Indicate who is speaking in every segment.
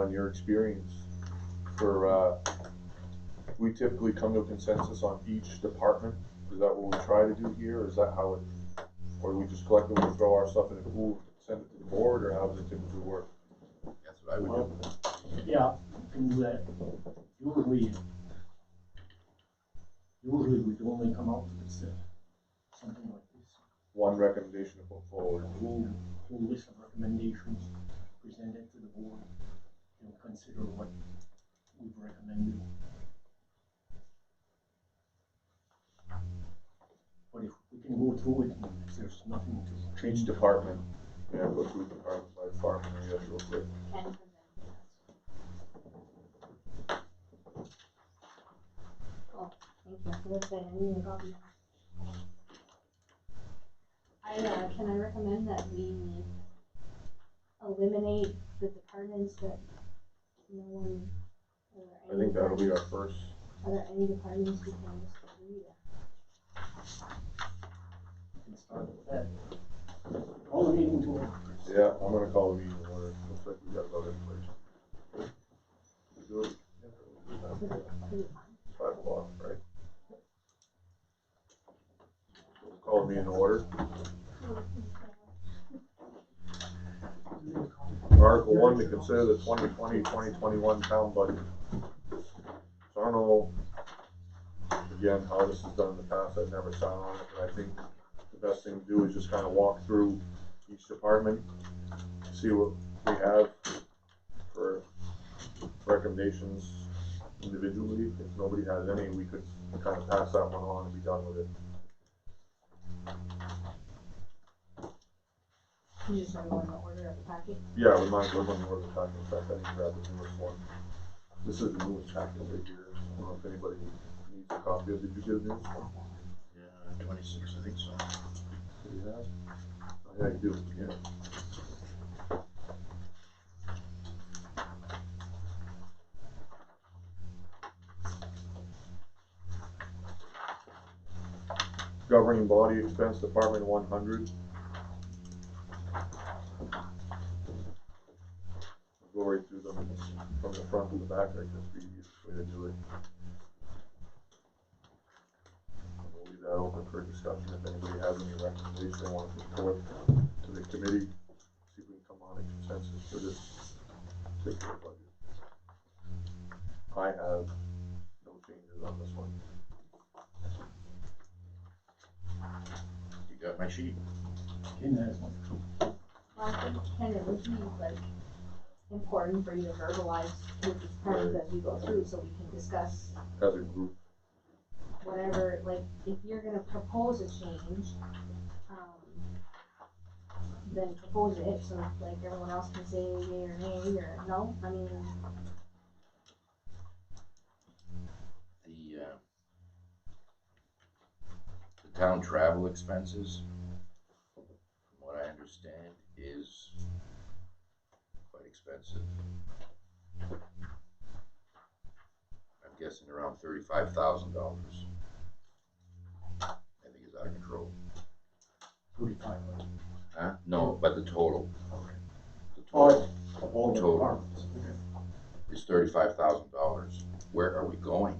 Speaker 1: on your experience for, we typically come to a consensus on each department. Is that what we try to do here, or is that how it, or do we just collectively throw our stuff in a pool, send it to the board, or how does it typically work?
Speaker 2: That's what I would do.
Speaker 3: Yeah, you can do that. Usually we only come out with something like this.
Speaker 1: One recommendation to put forward.
Speaker 3: A whole list of recommendations presented to the board. You'll consider what we've recommended. But if we can go through it, if there's nothing to
Speaker 1: Each department, yeah, go through department by department, I guess, real quick.
Speaker 4: Oh, thank you. I was saying, I need a copy. Can I recommend that we eliminate the departments that no one,
Speaker 1: I think that'll be our first.
Speaker 4: Are there any departments we can just agree with?
Speaker 3: we can start with that. Call the meeting to order.
Speaker 1: Yeah, I'm gonna call the meeting in order. Looks like we got about information. We do it. Yeah, 5 o'clock, right? We'll call the meeting in order. Article 1, to consider the 2020-2021 town budget. So I don't know, again, how this is done in the past. I've never sat on it, but I think the best thing to do is just kind of walk through each department, see what we have for recommendations individually. If nobody has any, we could kind of pass that one on and be done with it.
Speaker 4: You just want to go in the order of the packet?
Speaker 1: Yeah, we might as well go in the order of packet. In fact, I can grab the newest one. This is the newest packet right here. I don't know if anybody needs a copy of it. Did you get a newest one?
Speaker 2: Yeah, 26, I think so.
Speaker 1: Do you have? Oh, yeah, you do. Yeah. Governing body expense department 100. Go right through them from the front to the back. That's just the easiest way to do it. We'll leave that open for discussion. If anybody has any recommendations they want to put forth to the committee, see if we can come on a consensus for this particular budget. I have no changes on this one.
Speaker 2: You got my sheet.
Speaker 3: Ken has one.
Speaker 4: Well, I think Ken, it would be like important for you to verbalize with these terms as we go through, so we can discuss
Speaker 1: As a group.
Speaker 4: whatever, like, if you're gonna propose a change, then propose it, so like everyone else can say yay or nay, or no, I mean.
Speaker 2: The town travel expenses, from what I understand, is quite expensive. I'm guessing around $35,000. I think it's out of control.
Speaker 3: 35.
Speaker 2: Huh? No, but the total.
Speaker 3: Okay.
Speaker 2: The total
Speaker 3: Of all the
Speaker 2: Total.
Speaker 3: departments.
Speaker 2: is $35,000. Where are we going?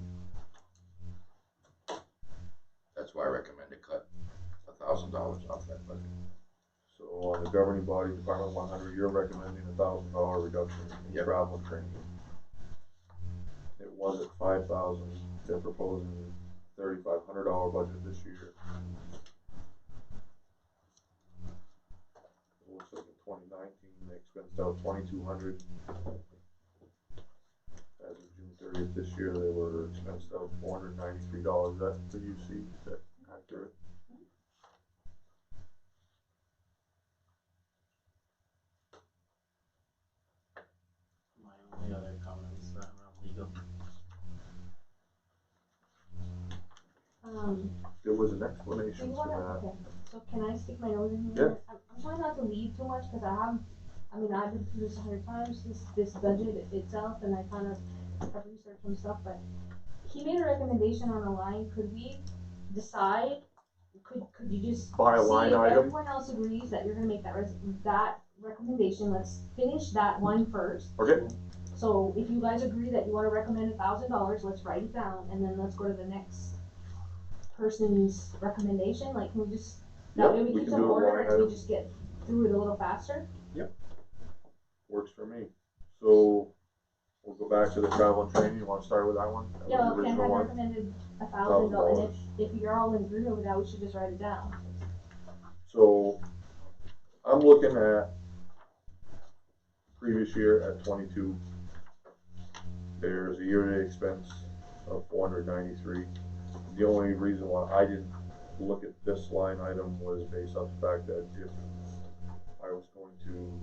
Speaker 2: That's why I recommend to cut $1,000 off that budget.
Speaker 1: So on the governing body department 100, you're recommending $1,000 reduction in travel and training. It was at 5,000. They're proposing $3,500 budget this year. It looks like in 2019 they expensed out $2,200. As of June 30th this year, they were expensed out $493. That's the UC. Is that accurate?
Speaker 5: My only other comments around legal.
Speaker 1: There was an explanation for that.
Speaker 4: Okay, so can I stick my nose in here?
Speaker 1: Yeah.
Speaker 4: I'm trying not to leave too much, because I've been through this 100 times, this budget itself, and I kind of have researched some stuff, but he made a recommendation on the line. Could we decide, could you just
Speaker 1: By a
Speaker 4: see
Speaker 1: line
Speaker 4: if
Speaker 1: item?
Speaker 4: everyone else agrees that you're gonna make that recommendation? Let's finish that one first.
Speaker 1: Okay.
Speaker 4: So So if you guys agree that you wanna recommend $1,000, let's write it down, and then let's go to the next person's recommendation, like, can we just, that way
Speaker 1: Yep,
Speaker 4: we
Speaker 1: we
Speaker 4: keep
Speaker 1: can
Speaker 4: some
Speaker 1: do it
Speaker 4: order
Speaker 1: line
Speaker 4: and we
Speaker 1: item.
Speaker 4: just get through it a little faster?
Speaker 1: Works for me. So, we'll go back to the travel and training, you wanna start with that one? That was
Speaker 4: Yeah,
Speaker 1: the
Speaker 4: well, Ken
Speaker 1: original
Speaker 4: had
Speaker 1: one.
Speaker 4: recommended $1,000, and
Speaker 1: $1,000.
Speaker 4: if you're all in agreement with that, we should just write it down.
Speaker 1: So, I'm looking at previous year at 22. There's a year-to-date expense of 493. The only reason why I didn't look at this line item was based on the fact that if I was going to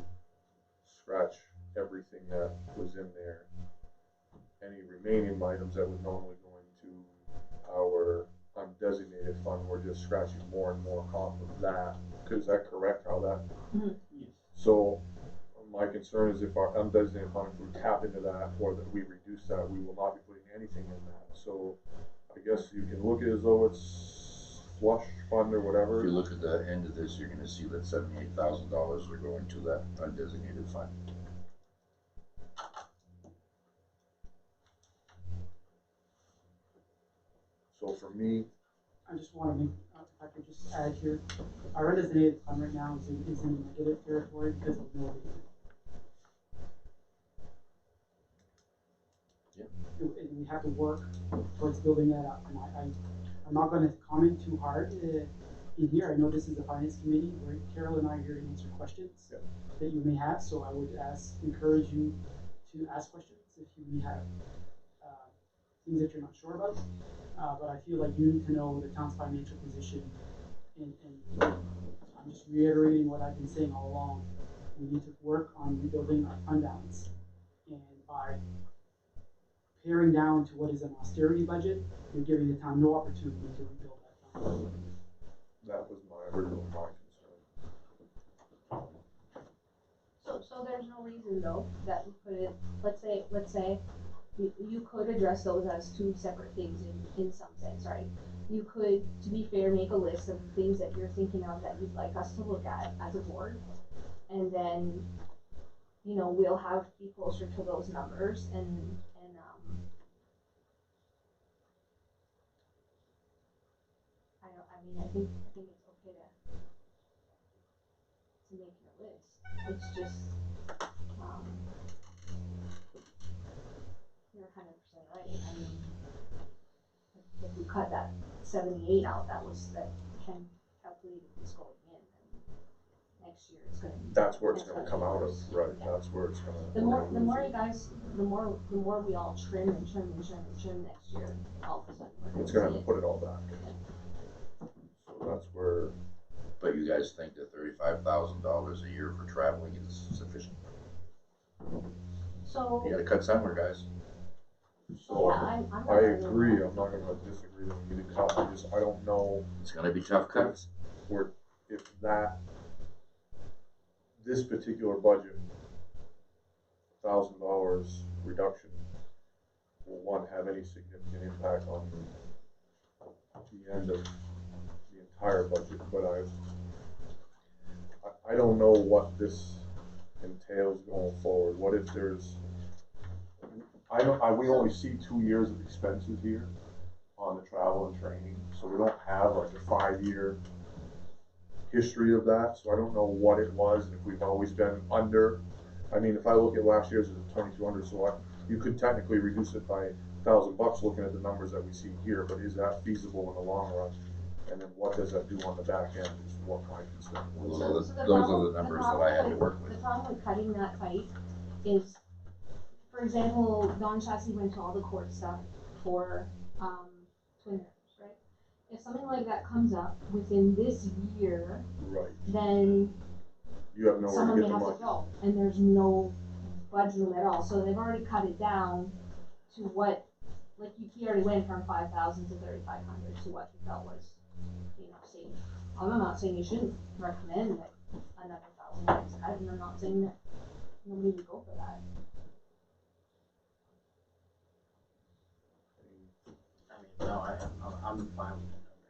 Speaker 1: scratch everything that was in there, any remaining items that would normally go into our undesignated fund, we're just scratching more and more off of that. Is that correct, how that?
Speaker 3: Yes.
Speaker 1: So, my concern is if our undesignated fund, if we tap into that, or that we reduce that, we will not be putting anything in that. So, I guess you can look at it as though it's flush fund or whatever.
Speaker 2: If you look at the end of this, you're gonna see that $78,000 are going to that undesignated fund.
Speaker 1: So for me,
Speaker 6: I just want to make, if I could just add here, our undesignated fund right now is in negative territory because of no abatement.
Speaker 2: Yeah.
Speaker 6: And we have to work towards building that up, and I'm not gonna comment too hard in here. I know this is the finance committee where Carol and I are here to answer questions
Speaker 1: Yeah.
Speaker 6: that you may have, so I would encourage you to ask questions if you may have things that you're not sure about. But I feel like you need to know the town's financial position, and I'm just reiterating what I've been saying all along. We need to work on rebuilding our fund balance, and by paring down to what is an austerity budget, you're giving the town no opportunity to rebuild that fund.
Speaker 1: that was my original concern.
Speaker 4: So there's no reason though, that we could, let's say, you could address those as two separate things in some sense, right? You could, to be fair, make a list of things that you're thinking of that you'd like us to look at as a board. And then, we'll have to be closer to those numbers and I think it's okay to make a list. It's just, you're 100% right. I mean, if we cut that 78 out, that Ken calculated was going in, and next year it's gonna be.
Speaker 1: That's where it's gonna come out of, right,
Speaker 4: Yeah.
Speaker 1: that's where it's gonna.
Speaker 4: The more you guys, the more we all trim next year, all of a sudden we're
Speaker 1: It's gonna have
Speaker 4: see
Speaker 1: to put it all back. So that's where,
Speaker 2: But you guys think that $35,000 a year for traveling is sufficient?
Speaker 4: So,
Speaker 2: You gotta cut somewhere, guys.
Speaker 1: so,
Speaker 4: I'm not
Speaker 1: I
Speaker 4: arguing
Speaker 1: agree,
Speaker 4: that.
Speaker 1: I'm not gonna disagree that we need to cut, I don't know
Speaker 2: It's gonna be tough cuts.
Speaker 1: where, if this particular budget, $1,000 reduction, will one have any significant impact on the end of the entire budget, but I don't know what this entails going forward. What if there's, we only see 2 years of expenses here on the travel and training, so we don't have like a 5-year history of that, so I don't know what it was, and if we've always been under. I mean, if I look at last year's, it was 2,200, so you could technically reduce it by $1,000 looking at the numbers that we see here, but is that feasible in the long run? And then what does that do on the back end is what my concern was.
Speaker 2: Those are the numbers that I had to work with.
Speaker 4: The problem with cutting that tight is, for example, Don Chassis went to all the court stuff for Twin Rivers, right? If something like that comes up within this year,
Speaker 1: Right.
Speaker 4: then
Speaker 1: You have nowhere
Speaker 4: someone
Speaker 1: to
Speaker 4: may
Speaker 1: get the
Speaker 4: have to
Speaker 1: money.
Speaker 4: go, and there's no budget room at all. So they've already cut it down to what, like he already went from 5,000 to 3,500 to what he felt was, safe. I'm not saying you shouldn't recommend like another $1,000 cut, and I'm not saying that nobody would go for that.
Speaker 5: I mean, no, I'm fine with the number.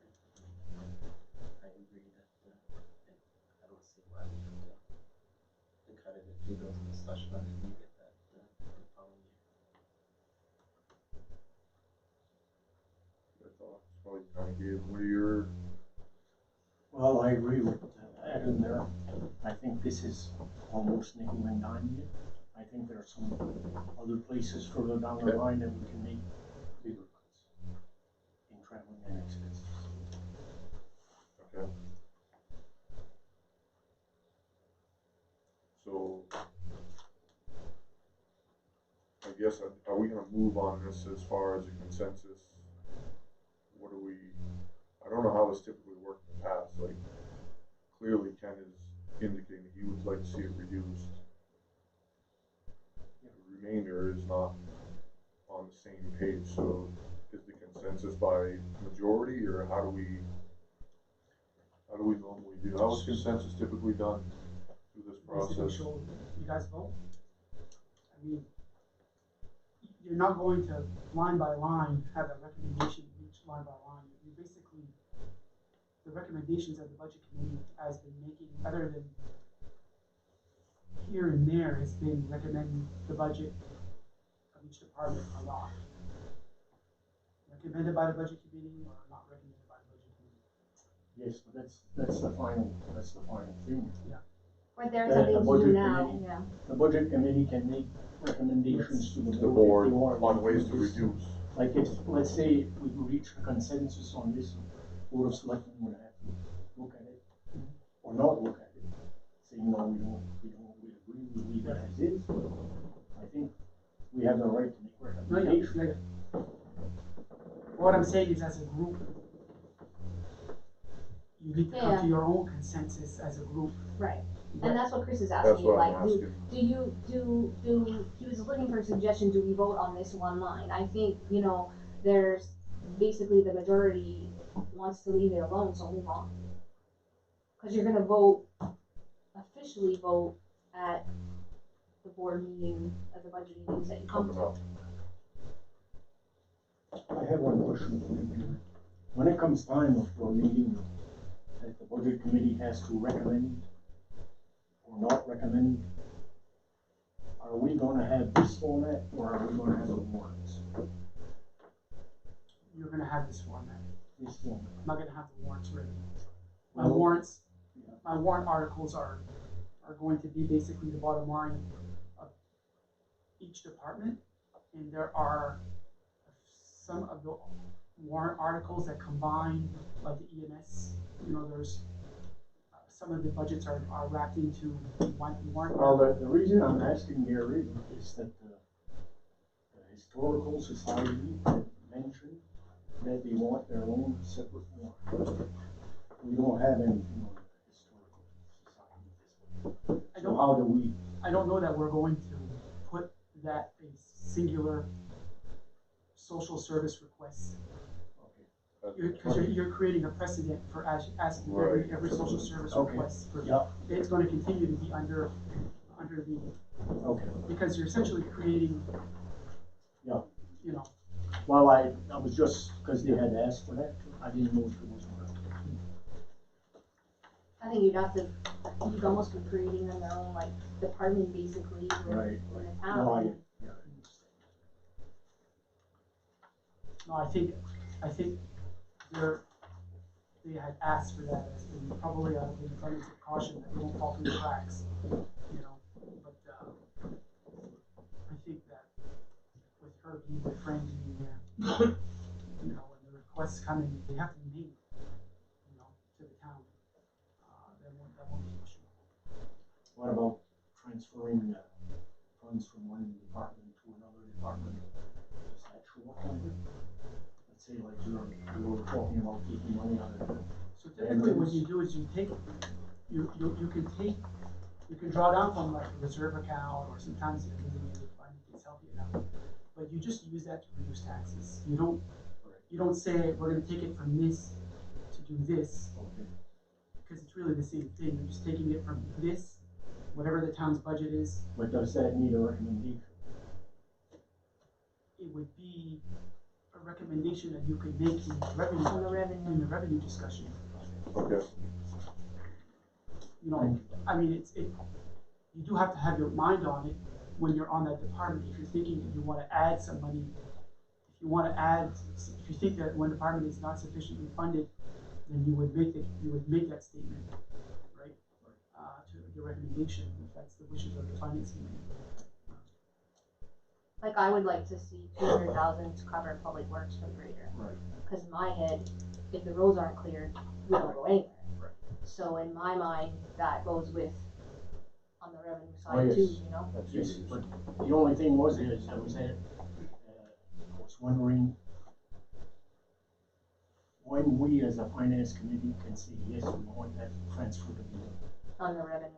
Speaker 5: I agree that, I don't see why we have to cut it if it goes in the slush fund and you get that, the following
Speaker 1: Well, you kinda gave, what are your,
Speaker 3: Well, I agree with Adam there. I think this is almost nickel and diming it. I think there are some other places further down the
Speaker 1: Okay.
Speaker 3: line that we can make bigger cuts in traveling and expenses.
Speaker 1: okay. So, I guess, are we gonna move on this as far as a consensus? What do we, I don't know how this typically worked in the past, like, clearly Ken is indicating he would like to see it reduced. The remainder is not on the same page, so is the consensus by majority, or how do we normally do, how is consensus typically done through this
Speaker 6: Basically
Speaker 1: process?
Speaker 6: show you guys vote. I mean, you're not going to line by line have a recommendation each line by line. You basically, the recommendations that the budget committee has been making, other than here and there, has been recommending the budget of each department or not. Recommended by the budget committee or not recommended by the budget committee.
Speaker 3: Yes, but that's the final thing.
Speaker 4: Right there,
Speaker 3: The
Speaker 4: something to do
Speaker 3: budget
Speaker 4: now,
Speaker 3: committee.
Speaker 4: yeah.
Speaker 3: The budget committee can make recommendations to the
Speaker 1: The
Speaker 3: board if
Speaker 1: board
Speaker 3: they want.
Speaker 1: on ways to reduce.
Speaker 3: Like if, let's say, we reach a consensus on this, board of selectmen would have to look at it, or not look at it. Say, no, we agree, we leave it as is. I think we have the right to make
Speaker 6: No, yeah,
Speaker 3: recommendations.
Speaker 6: yeah. What I'm saying is, as a group, you need to come
Speaker 4: Yeah.
Speaker 6: to your own consensus as a group.
Speaker 4: Right,
Speaker 6: But
Speaker 4: and that's what Chris is
Speaker 1: That's
Speaker 4: asking you,
Speaker 1: what I'm
Speaker 4: like, do
Speaker 1: asking.
Speaker 4: you, he was looking for a suggestion, do we vote on this one line? I think, you know, there's, basically the majority wants to leave it alone, so move on. Cause you're gonna officially vote at the board meeting, at the budget meetings that you come
Speaker 1: Coming
Speaker 4: to.
Speaker 1: up.
Speaker 3: I have one question for you. When it comes time for a meeting that the budget committee has to recommend or not recommend, are we gonna have this format or are we gonna have the warrants?
Speaker 6: You're gonna have this format.
Speaker 3: This format.
Speaker 6: I'm not gonna have the warrants ready. My
Speaker 3: Well,
Speaker 6: warrants,
Speaker 3: yeah.
Speaker 6: my warrant articles are going to be basically the bottom line of each department. And there are some of the warrant articles that combine, like the EMS, you know, there's, some of the budgets are wrapped into one warrant.
Speaker 3: Well, the reason I'm asking Gary is that the historical society mentioned that they want their own separate warrant. We don't have anything on the historical society this way.
Speaker 6: I
Speaker 3: So
Speaker 6: don't,
Speaker 3: how do we,
Speaker 6: I don't know that we're going to put that a singular social service request. Because you're creating a precedent for asking every social service
Speaker 3: Okay.
Speaker 6: request for,
Speaker 3: yeah,
Speaker 6: it's gonna continue to be under the,
Speaker 3: okay,
Speaker 6: because you're essentially creating,
Speaker 3: yeah.
Speaker 6: you know,
Speaker 3: Well, I was just, because they had asked for that, I didn't know if it was.
Speaker 4: I think you'd almost be creating their own, like, department basically with,
Speaker 3: Right,
Speaker 4: in the
Speaker 3: right.
Speaker 4: town.
Speaker 3: No, yeah, I understand.
Speaker 6: no, I think they had asked for that as in probably out of an abundance of caution that it won't fall through the cracks, you know, but, I think that with her being my friend being there, you know, when the requests come in, they have to be made, you know, to the town. That won't be an issue.
Speaker 3: What about transferring funds from one department to another department? Does that show up on here? Let's say like we were talking about taking money out of.
Speaker 6: So typically what you do is you take, you can draw down from like a reserve account, or sometimes if the fund gets healthy enough, but you just use that to reduce taxes. You don't say, we're gonna take it from this to do this,
Speaker 3: Okay.
Speaker 6: because it's really the same thing. You're just taking it from this, whatever the town's budget is.
Speaker 3: But does that need a recommendation?
Speaker 6: It would be a recommendation that you could make in the revenue,
Speaker 4: On the revenue.
Speaker 6: in the revenue discussion.
Speaker 1: Okay,
Speaker 6: You know, I mean, you do have to have your mind on it when you're on that department. If you're thinking that you wanna add some money, if you wanna add, if you think that one department is not sufficiently funded, then you would make that statement, right? To your recommendation, if that's the wishes of the finance committee.
Speaker 4: Like, I would like to see 200,000 to cover public works for the grader.
Speaker 3: Right.
Speaker 4: Cause in my head, if the roads aren't cleared, we don't go anywhere.
Speaker 5: Right.
Speaker 4: So in my mind, that goes with, on the revenue
Speaker 3: Oh,
Speaker 4: side
Speaker 3: yes.
Speaker 4: too, you know?
Speaker 1: That's
Speaker 3: Yes,
Speaker 1: easy.
Speaker 3: but the only thing was is, I was wondering when we as a finance committee can say, yes, we want that transfer to be
Speaker 4: On the revenue,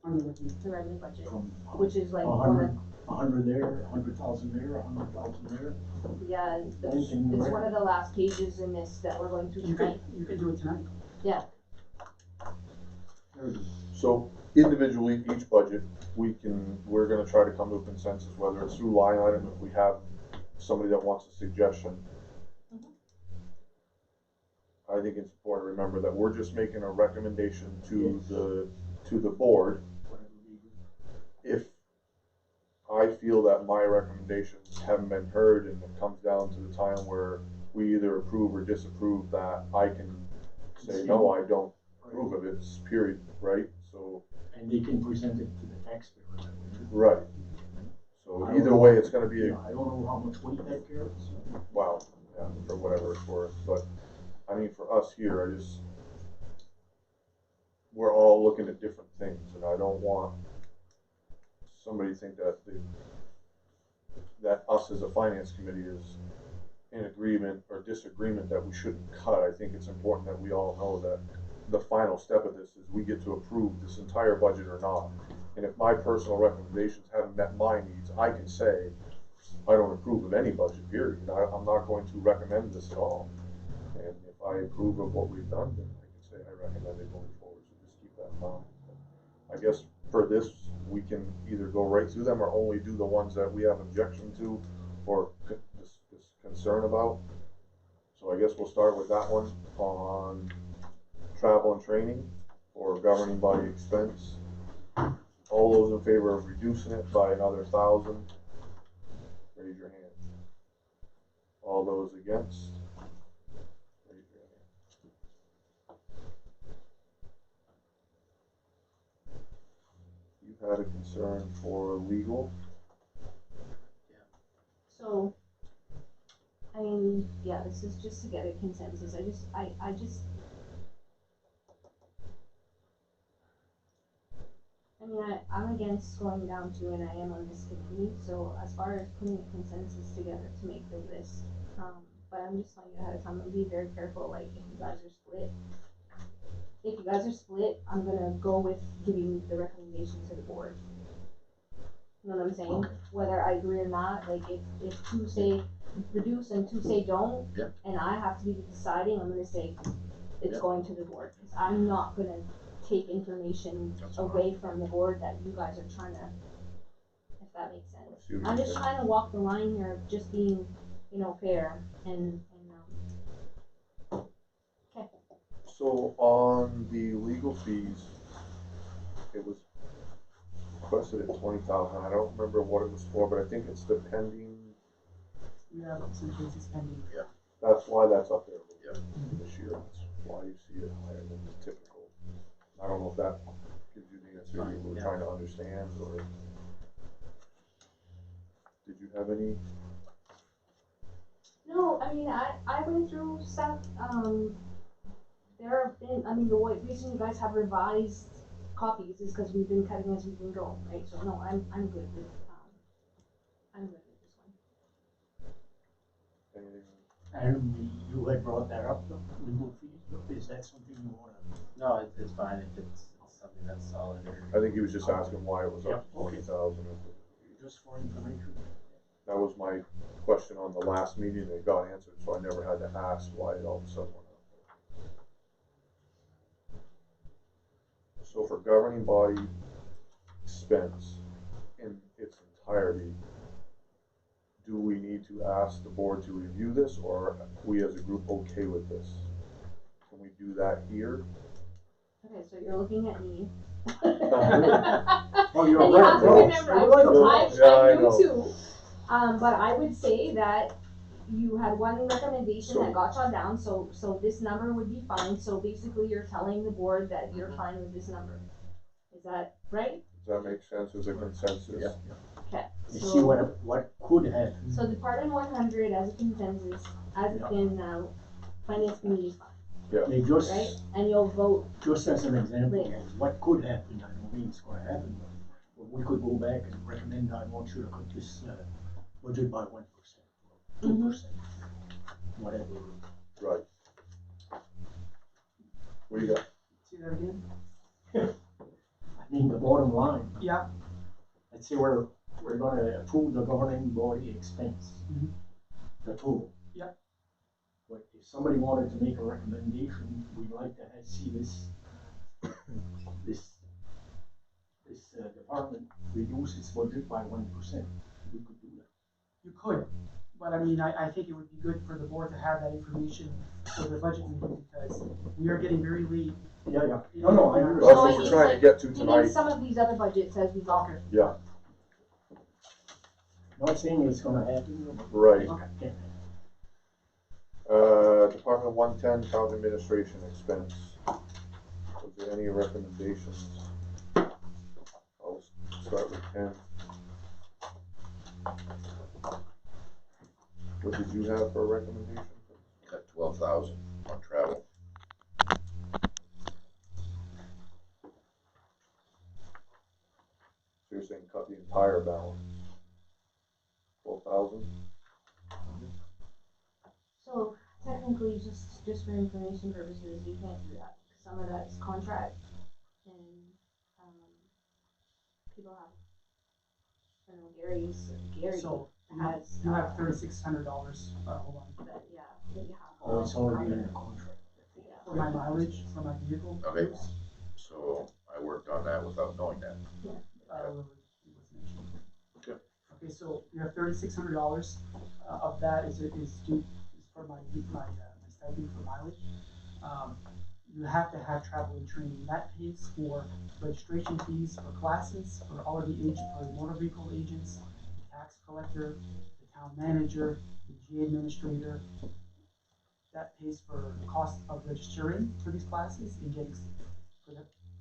Speaker 6: On the revenue.
Speaker 4: the revenue budget,
Speaker 3: from
Speaker 4: which is like,
Speaker 3: 100 there, 100,000 there, 100,000 there.
Speaker 4: yeah, it's
Speaker 3: Anything
Speaker 4: it's
Speaker 3: there.
Speaker 4: one of the last pages in this that we're going through
Speaker 6: You
Speaker 4: tonight.
Speaker 6: could do it tonight.
Speaker 4: Yeah,
Speaker 3: There it is.
Speaker 1: So individually, each budget, we're gonna try to come to a consensus, whether it's through line item, if we have somebody that wants a suggestion. I think it's important to remember that we're just making a recommendation to the board.
Speaker 3: Whatever we do.
Speaker 1: If I feel that my recommendations haven't been heard and it comes down to the time where we either approve or disapprove that, I can say, no, I don't approve of it, period, right? So,
Speaker 3: And they can present it to the taxpayer that way.
Speaker 1: right. So either way, it's gonna be
Speaker 3: Yeah, I don't know how much weight that carries.
Speaker 1: wow, yeah, for whatever it's worth, but, I mean, for us here, we're all looking at different things, and I don't want somebody to think that that us as a finance committee is in agreement or disagreement that we shouldn't cut. I think it's important that we all know that the final step of this is we get to approve this entire budget or not. And if my personal recommendations haven't met my needs, I can say, I don't approve of any budget, period. I'm not going to recommend this at all. And if I approve of what we've done, then I can say I recommend it going forward, so just keep that in mind. I guess for this, we can either go right through them or only do the ones that we have objection to or this concern about. So I guess we'll start with that one on travel and training or governing body expense. All those in favor of reducing it by another 1,000, raise your hand. All those against? Raise your hand. You had a concern for legal.
Speaker 4: so, I mean, yeah, this is just to get a consensus, I just. I mean, I'm against going down to, and I am on this committee, so as far as putting a consensus together to make the list, but I'm just telling you ahead of time, I'm gonna be very careful, like, if you guys are split. If you guys are split, I'm gonna go with giving the recommendation to the board. You know what I'm saying? Whether I agree or not, like, if two say reduce and two say don't,
Speaker 2: Yep.
Speaker 4: and I have to be deciding, I'm gonna say it's
Speaker 2: Yep.
Speaker 4: going to the board, cause I'm not gonna take information
Speaker 2: That's
Speaker 4: away from the board that you guys are trying to, if that makes sense.
Speaker 1: I see what
Speaker 4: I'm
Speaker 1: you're
Speaker 4: just
Speaker 1: saying.
Speaker 4: trying to walk the line here of just being, you know, fair and okay.
Speaker 1: So on the legal fees, it was requested at 20,000. I don't remember what it was for, but I think it's the pending.
Speaker 6: Yeah, some cases pending.
Speaker 1: That's why that's up there
Speaker 2: Yep.
Speaker 1: this year. That's why you see it higher than the typical. I don't know if that gives you the answer you were
Speaker 5: Yeah.
Speaker 1: trying to understand, or did you have any?
Speaker 4: No, I mean, I went through stuff, there have been, I mean, the reason you guys have revised copies is because we've been cutting as we've been going, right? So no, I'm good with, I'm good with this one.
Speaker 1: Anything?
Speaker 3: And you had brought that up, the legal fees, is that something you wanna?
Speaker 5: No, it's fine if it's something that's solid or.
Speaker 1: I think he was just asking why it was up to
Speaker 3: Yeah, okay.
Speaker 1: 20,000.
Speaker 3: Just for information.
Speaker 1: That was my question on the last meeting. It got answered, so I never had to ask why it all of a sudden went up. So for governing body expense in its entirety, do we need to ask the board to review this, or are we as a group okay with this? Can we do that here?
Speaker 4: Okay, so you're looking at me.
Speaker 3: Oh, you're
Speaker 4: And you
Speaker 3: right.
Speaker 4: have to
Speaker 3: No,
Speaker 4: remember,
Speaker 3: you're right.
Speaker 4: I'm
Speaker 1: Yeah, I
Speaker 4: new
Speaker 1: know.
Speaker 4: too. But I would say that you had one recommendation
Speaker 1: So-
Speaker 4: that got shot down, so this number would be fine, so basically you're telling the board that
Speaker 1: Mm-hmm.
Speaker 4: you're fine with this number. Is that right?
Speaker 1: Does that make sense as a consensus?
Speaker 2: Yeah.
Speaker 4: Okay.
Speaker 3: You see what could happen.
Speaker 4: So Department 100 as a consensus, as it's been now, finance committee is fine,
Speaker 3: They just,
Speaker 4: right? And you'll vote,
Speaker 3: just as an example,
Speaker 4: Later.
Speaker 3: what could happen, I don't mean it's gonna happen, but we could go back and recommend, I want you to cut this, budget by 1%, 2%, whatever.
Speaker 1: Right. What do you got?
Speaker 6: See that again?
Speaker 3: I mean, the bottom line,
Speaker 6: Yeah,
Speaker 3: let's say we're gonna approve the governing body expense,
Speaker 6: Mhm.
Speaker 3: the total.
Speaker 6: Yeah.
Speaker 3: But if somebody wanted to make a recommendation, we'd like to see this department reduce its budget by 1%. We could do that.
Speaker 6: you could, but I mean, I think it would be good for the board to have that information for the budget meeting, because we are getting very late.
Speaker 3: Yeah, yeah. No, I
Speaker 1: That's
Speaker 3: understand.
Speaker 1: what we're trying to get to
Speaker 4: you need
Speaker 1: tonight.
Speaker 4: some of these other budgets as we go.
Speaker 6: Okay,
Speaker 1: Yeah,
Speaker 3: Not saying it's gonna happen, but
Speaker 1: right.
Speaker 6: okay.
Speaker 1: Department 110, town administration expense. Was there any recommendations? I'll start with Ken. What did you have for a recommendation?
Speaker 2: Cut 12,000 on travel.
Speaker 1: So you're saying cut the entire balance? 12,000?
Speaker 4: So technically, just for information purposes, you can't do that. Some of that's contract and, people have, I don't know, Gary
Speaker 6: So,
Speaker 4: has.
Speaker 6: you have $3,600, hold on,
Speaker 4: That, yeah, that you have.
Speaker 3: oh, it's already in the contract.
Speaker 4: Yeah.
Speaker 6: for my mileage, for my vehicle.
Speaker 2: Okay.
Speaker 6: use.
Speaker 2: So I worked on that without knowing that.
Speaker 6: It was mentioned.
Speaker 2: Okay.
Speaker 6: Okay, so you have $3,600, of that is for my stipend for mileage. You have to have travel and training, that pays for registration fees for classes, for all of for motor vehicle agents, the tax collector, the town manager, the G administrator. That pays for the cost of registering for these classes and getting,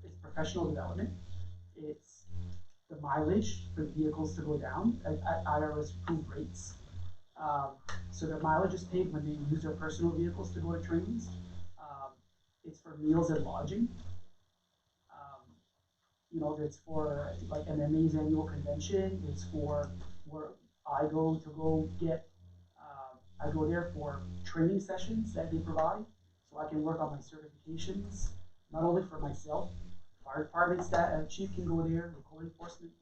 Speaker 6: it's professional development. It's the mileage for the vehicles to go down at IRS approved rates. So the mileage is paid when they use their personal vehicles to go to trainings. It's for meals and lodging. It's for like MMA's annual convention. It's for where I go get, I go there for training sessions that they provide, so I can work on my certifications, not only for myself, fire department staff, chief can go there, the code enforcement,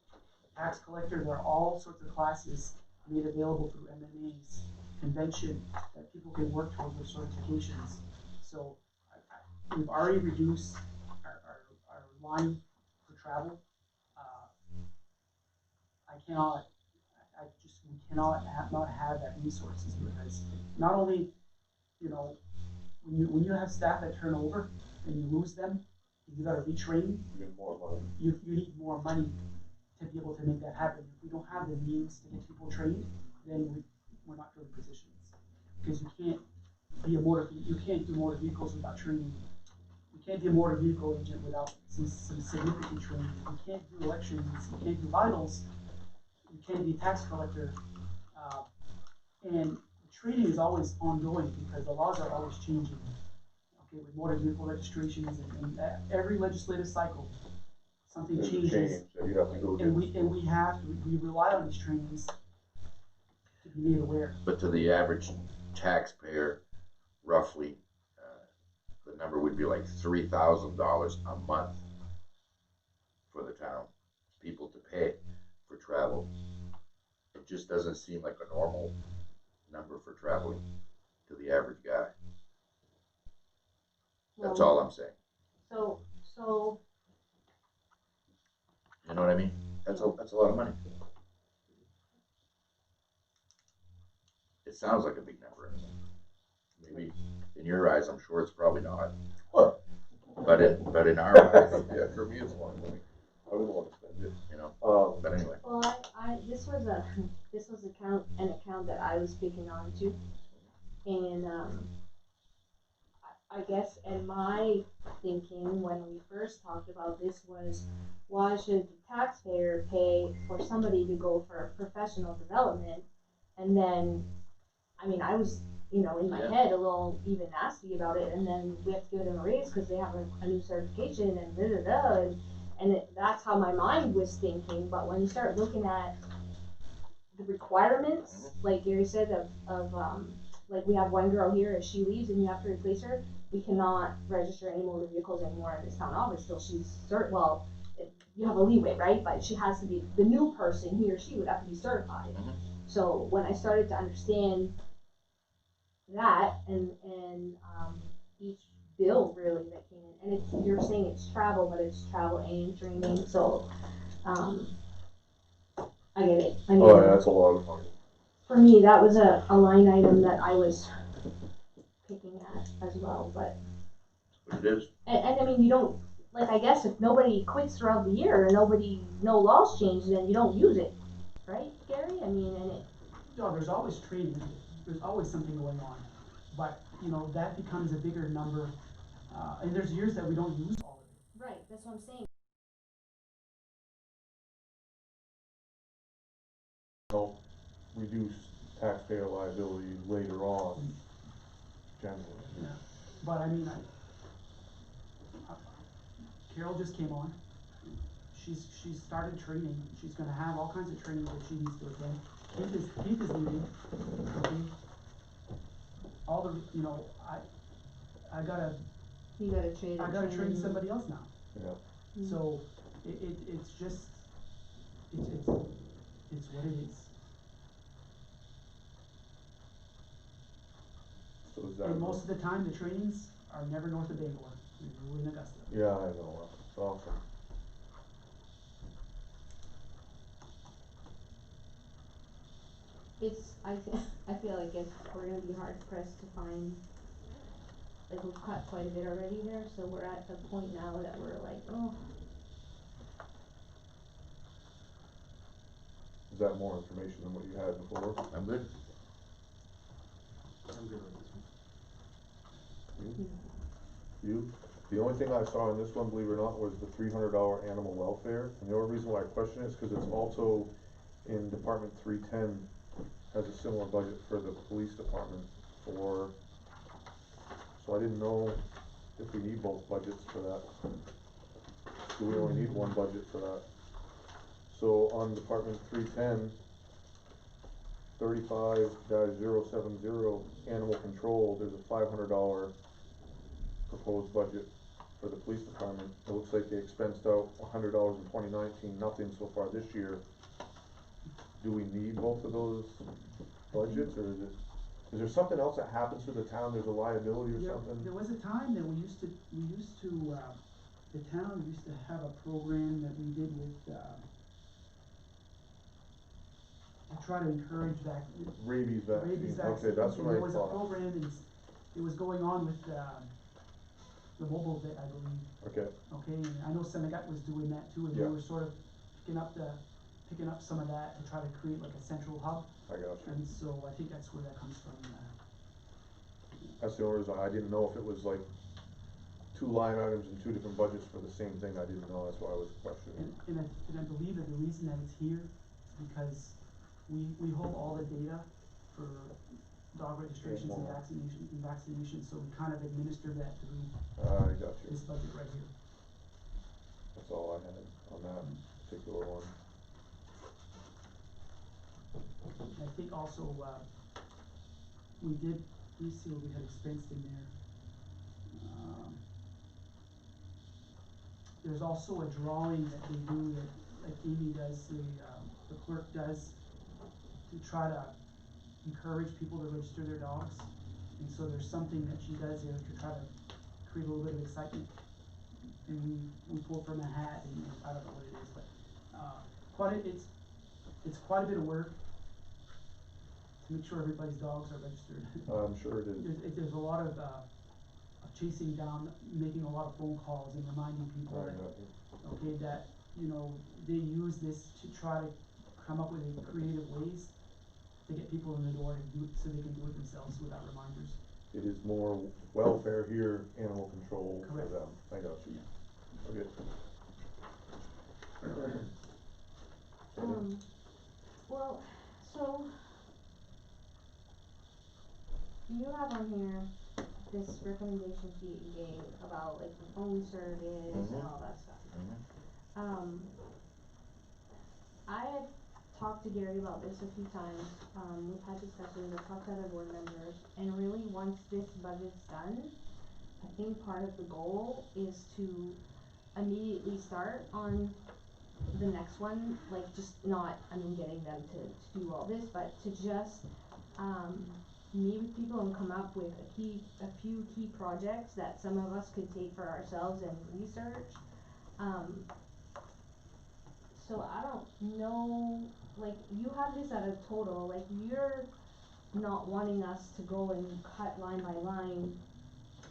Speaker 6: tax collector, there are all sorts of classes made available through MMA's convention that people can work towards their certifications. So we've already reduced our line for travel. We cannot not have that resources, because not only, when you have staff that turn over and you lose them, you gotta retrain,
Speaker 1: You get more money.
Speaker 6: you need more money to be able to make that happen. If we don't have the means to get people trained, then we're not filling positions. Because you can't do motor vehicles without training. You can't be a motor vehicle agent without some significant training. You can't do elections, you can't do vitals, you can't be a tax collector. And training is always ongoing because the laws are always changing. Okay, with motor vehicle registrations and every legislative cycle, something
Speaker 1: There's a
Speaker 6: changes.
Speaker 1: change that you have to go
Speaker 6: And
Speaker 1: do.
Speaker 6: we rely on these trainings to be made aware.
Speaker 2: But to the average taxpayer, roughly, the number would be like $3,000 a month for the town, people to pay for travel. It just doesn't seem like a normal number for traveling to the average guy. That's all I'm saying.
Speaker 4: So,
Speaker 2: You know what I mean? That's a lot of money. It sounds like a big number. Maybe in your eyes, I'm sure it's probably not. But in our eyes,
Speaker 1: Yeah, for me, it's a lot of money. I wouldn't want to spend it.
Speaker 2: you know.
Speaker 1: But
Speaker 2: But anyway,
Speaker 4: well, I this was an account that I was speaking on to, and I guess in my thinking when we first talked about this was, why should the taxpayer pay for somebody to go for professional development, and then, I mean, I was, in my
Speaker 2: Yeah.
Speaker 4: head a little even nasty about it, and then we have to give them a raise because they have a new certification and da da da, and that's how my mind was thinking. But when you start looking at the requirements, like Gary said, of like we have one girl here, if she leaves and you have to replace her, we cannot register any motor vehicles anymore in this town office till she's you have a leeway, right? But she has to be, the new person, he or she would have to be certified.
Speaker 2: Mhm.
Speaker 4: So when I started to understand that and each bill really that came in, and you're saying it's travel, but it's travel and training, so I get it. I mean,
Speaker 1: Oh, yeah, that's a lot of money.
Speaker 4: for me, that was a line item that I was picking at as well, but
Speaker 2: But it is.
Speaker 4: and I mean, you don't, like, I guess if nobody quits throughout the year or no laws change, then you don't use it, right, Gary? I mean, and
Speaker 6: No, there's always training, there's always something going on, but, that becomes a bigger number, and there's years that we don't use all of it.
Speaker 4: right, that's what I'm saying.
Speaker 1: Help reduce taxpayer liability later on, generally.
Speaker 6: Yeah, but I mean, Carol just came on, she's started training, she's gonna have all kinds of training that she needs to attend. Keith is leaving, okay? All the, I gotta
Speaker 4: You gotta train
Speaker 6: somebody else now.
Speaker 1: Yeah.
Speaker 4: Mhm.
Speaker 6: So, it's just, it's what it is.
Speaker 1: So is that?
Speaker 6: And most of the time, the trainings are never north of Bangor, we're in Augusta.
Speaker 1: Yeah, I know, it's awesome.
Speaker 4: I feel like we're gonna be hard pressed to find, like, we've cut quite a bit already there, so we're at the point now that we're like, oh,
Speaker 1: Is that more information than what you had before?
Speaker 2: I'm good.
Speaker 5: I'm good with this one.
Speaker 1: You? The only thing I saw in this one, believe it or not, was the $300 animal welfare, and the only reason why I question it is because it's also in Department 310, has a similar budget for the police department so I didn't know if we need both budgets for that. Do we only need one budget for that? So on Department 310, 35-070, animal control, there's a $500 proposed budget for the police department. It looks like they expensed out $100 in 2019, nothing so far this year. Do we need both of those budgets, or is there something else that happens to the town, there's a liability or something?
Speaker 6: There was a time that we used to, the town used to have a program that we did with, to try to encourage
Speaker 1: Rabies vaccine,
Speaker 6: rabies
Speaker 1: okay,
Speaker 6: vaccine.
Speaker 1: that's
Speaker 6: And
Speaker 1: what I
Speaker 6: there was a
Speaker 1: thought.
Speaker 6: program, and it was going on with, the mobile vet, I believe,
Speaker 1: Okay,
Speaker 6: okay, and I know Senegat was doing that too, and they
Speaker 1: Yeah.
Speaker 6: were sort of picking up some of that to try to create like a central hub,
Speaker 1: I got you.
Speaker 6: and so I think that's where that comes from,
Speaker 1: That's the only reason, I didn't know if it was like two line items and two different budgets for the same thing, I didn't know, that's why I was questioning.
Speaker 6: And I believe that the reason that it's here is because we hold all the data for dog registrations and
Speaker 1: Wow.
Speaker 6: vaccinations, so we kind of administer that through
Speaker 1: I got you,
Speaker 6: this budget right here.
Speaker 1: that's all I had on that particular one.
Speaker 6: And I think also, we see what we had expensed in there. There's also a drawing that they do that, like Amy does, the clerk does, to try to encourage people to register their dogs. And so there's something that she does there to try to create a little bit of excitement. And we pull from a hat, and I don't know what it is, but, it's quite a bit of work to make sure everybody's dogs are registered.
Speaker 1: I'm sure it is.
Speaker 6: There's a lot of chasing down, making a lot of phone calls and reminding people
Speaker 1: I
Speaker 6: that,
Speaker 1: got you.
Speaker 6: okay, that, they use this to try to come up with creative ways to get people in the door to do it, so they can do it themselves without reminders.
Speaker 1: It is more welfare here, animal control for
Speaker 6: Correct.
Speaker 1: them. I got you. Okay.
Speaker 4: Well, so you have on here this recommendation sheet you gave about like the phone service and all that stuff. I had talked to Gary about this a few times, we've had discussions, I've talked to other board members, and really once this budget's done, I think part of the goal is to immediately start on the next one, like just not, I mean, getting them to do all this, but to just, meet with people and come up with a few key projects that some of us could take for ourselves and research. So I don't know, like, you have this at a total, like, you're not wanting us to go and cut line by line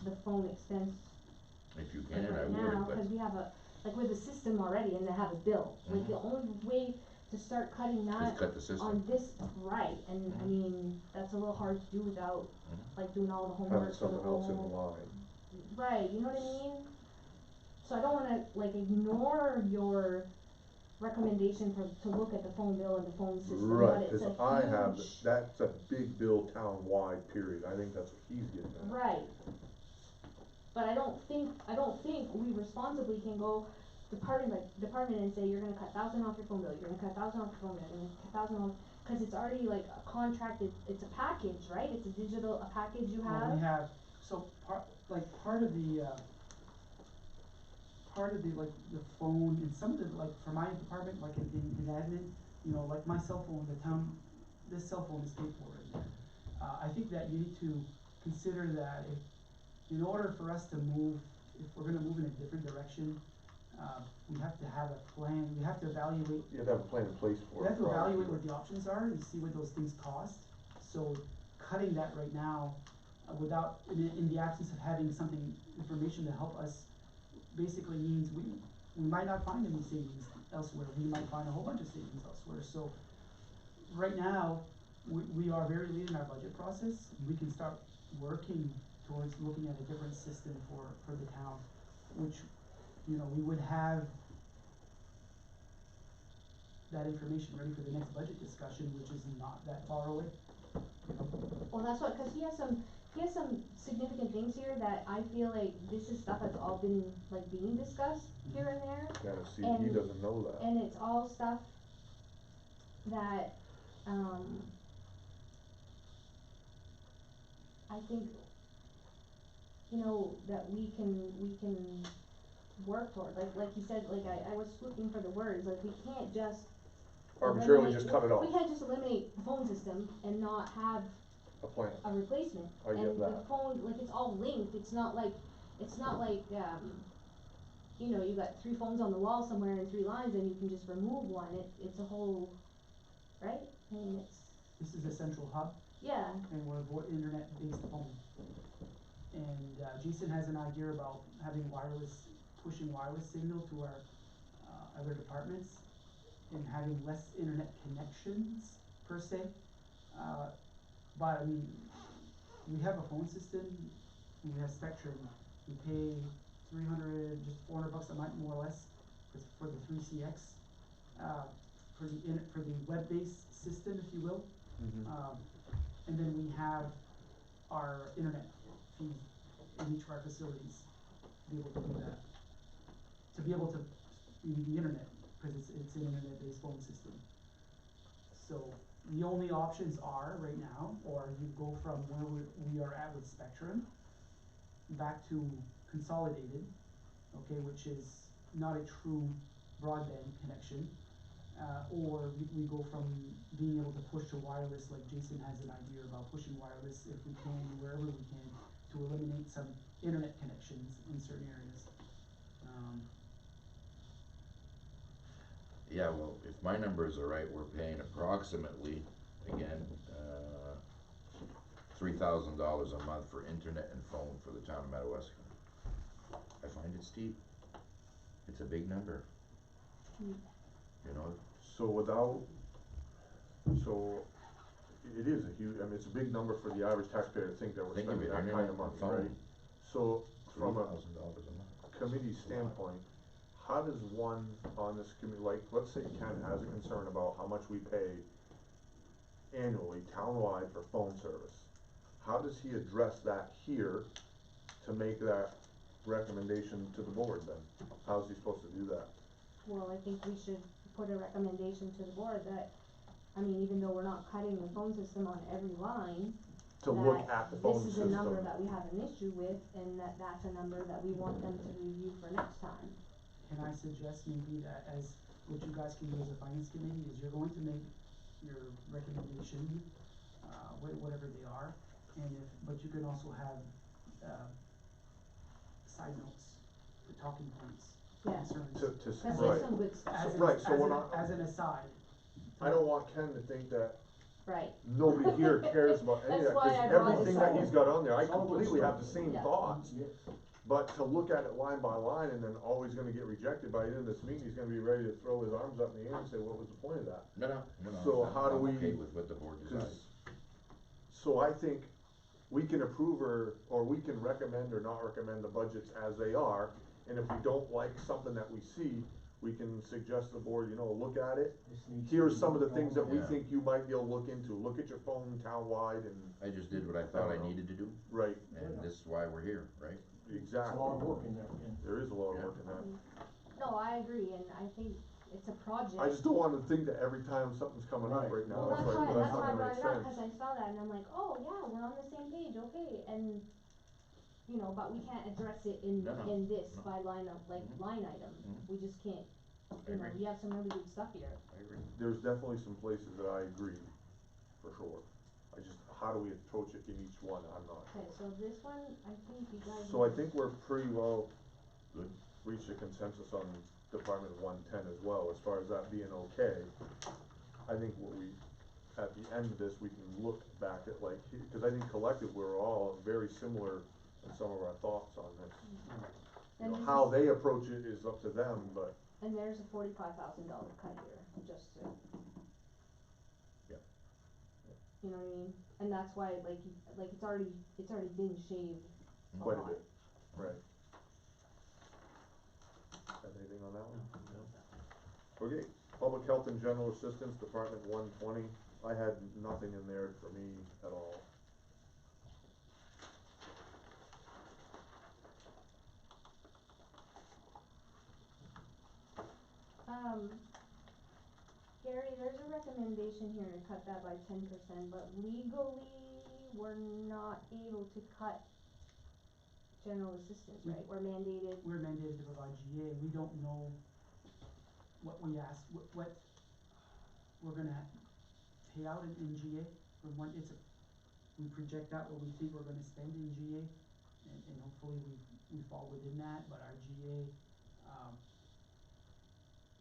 Speaker 4: the phone expense
Speaker 2: If you
Speaker 4: like
Speaker 2: can, I
Speaker 4: right now,
Speaker 2: would,
Speaker 4: cause
Speaker 2: but
Speaker 4: we have like with a system already and they have a bill. Like the only way to start cutting that
Speaker 2: just cut the system.
Speaker 4: on this, right, and I mean, that's a little hard to do without like doing all the homework
Speaker 1: Having
Speaker 4: for the
Speaker 1: something else in the
Speaker 4: whole.
Speaker 1: line.
Speaker 4: Right, you know what I mean? So I don't wanna like ignore your recommendation to look at the phone bill and the phone system,
Speaker 1: Right,
Speaker 4: but it's a
Speaker 1: cause I have,
Speaker 4: huge-
Speaker 1: that's a big bill town-wide period. I think that's what he's getting at.
Speaker 4: Right. But I don't think we responsibly can go department by department and say, you're gonna cut 1,000 off your phone bill, you're gonna cut 1,000 off your phone bill, you're gonna cut 1,000 off, cause it's already like a contracted, it's a package, right? It's a package you
Speaker 6: Well, we
Speaker 4: have.
Speaker 6: have, so part of the like the phone and some of the, like for my department, like in admin, you know, like my cell phone, the town, this cell phone is paid for right now. I think that you need to consider that if, in order for us to move, if we're gonna move in a different direction, we have to have a plan, we have to evaluate.
Speaker 1: You have to have a plan in place for it.
Speaker 6: We have to
Speaker 1: prior
Speaker 6: evaluate
Speaker 1: it.
Speaker 6: what the options are and see what those things cost. So cutting that right now, without, in the absence of having something, information to help us, basically means we might not find any savings elsewhere, we might find a whole bunch of savings elsewhere, so right now, we are very late in our budget process, we can start working towards looking at a different system for the town, which, you know, we would have that information ready for the next budget discussion, which is not that far away, you know?
Speaker 4: Well, that's what, cause he has some significant things here that I feel like this is stuff that's all been like being discussed here and there.
Speaker 1: Yeah, see, he
Speaker 4: And-
Speaker 1: doesn't know that.
Speaker 4: And it's all stuff that, I think, you know, that we can work toward, like you said, like I was looking for the words, like we can't just.
Speaker 1: Arbitrarily just cut it off.
Speaker 4: We can't just eliminate the phone system and not have
Speaker 1: A plan.
Speaker 4: a replacement.
Speaker 1: I get
Speaker 4: And the
Speaker 1: that.
Speaker 4: phone, like it's all linked, it's not like, you know, you got 3 phones on the wall somewhere and 3 lines and you can just remove one, it's a whole, right? I mean, it's,
Speaker 6: This is a central hub,
Speaker 4: yeah,
Speaker 6: and we're internet-based phone. And, Jason has an idea about having pushing wireless signal to our, other departments, and having less internet connections, per se. But I mean, we have a phone system, we have Spectrum, we pay just $400 a month, more or less, for the 3CX, for the web-based system, if you will. And then we have our internet feed in each of our facilities to be able to do that. To be able to, you need the internet, cause it's an internet-based phone system. So the only options are, right now, or you go from where we are at with Spectrum back to consolidated, okay, which is not a true broadband connection. Or we go from being able to push to wireless, like Jason has an idea about pushing wireless if we can, wherever we can, to eliminate some internet connections in certain areas.
Speaker 2: Yeah, well, if my numbers are right, we're paying approximately, again, $3,000 a month for internet and phone for the town of Madawaska. I find it steep. It's a big number. You know,
Speaker 1: So without So, it is a huge, I mean, it's a big number for the average taxpayer to think that we're
Speaker 2: Think of
Speaker 1: spending
Speaker 2: it,
Speaker 1: that kind of
Speaker 2: internet
Speaker 1: money,
Speaker 2: and phone.
Speaker 1: right? So, from a
Speaker 2: $3,000 a month.
Speaker 1: committee standpoint, how does one on this committee, like, let's say Ken has a concern about how much we pay annually townwide for phone service. How does he address that here to make that recommendation to the board then? How's he supposed to do that?
Speaker 4: Well, I think we should put a recommendation to the board that, I mean, even though we're not cutting the phone system on every line,
Speaker 1: To look
Speaker 4: that
Speaker 1: at the phone
Speaker 4: this is a number
Speaker 1: system?
Speaker 4: that we have an issue with, and that that's a number that we want them to review for next time.
Speaker 6: Can I suggest maybe that as, what you guys can do as a finance committee is you're going to make your recommendation, whatever they are, and but you can also have, side notes, the talking points,
Speaker 4: Yeah.
Speaker 6: concerns.
Speaker 1: To,
Speaker 4: Cause
Speaker 1: right.
Speaker 4: there's some good stuff,
Speaker 6: As an,
Speaker 1: Right, so
Speaker 6: as
Speaker 1: when
Speaker 6: an, as an aside.
Speaker 1: I don't want Ken to think that
Speaker 4: right,
Speaker 1: nobody here cares about any of
Speaker 4: That's
Speaker 1: that,
Speaker 4: why
Speaker 1: cause
Speaker 4: I brought
Speaker 1: everything
Speaker 4: this
Speaker 1: that
Speaker 3: up.
Speaker 1: he's got on there, I
Speaker 3: It's all good
Speaker 1: completely have the
Speaker 3: stuff.
Speaker 1: same
Speaker 4: Yeah.
Speaker 1: thoughts.
Speaker 3: Yes.
Speaker 1: But to look at it line by line and then always gonna get rejected by the end of this meeting, he's gonna be ready to throw his arms up in the air and say, what was the point of that?
Speaker 2: No.
Speaker 1: So how do
Speaker 2: I'm
Speaker 1: we-
Speaker 2: okay with what the board decides.
Speaker 1: 'Cause- So I think we can approve or we can recommend or not recommend the budgets as they are, and if we don't like something that we see, we can suggest to the board, look at it.
Speaker 3: This needs to
Speaker 1: Here's
Speaker 3: be
Speaker 1: some of the
Speaker 3: worked
Speaker 1: things that
Speaker 3: on.
Speaker 1: we
Speaker 2: Yeah.
Speaker 1: think you might be able to look into, look at your phone townwide and,
Speaker 2: I just did what I thought I
Speaker 1: I don't know.
Speaker 2: needed to do,
Speaker 1: right,
Speaker 2: and this is why we're here, right?
Speaker 3: It's a
Speaker 1: exactly.
Speaker 3: lot of work in there, Ken.
Speaker 1: There is a lot of
Speaker 2: Yeah.
Speaker 1: work in that.
Speaker 4: no, I agree, and I think it's a project.
Speaker 1: I just don't want to think that every time something's coming up
Speaker 3: Right.
Speaker 1: right now,
Speaker 4: Well,
Speaker 1: it's
Speaker 4: that's
Speaker 1: like,
Speaker 4: why,
Speaker 1: well,
Speaker 4: that's
Speaker 1: that's
Speaker 4: why I
Speaker 1: not gonna
Speaker 4: brought
Speaker 1: make
Speaker 4: it up, cause
Speaker 1: sense.
Speaker 4: I saw that and I'm like, oh yeah, we're on the same page, okay, and, but we can't address it in,
Speaker 2: No, no,
Speaker 4: in this
Speaker 2: no.
Speaker 4: by line of,
Speaker 2: Mhm.
Speaker 4: line item,
Speaker 2: Mhm.
Speaker 4: we just can't,
Speaker 2: I agree.
Speaker 4: we have some really good stuff here.
Speaker 2: I agree.
Speaker 1: There's definitely some places that I agree, for sure. I just, how do we approach it in each one, I'm not sure.
Speaker 4: Okay, so this one, I think you guys.
Speaker 1: So I think we're pretty well
Speaker 2: Good.
Speaker 1: reached a consensus on Department 110 as well, as far as that being okay. I think what we, at the end of this, we can look back at because I think collectively, we're all very similar in some of our thoughts on this.
Speaker 4: And this
Speaker 1: How
Speaker 4: is-
Speaker 1: they approach it is up to them, but,
Speaker 4: And there's a $45,000 cut here, just to.
Speaker 1: Yeah.
Speaker 4: You know what I mean? And that's why, like it's already been shaved a
Speaker 1: quite a
Speaker 4: lot.
Speaker 1: bit, right. Got anything on that one? Okay, Public Health and General Assistance, Department 120, I had nothing in there for me at all.
Speaker 4: Gary, there's a recommendation here to cut that by 10%, but legally, we're not able to cut general assistance, right? We're mandated.
Speaker 6: We're mandated to provide GA, we don't know what we ask, what we're gonna pay out in GA, from when we project out what we think we're gonna spend in GA, and hopefully we fall within that, but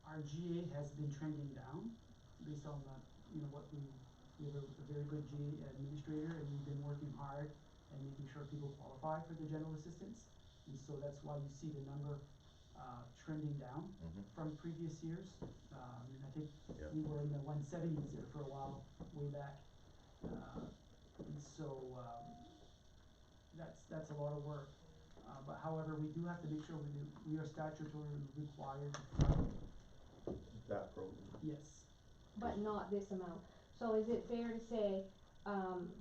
Speaker 6: our GA has been trending down, based on what we have a very good GA administrator, and we've been working hard and making sure people qualify for the general assistance. And so that's why you see the number trending down
Speaker 2: Mhm.
Speaker 6: from previous years. And I think
Speaker 2: Yep.
Speaker 6: we were in the 170s there for a while, way back. And so that's a lot of work. But however, we do have to make sure we are statutorily required to fund,
Speaker 1: That program.
Speaker 6: yes.
Speaker 4: But not this amount. So is it fair to say,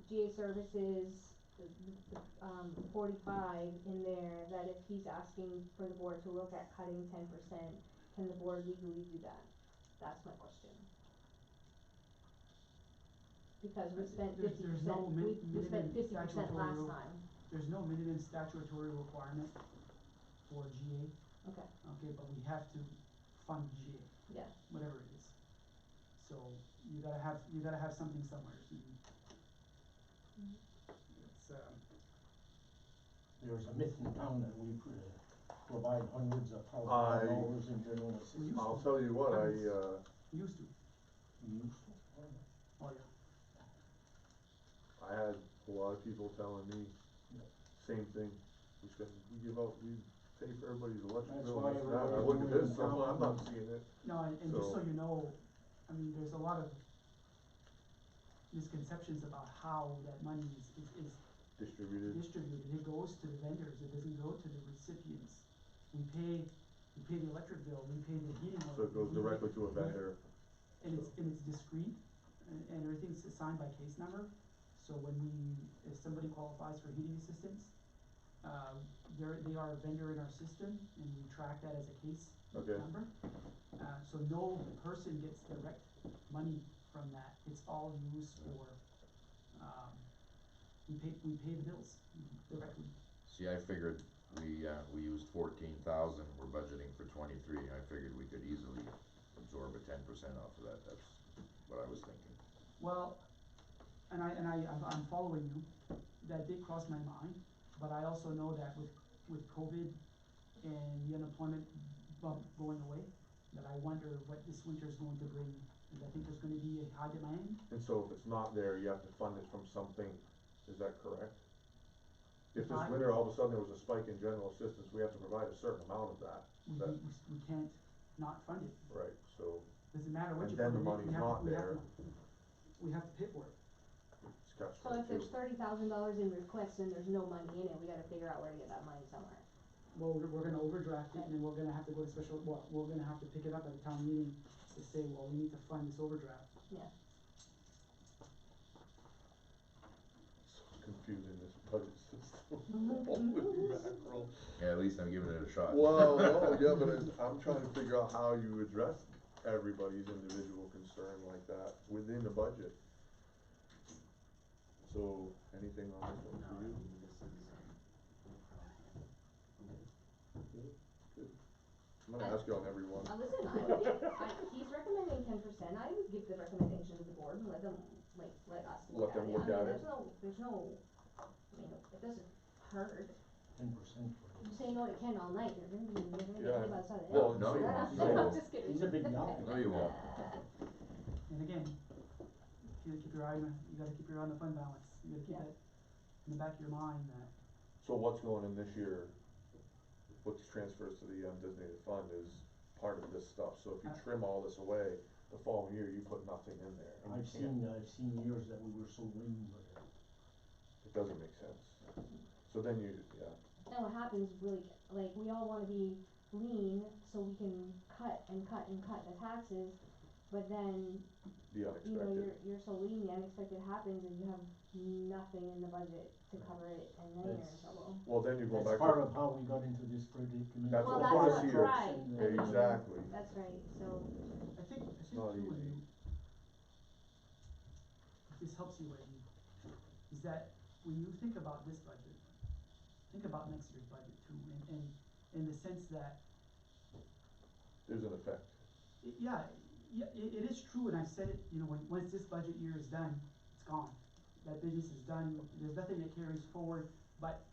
Speaker 4: GA services, 45 in there, that if he's asking for the board to look at cutting 10%, can the board legally do that? That's my question. Because we spent
Speaker 6: There's
Speaker 4: 50%,
Speaker 6: no
Speaker 4: we spent
Speaker 6: minimum
Speaker 4: 50%
Speaker 6: statutory
Speaker 4: last
Speaker 6: rule.
Speaker 4: time.
Speaker 6: There's no minimum statutory requirement for GA,
Speaker 4: Okay,
Speaker 6: okay, but we have to fund GA,
Speaker 4: yeah.
Speaker 6: whatever it is. So you gotta have something somewhere. It's,
Speaker 3: There's a myth in town that we provide hundreds of thousands
Speaker 1: I-
Speaker 3: of dollars in general assistance.
Speaker 1: I'll tell you what,
Speaker 6: used to.
Speaker 3: We used to.
Speaker 6: Oh, yeah.
Speaker 1: I had a lot of people telling me,
Speaker 3: Yeah.
Speaker 1: same thing, we pay for everybody's electric
Speaker 3: That's
Speaker 1: bill,
Speaker 3: why
Speaker 1: this and that. I
Speaker 3: everybody
Speaker 1: look at
Speaker 3: moving
Speaker 1: this, I'm not
Speaker 3: down.
Speaker 1: seeing it.
Speaker 6: No, and just
Speaker 1: So-
Speaker 6: so you know, I mean, there's a lot of misconceptions about how that money is
Speaker 1: Distributed.
Speaker 6: distributed. It goes to the vendors, it doesn't go to the recipients. We pay the electric bill, we pay the heating oil.
Speaker 1: So it goes
Speaker 6: we
Speaker 1: directly
Speaker 6: pay-
Speaker 1: to a vendor.
Speaker 6: And it's discrete, and everything's assigned by case number. So if somebody qualifies for heating assistance, they are a vendor in our system, and we track that as a case
Speaker 1: Okay.
Speaker 6: number. So no person gets direct money from that, it's all used for, we pay the bills directly.
Speaker 2: See, I figured we used 14,000, we're budgeting for 23, I figured we could easily absorb a 10% off of that, that's what I was thinking.
Speaker 6: Well, I'm following you, that did cross my mind, but I also know that with COVID and the unemployment bump going away, that I wonder what this winter is going to bring, and I think there's gonna be a high demand.
Speaker 1: And so if it's not there, you have to fund it from something, is that correct? If this winter, all of a sudden there was a spike in general assistance, we have to provide a certain amount of that.
Speaker 6: We can't not fund it,
Speaker 1: Right, so
Speaker 6: doesn't matter what
Speaker 1: And
Speaker 6: you
Speaker 1: then
Speaker 6: fund
Speaker 1: the
Speaker 6: it,
Speaker 1: money's not there.
Speaker 6: we have to pay for it.
Speaker 1: it's catch
Speaker 4: So if there's
Speaker 1: $22.
Speaker 4: $30,000 in requests and there's no money in it, we gotta figure out where to get that money somewhere.
Speaker 6: Well, we're gonna overdraft it, and then we're gonna have to go to special, well, we're gonna have to pick it up at a town meeting to say, well, we need to fund this overdraft.
Speaker 4: Yeah.
Speaker 1: So confusing, this budget system. Holy mackerel.
Speaker 2: Yeah, at least I'm giving it a shot.
Speaker 1: Well, no, yeah, but I'm trying to figure out how you address everybody's individual concern like that within the budget. So, anything on this one
Speaker 5: No,
Speaker 1: for
Speaker 5: I
Speaker 1: you?
Speaker 5: mean, this is,
Speaker 1: Good. I'm gonna ask you on everyone.
Speaker 4: Listen, I would he's recommending 10%, I would give the recommendation to the board and let them, let us
Speaker 1: Let
Speaker 4: look
Speaker 1: them
Speaker 4: at it.
Speaker 1: look
Speaker 4: I mean,
Speaker 1: at
Speaker 4: there's no, I mean, it doesn't hurt.
Speaker 3: 10%.
Speaker 4: You say no to Ken all night, you're gonna be
Speaker 1: Yeah.
Speaker 4: about the side.
Speaker 1: Well,
Speaker 2: no, you won't.
Speaker 4: I'm just kidding.
Speaker 3: He's a big guy.
Speaker 2: No, you won't.
Speaker 6: And again, you gotta keep your eye on the fund balance, you gotta keep
Speaker 4: Yeah.
Speaker 6: it in the back of your mind that,
Speaker 1: So what's going in this year, what transfers to the undesignated fund is part of this stuff, so if you trim all this away, the following year, you put nothing in there. and you
Speaker 3: I've seen years that we were so lean, but
Speaker 1: It doesn't make sense. So then yeah,
Speaker 4: And what happens really, like, we all wanna be lean so we can cut and cut and cut the taxes, but then,
Speaker 1: the
Speaker 4: you know,
Speaker 1: unexpected.
Speaker 4: you're so lean, the unexpected happens and you have nothing in the budget to cover it, and then you're in
Speaker 3: That's-
Speaker 4: trouble.
Speaker 1: Well, then you go
Speaker 3: that's
Speaker 1: back
Speaker 3: part
Speaker 1: to,
Speaker 3: of how we got into this predicament.
Speaker 1: That's
Speaker 4: Well,
Speaker 1: what
Speaker 4: that's
Speaker 1: put us
Speaker 4: what,
Speaker 1: here.
Speaker 4: right, I mean,
Speaker 1: Exactly.
Speaker 4: that's right, so,
Speaker 6: I think
Speaker 1: not
Speaker 6: too,
Speaker 1: easy.
Speaker 6: if this helps you, Eddie, is that when you think about this budget, think about next year's budget too, and in the sense that,
Speaker 1: there's an effect.
Speaker 6: yeah, it is true, and I said it, you know, once this budget year is done, it's gone. That business is done, there's nothing that carries forward, but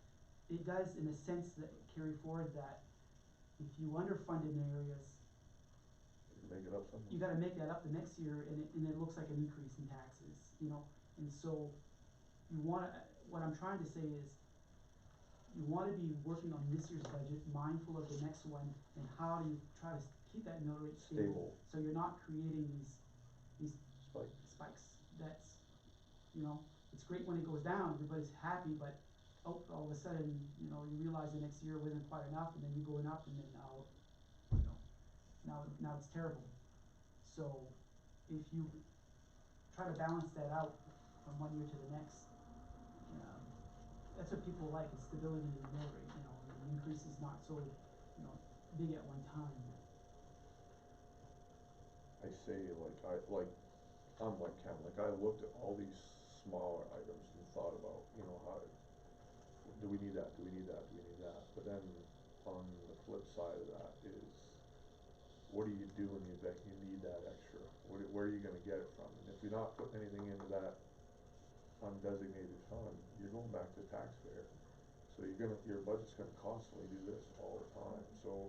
Speaker 6: it does in a sense that carry forward that if you underfund in areas,
Speaker 1: Make it up somewhere.
Speaker 6: you gotta make that up the next year, and it looks like an increase in taxes, you know? And so, what I'm trying to say is, you wanna be working on this year's budget, mindful of the next one, and how do you try to keep that mill rate stable?
Speaker 1: Stable.
Speaker 6: So you're not creating these
Speaker 1: Spike.
Speaker 6: spikes, that's, you know, it's great when it goes down, everybody's happy, but, all of a sudden, you know, you realize the next year wasn't quite enough, and then you're going up, and then now, you know, now it's terrible. So, if you try to balance that out from one year to the next, that's what people like, is stability in the mill rate, you know, and the increase is not so, you know, big at one time.
Speaker 1: I say, I'm like Ken, I looked at all these smaller items and thought about, how, do we need that, do we need that, do we need that? But then, on the flip side of that is, what do you do in the event you need that extra? Where are you gonna get it from? And if you're not putting anything into that undesignated fund, you're going back to taxpayer. So your budget's gonna constantly do this all the time, so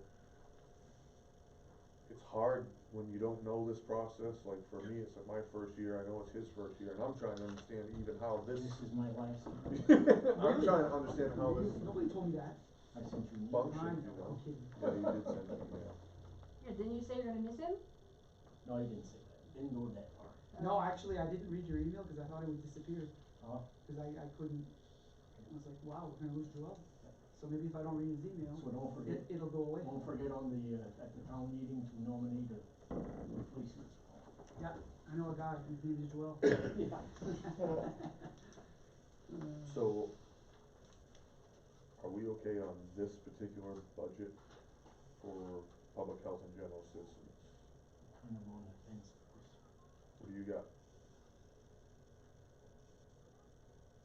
Speaker 1: it's hard when you don't know this process. Like for me, it's my first year, I know it's his first year, and I'm trying to understand even how
Speaker 3: This
Speaker 1: this,
Speaker 3: is my last year.
Speaker 1: I'm trying to understand how this
Speaker 6: Nobody told me that.
Speaker 3: I sent you an email.
Speaker 1: functions,
Speaker 6: I'm kidding.
Speaker 1: Yeah, you did send an email.
Speaker 4: yeah, didn't you say you're gonna miss him?
Speaker 3: No, I didn't say that. Didn't go that far.
Speaker 6: No, actually, I didn't read your email, cause I thought it would disappear,
Speaker 3: Oh,
Speaker 6: cause I couldn't, I was like, wow, we're gonna lose Joel. So maybe if I don't read his email,
Speaker 3: so don't forget,
Speaker 6: it'll go away.
Speaker 3: don't forget on the, at the town meeting to nominate a replacement.
Speaker 6: Yeah, I know a guy, his name is Joel.
Speaker 1: So, are we okay on this particular budget for public health and general assistance?
Speaker 3: Kind of on the fence first.
Speaker 1: What do you got?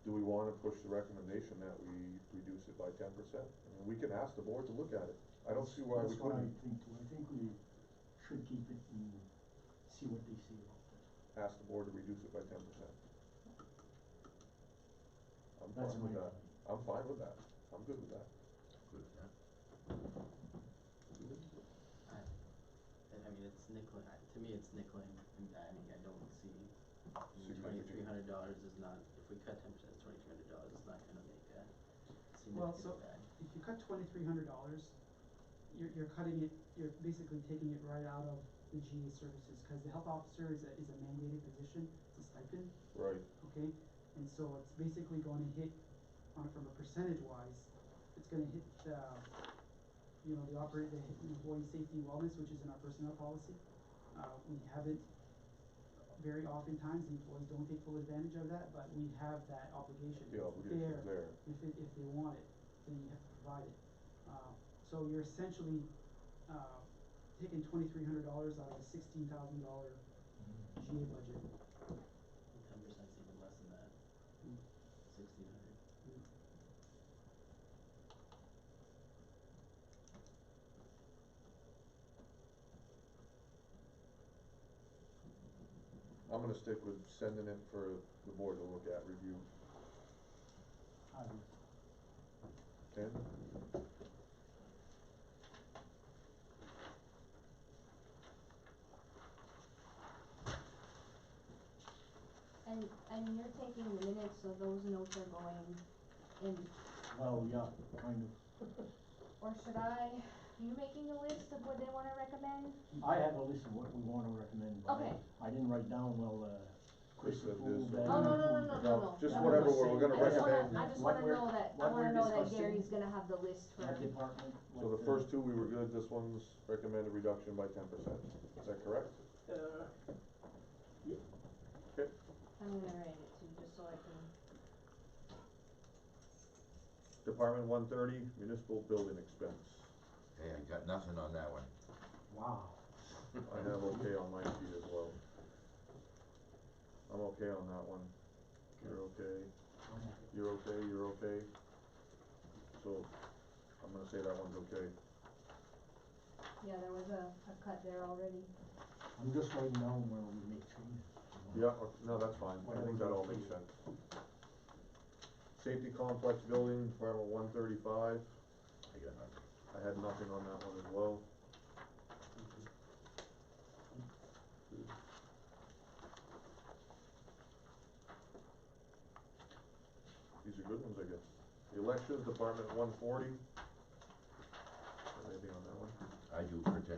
Speaker 1: Do we wanna push the recommendation that we reduce it by 10%? I mean, we can ask the board to look at it. I don't see why we
Speaker 3: That's what I
Speaker 1: couldn't
Speaker 3: think too, I think we should keep it and see what they say about that.
Speaker 1: ask the board to reduce it by 10%. I'm
Speaker 3: That's
Speaker 1: fine with
Speaker 3: my
Speaker 1: that.
Speaker 3: opinion.
Speaker 1: I'm fine with that. I'm good with that.
Speaker 2: Good, yeah.
Speaker 5: I mean, it's nickel, to me, it's nickeling and diming, I don't see,
Speaker 1: Significant.
Speaker 5: $2,300 is not, if we cut 10%, $2,300 is not gonna make a
Speaker 6: Well,
Speaker 5: significant
Speaker 6: so,
Speaker 5: impact.
Speaker 6: if you cut $2,300, you're cutting it, you're basically taking it right out of the GA services, cause the health officer is a mandated position, it's a stipend,
Speaker 1: Right.
Speaker 6: okay? And so it's basically gonna hit, from a percentage wise, it's gonna hit, you know, the employee safety and wellness, which is in our personnel policy. We haven't, very oftentimes, the employees don't take full advantage of that, but we have that obligation.
Speaker 1: The obligation's there.
Speaker 6: If they want it, then you have to provide it. So you're essentially, taking $2,300 out of a $16,000 GA budget.
Speaker 5: 10%'s even less than that, 1,600.
Speaker 1: I'm gonna stick with sending it for the board to look at, review.
Speaker 3: I would,
Speaker 1: 10?
Speaker 4: And you're taking the minutes, so those notes are going in,
Speaker 3: well, yeah, kind
Speaker 4: or should I, you making a list of what they wanna recommend?
Speaker 3: of. I have a list of what we wanna recommend, but
Speaker 4: Okay.
Speaker 3: I didn't write down, well, Chris
Speaker 1: said
Speaker 3: approved
Speaker 1: this.
Speaker 3: that.
Speaker 4: Oh, no.
Speaker 1: Just
Speaker 3: Yeah,
Speaker 1: whatever
Speaker 3: I'm just
Speaker 1: we're gonna
Speaker 3: saying,
Speaker 4: I just
Speaker 1: recommend.
Speaker 4: wanna, I just
Speaker 3: what
Speaker 4: wanna
Speaker 3: we're-
Speaker 4: know that, I
Speaker 3: what
Speaker 4: wanna
Speaker 3: we're
Speaker 4: know that
Speaker 3: discussing.
Speaker 4: Gary's gonna have the list for.
Speaker 3: That department.
Speaker 1: So the first two, we were good, this one's recommended reduction by 10%. Is that correct?
Speaker 3: Yeah,
Speaker 1: Okay.
Speaker 4: I'm gonna write it too, just so I can.
Speaker 1: Department 130, municipal building expense.
Speaker 2: Hey, I got nothing on that one.
Speaker 3: wow.
Speaker 1: I have okay on my sheet as well. I'm okay on that one. You're okay. You're okay, you're okay. So, I'm gonna say that one's okay.
Speaker 4: Yeah, there was a cut there already.
Speaker 3: I'm just writing down where we make changes.
Speaker 1: Yeah, no, that's fine. I think that all makes sense. Safety complex building, Department 135.
Speaker 2: I got nothing.
Speaker 1: I had nothing on that one as well. These are good ones, I guess. The elections, Department 140. Anything on that one?
Speaker 2: I do for 10%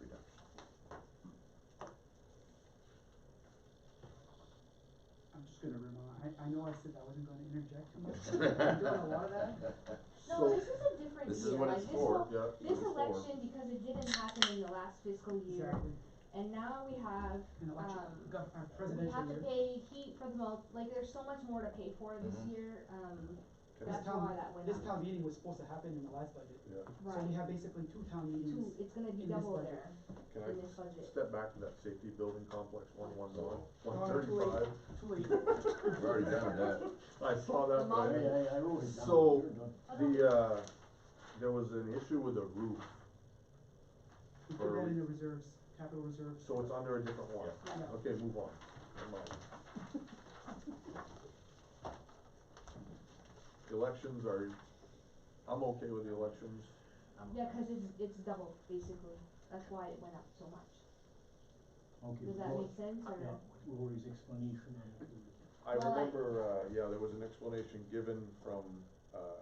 Speaker 2: reduction.
Speaker 6: I'm just gonna remind, I know I said I wasn't gonna interject too much, I'm doing a lot of that.
Speaker 4: No,
Speaker 1: So-
Speaker 4: this is a different
Speaker 2: This is
Speaker 4: year,
Speaker 2: what
Speaker 4: like
Speaker 2: it's
Speaker 4: this
Speaker 2: for,
Speaker 4: whole,
Speaker 1: Yeah.
Speaker 4: this
Speaker 1: it's for.
Speaker 4: election, because it didn't happen in the last fiscal year,
Speaker 6: Exactly,
Speaker 4: and now we have,
Speaker 6: an election, got a
Speaker 4: we
Speaker 6: presidential
Speaker 4: have to
Speaker 6: year.
Speaker 4: pay heat for the like, there's so much more to pay for this
Speaker 2: Mhm.
Speaker 4: year,
Speaker 1: Can
Speaker 4: that's
Speaker 1: I-
Speaker 4: why that went
Speaker 6: This
Speaker 4: up.
Speaker 6: town meeting was supposed to happen in the last budget,
Speaker 1: Yeah,
Speaker 6: so we
Speaker 4: Right,
Speaker 6: have basically two town
Speaker 4: two,
Speaker 6: meetings.
Speaker 4: it's gonna be
Speaker 6: in this
Speaker 4: double
Speaker 6: budget.
Speaker 4: there,
Speaker 1: can
Speaker 4: in
Speaker 1: I
Speaker 4: this budget.
Speaker 1: step back to that safety building complex, 111,
Speaker 6: No, no,
Speaker 1: 135?
Speaker 6: Too late.
Speaker 2: We've already done that.
Speaker 1: I saw that,
Speaker 4: The
Speaker 1: but I
Speaker 4: model-
Speaker 1: didn't.
Speaker 3: I wrote it down.
Speaker 1: So-
Speaker 3: You're done.
Speaker 1: There was an issue with the roof,
Speaker 6: We put that in the reserves, capital reserves.
Speaker 1: so it's under a different one.
Speaker 6: Yeah.
Speaker 1: Okay, move on. Never mind. Elections are, I'm okay with the elections.
Speaker 4: Yeah, cause it's double, basically, that's why it went up so much.
Speaker 3: Okay.
Speaker 4: Does that
Speaker 3: Lori-
Speaker 4: make sense, or?
Speaker 3: Yeah, Lori's explanation on it.
Speaker 1: I
Speaker 4: Well,
Speaker 1: remember, yeah, there was an explanation given from,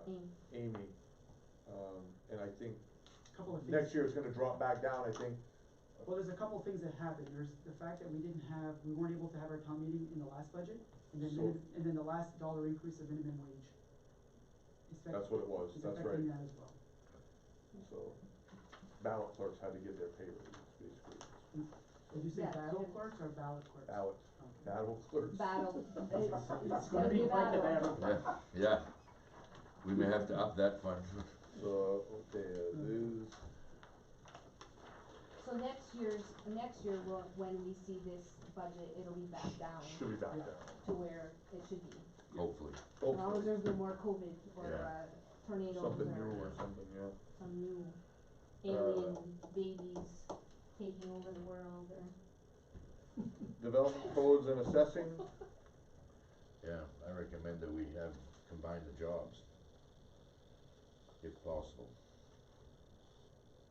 Speaker 4: Amy.
Speaker 1: Amy. And I think
Speaker 6: Couple of things.
Speaker 1: next year it's gonna drop back down, I think.
Speaker 6: Well, there's a couple things that happened. There's the fact that we weren't able to have our town meeting in the last budget, and then,
Speaker 1: So-
Speaker 6: and then the last dollar increase of minimum wage.
Speaker 1: That's what it was,
Speaker 6: Is
Speaker 1: that's
Speaker 6: affecting
Speaker 1: right.
Speaker 6: that as well.
Speaker 1: So, ballot clerks had to get their pay raises, basically.
Speaker 6: Did you say
Speaker 4: Yeah,
Speaker 6: battle
Speaker 4: yeah.
Speaker 6: clerks or ballot clerks?
Speaker 1: Ballot,
Speaker 6: Okay.
Speaker 1: battle clerks.
Speaker 4: Battle.
Speaker 6: It's gonna be quite the battle.
Speaker 2: Yeah, we may have to up that fund.
Speaker 1: So, okay, it is,
Speaker 4: So next year, when we see this budget, it'll be back down
Speaker 1: should be back
Speaker 6: Yeah.
Speaker 1: down.
Speaker 4: to where it should be.
Speaker 2: Hopefully.
Speaker 4: As long as
Speaker 1: Hopefully,
Speaker 4: there's no more COVID or
Speaker 2: Yeah.
Speaker 4: tornadoes
Speaker 1: something new
Speaker 4: or
Speaker 1: or something, yeah.
Speaker 4: some new alien babies taking over the world or.
Speaker 1: Development codes and assessing,
Speaker 2: Yeah, I recommend that we have combined the jobs, if possible.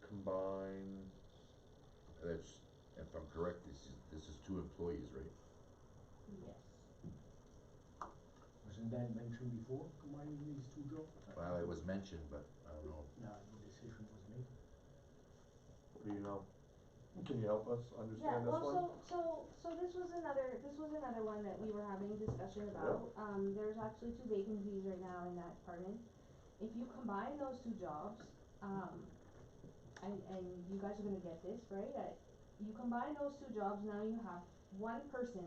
Speaker 1: combine,
Speaker 2: That's, if I'm correct, this is 2 employees, right?
Speaker 4: Yes.
Speaker 3: Wasn't that mentioned before, combining these two jobs?
Speaker 2: Well, it was mentioned, but I don't know.
Speaker 3: No, the decision was made.
Speaker 1: what do you know? Can you help us
Speaker 4: Yeah,
Speaker 1: understand this one?
Speaker 4: well, so this was another one that we were having discussion about. There's actually 2 vacancies right now in that department. If you combine those 2 jobs, and you guys are gonna get this, right? You combine those 2 jobs, now you have 1 person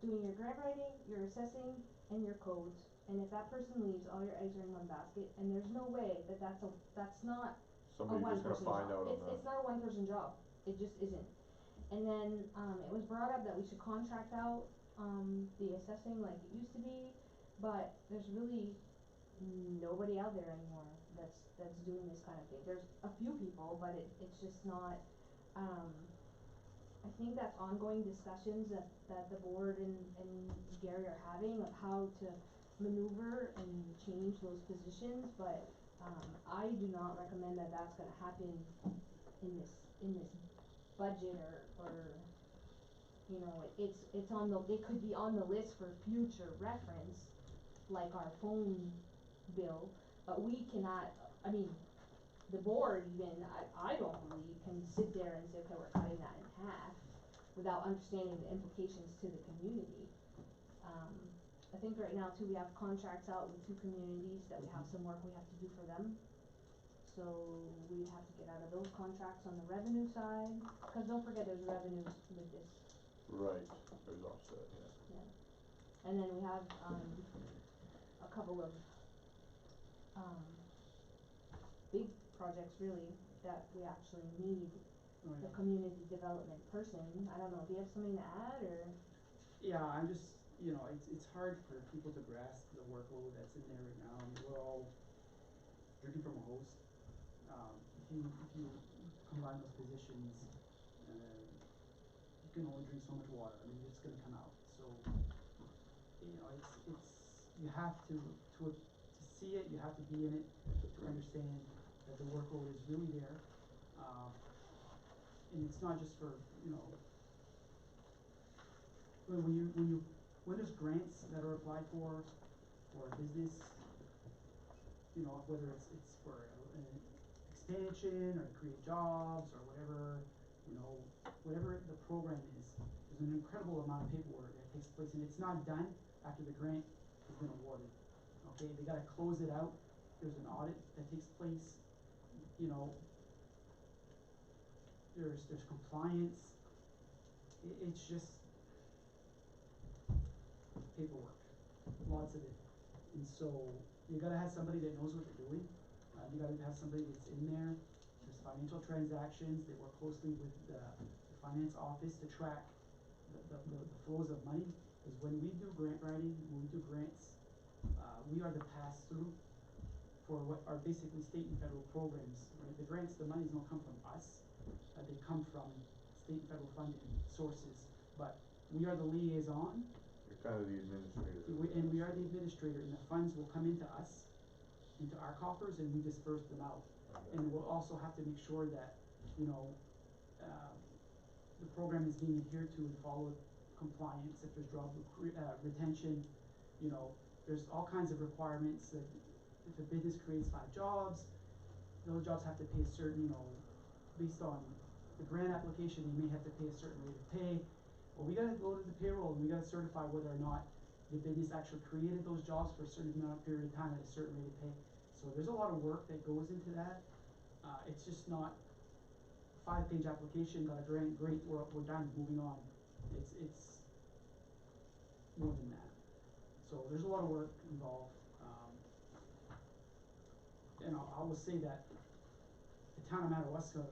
Speaker 4: doing your grant writing, your assessing, and your codes. And if that person leaves, all your eggs are in one basket, and there's no way that that's not a
Speaker 1: Somebody's just gonna
Speaker 4: one-person
Speaker 1: find
Speaker 4: job.
Speaker 1: out on
Speaker 4: It's not a one-person job. It just isn't. And then, it was brought up that we should contract out, the assessing like it used to be, but there's really nobody out there anymore that's doing this kind of thing. There's a few people, but it's just not, I think that's ongoing discussions that the board and Gary are having of how to maneuver and change those positions, but, I do not recommend that that's gonna happen in this budget or, you know, it's on the, it could be on the list for future reference, like our phone bill, but we cannot, I mean, the board even, I don't believe, can sit there and say, okay, we're cutting that in half without understanding the implications to the community. I think right now too, we have contracts out with 2 communities that we have some work we have to do for them. So we'd have to get out of those contracts on the revenue side, cause don't forget there's revenues with this.
Speaker 1: Right, there's offset, yeah.
Speaker 4: Yeah. And then we have, a couple of, big projects really that we actually need
Speaker 6: Oh,
Speaker 4: the
Speaker 6: yeah.
Speaker 4: community development person. I don't know, do you have something to add or?
Speaker 6: Yeah, I'm just, you know, it's hard for people to grasp the workload that's in there right now. I mean, we're all drinking from a hose. If you combine those positions, you can only drink so much water. I mean, it's gonna come out. So, you know, it's you have to see it. You have to be in it to understand that the workload is really there. And it's not just for, you know, when there's grants that are applied for a business, you know, whether it's for an expansion or to create jobs or whatever, you know, whatever the program is, there's an incredible amount of paperwork that takes place, and it's not done after the grant has been awarded. Okay, they gotta close it out. There's an audit that takes place, you know, there's compliance. It's just paperwork, lots of it. And so you gotta have somebody that knows what they're doing. You gotta have somebody that's in there. There's financial transactions. They work closely with the finance office to track the flows of money. Because when we do grant writing, when we do grants, we are the pass-through for what are basically state and federal programs. Right? The grants, the monies don't come from us. They come from state and federal funding sources. But we are the liaison.
Speaker 1: You're kind of the administrator.
Speaker 6: And we are the administrator, and the funds will come into us, into our coffers, and we disperse them out. And we'll also have to make sure that, you know, the program is being adhered to and followed compliance. If there's job retention, you know, there's all kinds of requirements that if a business creates 5 jobs, those jobs have to pay a certain, you know, based on the grant application, you may have to pay a certain rate of pay. Well, we gotta go to the payroll and we gotta certify whether or not the business actually created those jobs for a certain amount of period of time at a certain rate of pay. So there's a lot of work that goes into that. It's just not 5-page application, got a grant, great, we're done, moving on. It's more than that. So there's a lot of work involved. And I will say that the town of Madawaska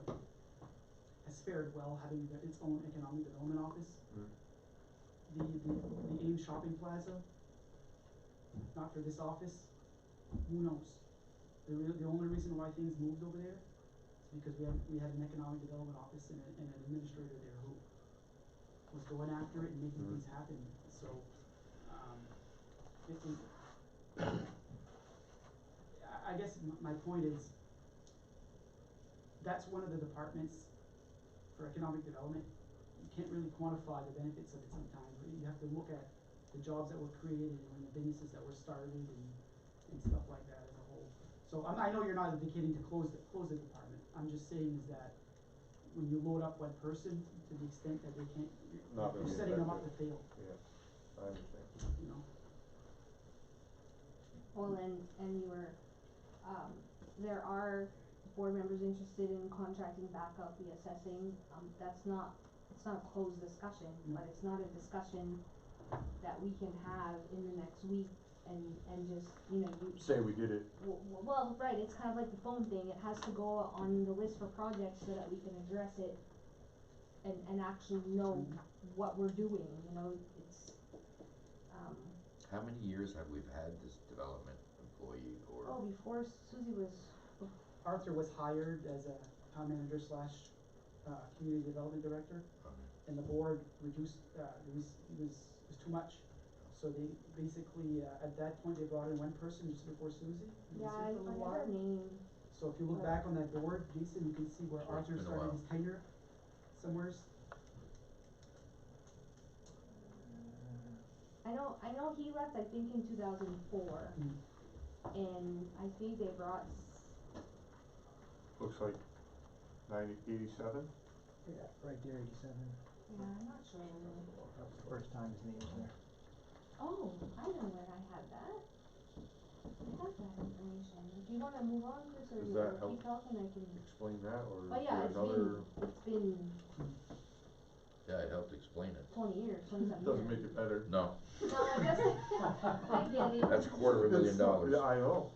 Speaker 6: has fared well having its own economic development office. The Ames Shopping Plaza, not for this office, who knows? The only reason why things moved over there is because we had an economic development office and an administrator there who was going after it and making things happen. So, I guess my point is, that's one of the departments for economic development. You can't really quantify the benefits of it sometimes, but you have to look at the jobs that were created and the businesses that were started and stuff like that as a whole. So I know you're not advocating to close the department. I'm just saying is that when you load up one person to the extent that they can't, you're setting them up to fail.
Speaker 1: Yeah, I understand.
Speaker 6: You know.
Speaker 4: Well, and you were, there are board members interested in contracting back out the assessing. It's not a closed discussion, but it's not a discussion that we can have in the next week and just, you know, you.
Speaker 1: Say we did it.
Speaker 4: Well, right, it's kind of like the phone thing. It has to go on the list for projects so that we can address it and actually know what we're doing, you know, it's,
Speaker 2: How many years have we had this development employee or?
Speaker 4: before Susie was,
Speaker 6: Arthur was hired as a town manager / community development director, and the board reduced, it was too much. So they basically, at that point, they brought in one person just before Susie. and
Speaker 4: yeah,
Speaker 6: was
Speaker 4: I
Speaker 6: here for a little
Speaker 4: forget her
Speaker 6: while.
Speaker 4: name.
Speaker 6: So if you look back on that board, Jason, you can see where
Speaker 2: Sure, it's
Speaker 6: Arthur
Speaker 2: been a
Speaker 6: started
Speaker 2: while.
Speaker 6: his tenure somewheres.
Speaker 4: I know he left, I think in 2004, and I think they brought,
Speaker 1: Looks like 87.
Speaker 7: Yeah, right there, 87.
Speaker 4: yeah, I'm not sure.
Speaker 7: That was the first time his name was there.
Speaker 4: Oh, I know where I had that. I have that information. If you wanna move on, Chris, or
Speaker 1: Does
Speaker 4: you
Speaker 1: that
Speaker 4: wanna
Speaker 1: help?
Speaker 4: keep talking, I can.
Speaker 1: Explain that, or
Speaker 4: Oh
Speaker 1: is
Speaker 4: yeah,
Speaker 1: there another?
Speaker 4: it's been
Speaker 2: Yeah, it helped explain it.
Speaker 4: 20 years, 27 years.
Speaker 1: Doesn't make it better.
Speaker 2: No,
Speaker 4: No, it doesn't. I get it.
Speaker 2: that's $250,000.
Speaker 1: Yeah, I know,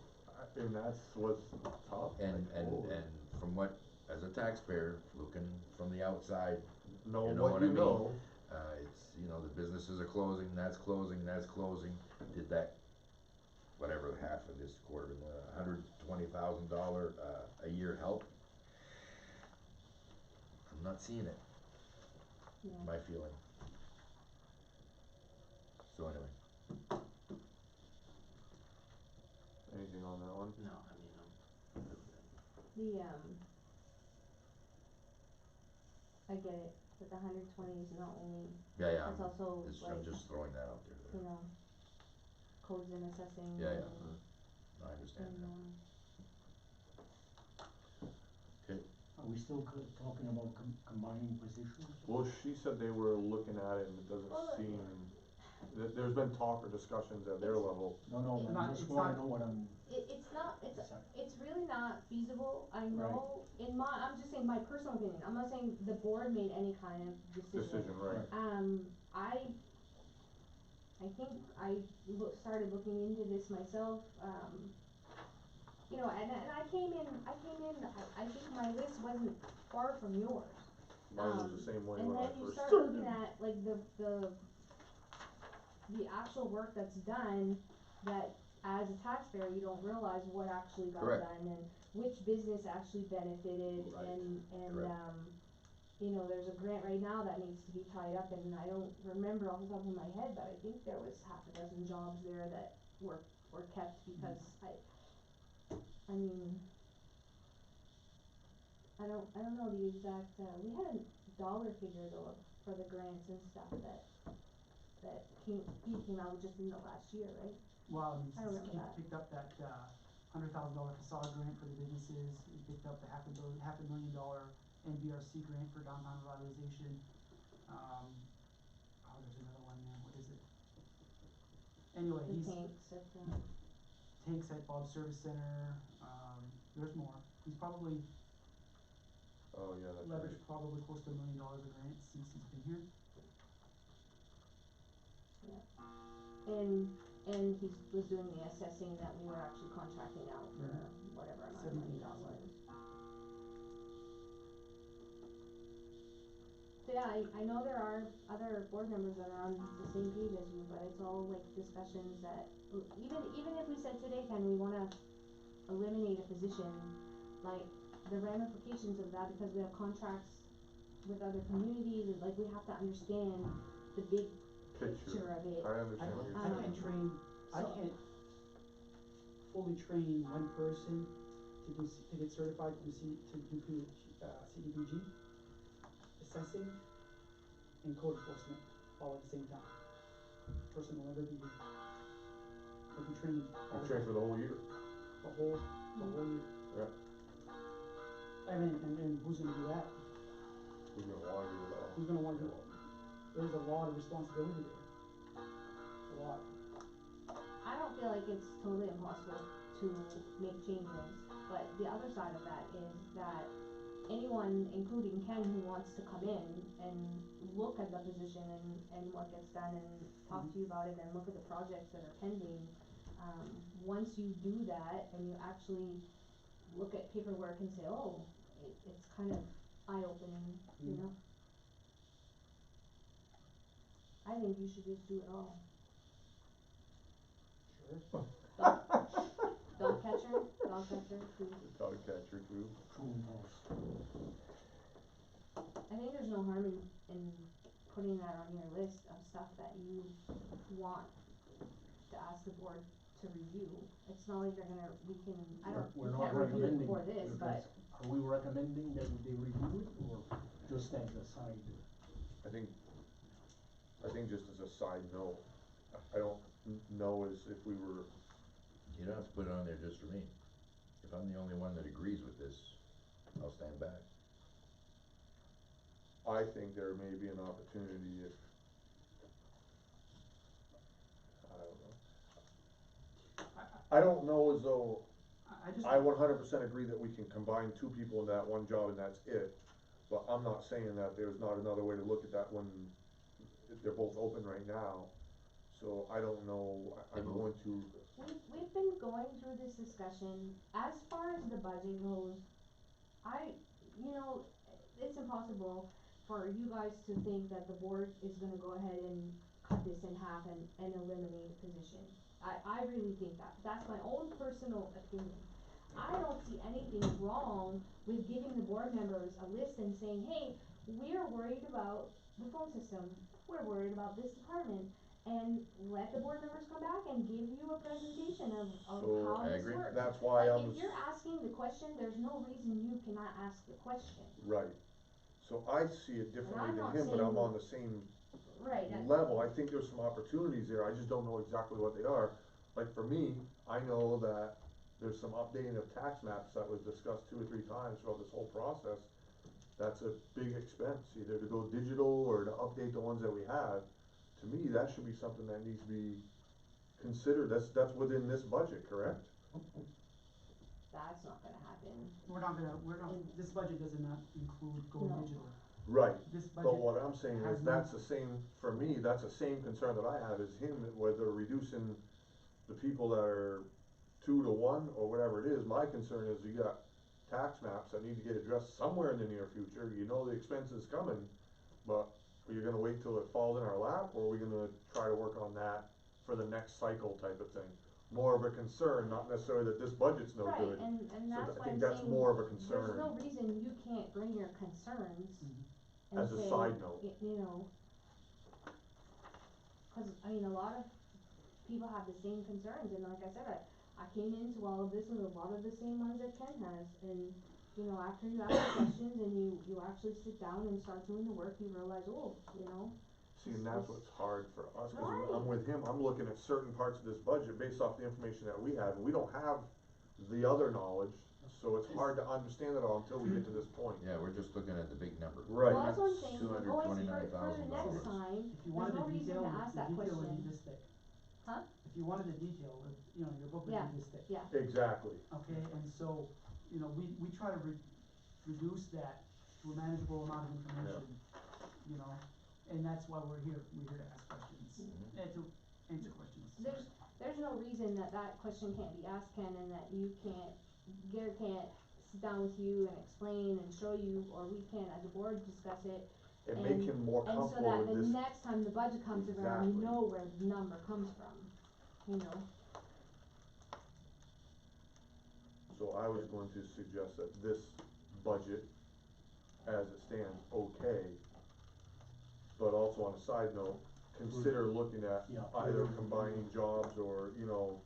Speaker 1: and that's what's tough.
Speaker 2: And
Speaker 1: like, holy.
Speaker 2: from what, as a taxpayer, looking from the outside,
Speaker 1: Know
Speaker 2: you know
Speaker 1: what
Speaker 2: what
Speaker 1: you
Speaker 2: I mean?
Speaker 1: know.
Speaker 2: It's, you know, the businesses are closing, that's closing, that's closing. Did that, whatever, half of this quarter, $120,000 a year help? I'm not seeing it,
Speaker 4: Yeah.
Speaker 2: my feeling. So anyway,
Speaker 1: Anything on that one?
Speaker 5: No, I mean,
Speaker 4: The I get it, but the 120 is not only,
Speaker 2: yeah,
Speaker 4: that's also
Speaker 2: I'm
Speaker 4: like,
Speaker 2: just throwing that out there.
Speaker 4: you know, codes and assessing.
Speaker 2: Yeah, yeah.
Speaker 4: and,
Speaker 2: I understand
Speaker 4: and,
Speaker 2: that. Okay,
Speaker 3: Are we still talking about combining positions?
Speaker 1: Well, she said they were looking at it and it doesn't
Speaker 4: Well,
Speaker 1: seem, there's been talk or discussions at their level.
Speaker 3: No,
Speaker 6: It's
Speaker 3: I
Speaker 6: not-
Speaker 3: just
Speaker 6: it's
Speaker 3: wanna
Speaker 6: not-
Speaker 3: know what I'm.
Speaker 4: it's really not feasible, I know, I'm just saying my personal opinion, I'm not saying the board made any kind of
Speaker 1: Decision, right?
Speaker 4: I think I started looking into this myself, you know, and I came in, I think my list wasn't far from yours.
Speaker 1: Mine was the same way
Speaker 4: And
Speaker 1: when I
Speaker 4: then you
Speaker 1: first
Speaker 4: start
Speaker 1: started.
Speaker 4: looking at like the actual work that's done, that as a taxpayer, you don't realize what actually got
Speaker 2: Correct.
Speaker 4: done and which business actually benefited
Speaker 2: Right.
Speaker 4: and
Speaker 2: Correct.
Speaker 4: you know, there's a grant right now that needs to be tied up, and I don't remember off the top of my head, but I think there was half a dozen jobs there that were kept because I mean, I don't know the exact, we had a dollar figure though for the grants and stuff that came out just in the last year, right?
Speaker 6: Well,
Speaker 4: I remember that.
Speaker 6: picked up that $100,000 facade grant for the businesses. We picked up the $500,000 NBRC grant for downtown revitalization. There's another one there, what is it? Anyway,
Speaker 4: The
Speaker 6: he's
Speaker 4: tanks at the,
Speaker 6: tanks at Bob's Service Center, there's more. He's probably
Speaker 1: Oh, yeah, that's right.
Speaker 6: leveraged probably close to $1 million of grants since he's been here.
Speaker 4: and he was doing the assessing that we were actually contracting out for whatever amount of money that
Speaker 6: 17,000.
Speaker 4: was. So yeah, I know there are other board members that are on the same page as you, but it's all like discussions that, even if we said today, Ken, we wanna eliminate a position, like, the ramifications of that, because we have contracts with other communities, and like, we have to understand the big picture of it.
Speaker 1: I understand what you're
Speaker 6: I
Speaker 1: saying.
Speaker 6: can't train, I
Speaker 4: So-
Speaker 6: can't fully train one person to get certified to do CDBG, assessing, and code enforcement all at the same time. Person will never be here. They'll be trained all
Speaker 1: You
Speaker 6: the
Speaker 1: train
Speaker 6: time,
Speaker 1: for the whole year.
Speaker 6: the whole year.
Speaker 1: Yeah.
Speaker 6: I mean, and who's gonna do that?
Speaker 1: Who's gonna wanna do it all?
Speaker 6: Who's gonna want to do it? There's a lot of responsibility there. A lot.
Speaker 4: I don't feel like it's totally impossible to make changes, but the other side of that is that anyone, including Ken, who wants to come in and look at the position and what gets done and talk to you about it and look at the projects that are pending, once you do that and you actually look at paperwork and say, oh, it's kind of eye-opening, you know? I think you should just do it all.
Speaker 6: Sure.
Speaker 4: Dog catcher, too.
Speaker 1: Dog catcher too.
Speaker 4: I think there's no harm in putting that on your list of stuff that you want to ask the board to review. It's not like we can't review it before this, but.
Speaker 8: Are we recommending that they review it, or just as a side?
Speaker 1: I think just as a side note, I don't know as if we were,
Speaker 2: You don't have to put it on there just for me. If I'm the only one that agrees with this, I'll stand back.
Speaker 1: I think there may be an opportunity if, I don't know. I don't know as though, I 100% agree that we can combine two people in that one job and that's it. But I'm not saying that there's not another way to look at that when they're both open right now. So I don't know, I'm going to,
Speaker 4: We've been going through this discussion, as far as the budget goes, it's impossible for you guys to think that the board is gonna go ahead and cut this in half and eliminate a position. I really think that's my own personal opinion. I don't see anything wrong with giving the board members a list and saying, hey, we're worried about the phone system, we're worried about this department, and let the board members come back and give you a presentation of
Speaker 1: So,
Speaker 4: how
Speaker 2: I
Speaker 4: this
Speaker 2: agree.
Speaker 4: works.
Speaker 1: that's why
Speaker 4: Like,
Speaker 1: I'm.
Speaker 4: if you're asking the question, there's no reason you cannot ask the question.
Speaker 1: Right, so I see it differently
Speaker 4: I'm
Speaker 1: than
Speaker 4: not
Speaker 1: him, but
Speaker 4: saying-
Speaker 1: I'm on the same
Speaker 4: Right.
Speaker 1: level. I think there's some opportunities there, I just don't know exactly what they are. Like for me, I know that there's some updating of tax maps that was discussed 2 or 3 times throughout this whole process. That's a big expense, either to go digital or to update the ones that we have. To me, that should be something that needs to be considered, that's within this budget, correct?
Speaker 4: That's not gonna happen.
Speaker 6: This budget does not include going
Speaker 4: No.
Speaker 6: digital.
Speaker 1: Right,
Speaker 6: This
Speaker 1: but
Speaker 6: budget
Speaker 1: what I'm saying
Speaker 6: has
Speaker 1: is,
Speaker 6: no-
Speaker 1: that's the same, for me, that's the same concern that I have as him, whether reducing the people that are 2 to 1 or whatever it is. My concern is you got tax maps that need to get addressed somewhere in the near future. You know the expense is coming, but are you gonna wait till it falls in our lap, or are we gonna try to work on that for the next cycle type of thing? More of a concern, not necessarily that this budget's no
Speaker 4: Right,
Speaker 1: good.
Speaker 4: and
Speaker 1: So
Speaker 4: that's
Speaker 1: I
Speaker 4: why
Speaker 1: think
Speaker 4: I'm
Speaker 1: that's
Speaker 4: saying,
Speaker 1: more of a
Speaker 4: there's
Speaker 1: concern.
Speaker 4: no reason you can't bring your concerns and
Speaker 1: As a
Speaker 4: say,
Speaker 1: side note.
Speaker 4: you know, cause I mean, a lot of people have the same concerns, and like I said, I came into all of this with a lot of the same ones that Ken has, and, you know, after you ask the questions and you actually sit down and start doing the work, you realize, oh, you know.
Speaker 1: See, and that's what's hard for us, cause
Speaker 4: Right.
Speaker 1: I'm with him, I'm looking at certain parts of this budget based off the information that we have, and we don't have the other knowledge So it's hard to understand it all until we get to this point.
Speaker 2: Yeah, we're just looking at the big number.
Speaker 1: Right.
Speaker 4: Well, that's what I'm saying, for going, for the
Speaker 2: $229,000.
Speaker 4: next time,
Speaker 6: If you
Speaker 4: there's
Speaker 6: wanted
Speaker 4: no
Speaker 6: the
Speaker 4: reason
Speaker 6: detail,
Speaker 4: to ask
Speaker 6: the
Speaker 4: that
Speaker 6: detail would be
Speaker 4: question.
Speaker 6: this thick.
Speaker 4: Huh?
Speaker 6: If you wanted the detail, you know, your book would
Speaker 4: Yeah.
Speaker 6: be this thick.
Speaker 4: Yeah,
Speaker 1: Exactly.
Speaker 6: Okay, and so, you know, we try to reduce that to a manageable amount of information, you know, and that's why we're here to ask questions, and to answer questions.
Speaker 4: there's no reason that that question can't be asked, Ken, and that you can't, Garrett can't sit down with you and explain and show you, or we can as a board discuss it.
Speaker 1: And make him more
Speaker 4: And so
Speaker 1: comfortable
Speaker 4: that
Speaker 1: with
Speaker 4: the
Speaker 1: this.
Speaker 4: next time the budget comes around, you
Speaker 1: Exactly.
Speaker 4: know where the number comes from, you know?
Speaker 1: So I was going to suggest that this budget, as it stands, okay, but also on a side note, consider looking at
Speaker 8: Yeah.
Speaker 1: either combining jobs or, you know,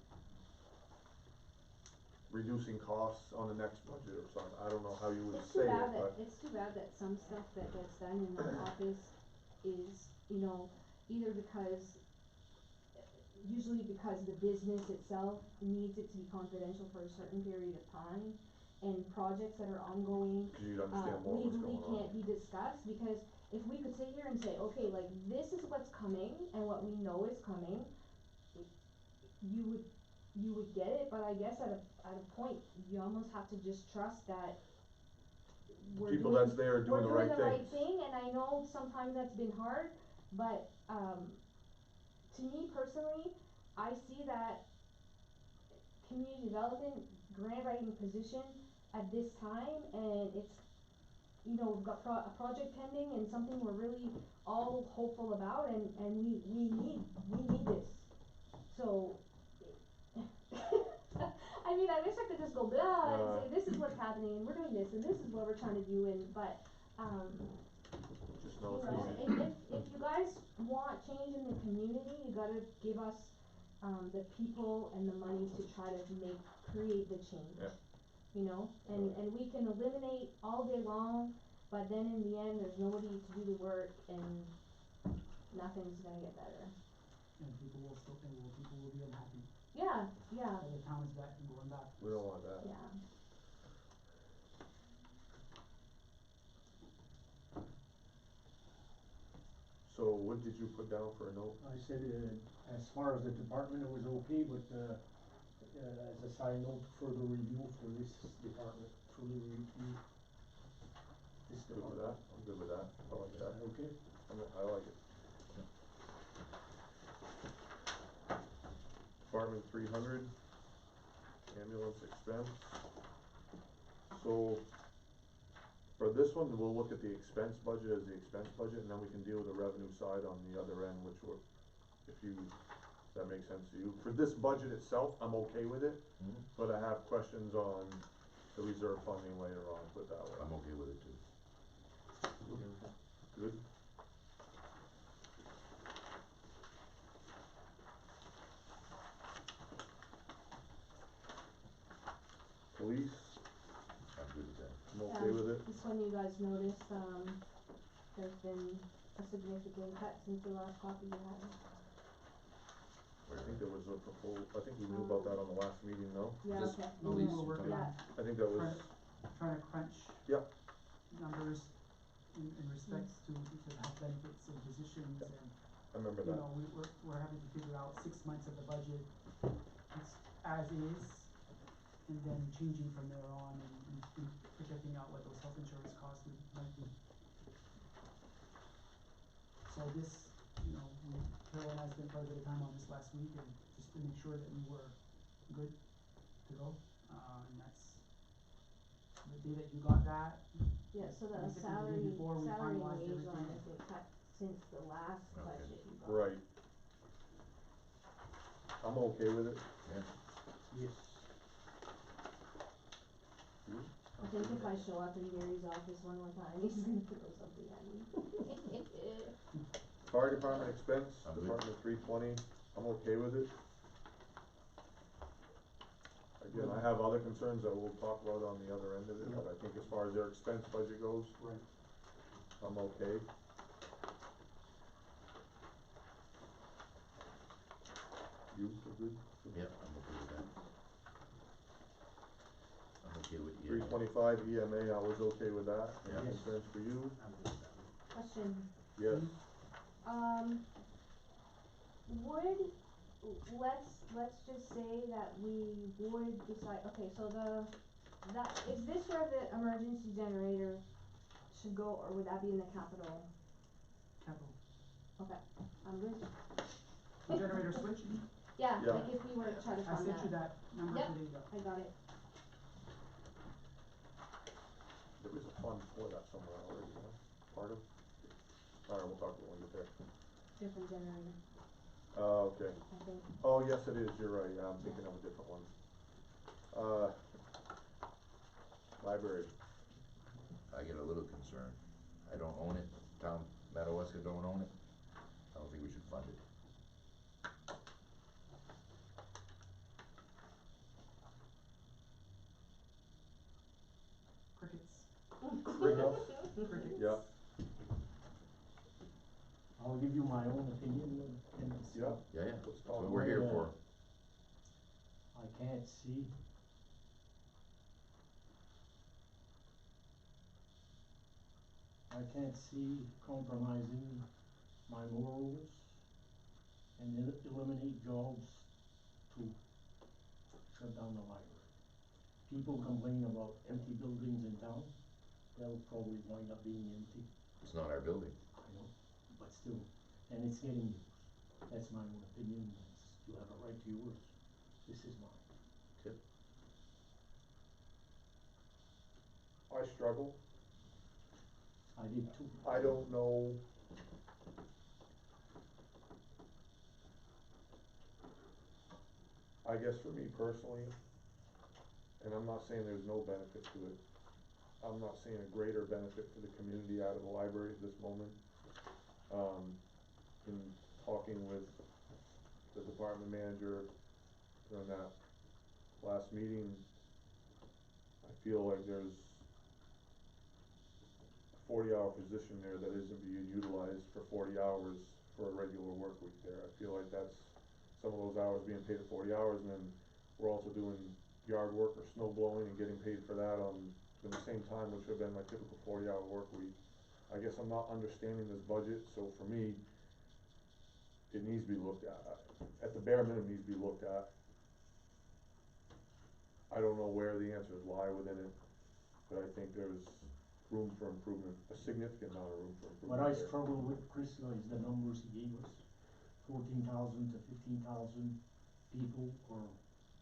Speaker 1: reducing costs on the next budget or something. I don't know how you would
Speaker 4: It's too
Speaker 1: say
Speaker 4: bad
Speaker 1: it,
Speaker 4: that,
Speaker 1: but
Speaker 4: it's too bad that some stuff that gets done in our office is, you know, either because, usually because the business itself needs it to be confidential for a certain period of time, and projects that are ongoing,
Speaker 1: because you'd understand more what's
Speaker 4: legally
Speaker 1: going on.
Speaker 4: can't be discussed, because if we could sit here and say, okay, like, this is what's coming, and what we know is coming, you would get it, but I guess at a point, you almost have to just trust that we're
Speaker 1: People
Speaker 4: doing,
Speaker 1: that's there are doing the right things.
Speaker 4: thing, and I know sometimes that's been hard, but, to me personally, I see that community development grant writing position at this time, and it's, you know, we've got a project pending and something we're really all hopeful about, and we need this. So, I mean, I wish I could just go blah and say, this is what's happening, and we're doing this, and this is what we're trying to do, and, but,
Speaker 1: Just
Speaker 4: you
Speaker 1: know it's
Speaker 4: know,
Speaker 1: easy.
Speaker 4: if you guys want change in the community, you gotta give us, the people and the money to try to create the change.
Speaker 1: Yeah.
Speaker 4: You know, and we can eliminate all day long, but then in the end, there's nobody to do the work, and nothing's gonna get better.
Speaker 6: And people will be unhappy,
Speaker 4: Yeah, yeah,
Speaker 6: that the town is back and going back.
Speaker 1: We don't want that.
Speaker 4: yeah.
Speaker 1: So what did you put down for a note?
Speaker 8: I said, as far as the department, it was okay, but, as a side note, further review for this department, further review. This
Speaker 1: Good with
Speaker 8: department.
Speaker 1: that? I'm good with that. I like
Speaker 8: Is
Speaker 1: that.
Speaker 8: that okay?
Speaker 1: I like it. Department 300, ambulance expense. So, for this one, we'll look at the expense budget as the expense budget, and then we can deal with the revenue side on the other end, which would, if that makes sense to you. For this budget itself, I'm okay with it,
Speaker 2: Mhm.
Speaker 1: but I have questions on the reserve funding later on, put that way.
Speaker 2: I'm okay with it too.
Speaker 1: Good? Police,
Speaker 2: I'm good with that.
Speaker 1: I'm okay with it.
Speaker 4: This one you guys noticed, there's been a significant cut since the last copy you had.
Speaker 1: I think there was a proposal, I think we knew about that on the last meeting, no?
Speaker 4: Yeah,
Speaker 2: Just
Speaker 4: okay.
Speaker 6: No, we
Speaker 2: Police,
Speaker 6: were working
Speaker 4: yeah.
Speaker 6: on
Speaker 1: I think that was,
Speaker 6: trying to crunch
Speaker 1: yep,
Speaker 6: numbers in respects to health benefits and positions, and,
Speaker 1: I remember
Speaker 6: you
Speaker 1: that.
Speaker 6: know, we're having to figure out 6 months of the budget, it's as is, and then changing from there on, and projecting out what those health insurance costs might be. So this, you know, Carol and I spent quite a bit of time on this last week, and just to make sure that we were good to go, and that's the day that you got that.
Speaker 4: Yeah, so
Speaker 6: I
Speaker 4: the
Speaker 6: think the day
Speaker 4: salary,
Speaker 6: before we
Speaker 4: salary and
Speaker 6: finalized
Speaker 4: wage line
Speaker 6: everything.
Speaker 4: has been cut since the last
Speaker 2: Okay.
Speaker 4: budget you got.
Speaker 1: Right. I'm okay with it.
Speaker 2: Yeah.
Speaker 8: Yes.
Speaker 1: You?
Speaker 4: I think if I show up in Gary's office one more time, he's gonna throw something at me.
Speaker 1: Fire department expense,
Speaker 2: I'm good.
Speaker 1: Department 320, I'm okay with it. Again, I have other concerns that we'll talk about on the other end of it, but I think as far as their expense budget goes,
Speaker 8: Right.
Speaker 1: I'm okay. You, are good?
Speaker 2: Yeah, I'm okay with that. I'm okay okay with
Speaker 1: Three
Speaker 2: EMA.
Speaker 1: 25 EMA, I was okay with that. Any
Speaker 2: Yeah.
Speaker 1: concerns for you?
Speaker 5: I'm good with that.
Speaker 4: Question,
Speaker 1: Yes.
Speaker 4: would, let's just say that we would decide, okay, so is this where the emergency generator should go, or would that be in the capital?
Speaker 6: Capital.
Speaker 4: Okay, I'm good.
Speaker 6: The generator switch,
Speaker 4: Yeah,
Speaker 1: Yeah.
Speaker 4: like if we were to try to
Speaker 6: I
Speaker 4: fund
Speaker 6: sent you
Speaker 4: that.
Speaker 6: that number
Speaker 4: Yep.
Speaker 6: today, yeah.
Speaker 4: I got it.
Speaker 1: There is a fund for that somewhere already, huh? Part of? Alright, we'll talk about it when we get there.
Speaker 4: Different generator,
Speaker 1: Okay.
Speaker 4: I think.
Speaker 1: Oh, yes, it is, you're right, I'm thinking of a different one. Library.
Speaker 2: I get a little concerned. I don't own it, town Madawaska don't own it. I don't think we should fund it.
Speaker 6: Crickets.
Speaker 1: Crickets. Yeah,
Speaker 8: I'll give you my own opinion and it's.
Speaker 1: yeah.
Speaker 2: Yeah, yeah,
Speaker 1: Let's
Speaker 2: that's
Speaker 1: talk.
Speaker 2: what we're here
Speaker 8: Yeah.
Speaker 2: for.
Speaker 8: I can't see. I can't see compromising my morals and eliminate jobs to shut down the library. People complain about empty buildings in town, they'll probably wind up being empty,
Speaker 2: It's not our building.
Speaker 8: I know, but still, and it's getting used. That's my own opinion, you have a right to yours, this is mine.
Speaker 2: Okay.
Speaker 1: I struggle.
Speaker 8: I did too.
Speaker 1: I don't know. I guess for me personally, and I'm not saying there's no benefit to it, I'm not seeing a greater benefit to the community out of the library at this moment. In talking with the department manager during that last meeting, I feel like there's a 40-hour position there that isn't being utilized for 40 hours for a regular work week there. I feel like that's some of those hours being paid at 40 hours, and then we're also doing yard work or snow blowing and getting paid for that on in the same time, which would have been my typical 40-hour work week. I guess I'm not understanding this budget, so for me, it needs to be looked at the bare minimum, needs to be looked at. I don't know where the answers lie within it, but I think there's room for improvement, a significant amount of room for improvement.
Speaker 8: What I
Speaker 1: there.
Speaker 8: struggle with, Chris, is the numbers he gave us, 14,000 to 15,000 people or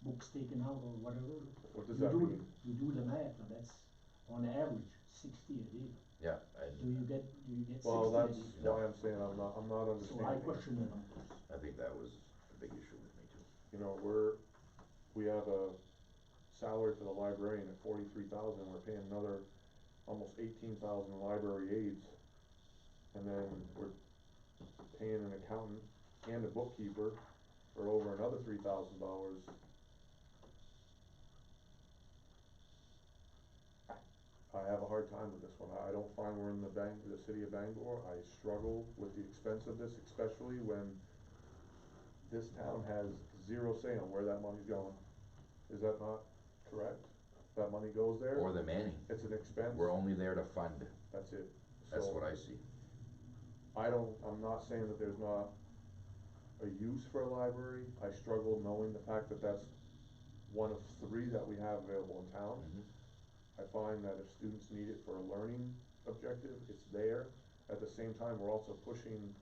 Speaker 8: books taken out or whatever.
Speaker 1: What does that mean?
Speaker 8: You do the math, and that's on average 60 a day.
Speaker 2: Yeah,
Speaker 8: Do you get 60
Speaker 1: Well,
Speaker 8: a
Speaker 1: that's
Speaker 8: day?
Speaker 1: why I'm saying I'm not
Speaker 8: So I
Speaker 1: understanding.
Speaker 8: question the numbers.
Speaker 2: I think that was a big issue with me too.
Speaker 1: You know, we have a salary for the librarian at 43,000, we're paying another almost 18,000 library aides. And then we're paying an accountant and a bookkeeper for over another $3,000. I have a hard time with this one. I don't find we're in the city of Bangor. I struggle with the expense of this, especially when this town has zero say on where that money's going. Is that not correct? That money goes there?
Speaker 2: Or the Manning.
Speaker 1: It's an expense?
Speaker 2: We're only there to fund.
Speaker 1: That's it.
Speaker 2: That's
Speaker 1: So,
Speaker 2: what I see.
Speaker 1: I'm not saying that there's not a use for a library. I struggle knowing the fact that that's one of 3 that we have available in town.
Speaker 2: Mhm.
Speaker 1: I find that if students need it for a learning objective, it's there. At the same time, we're also pushing,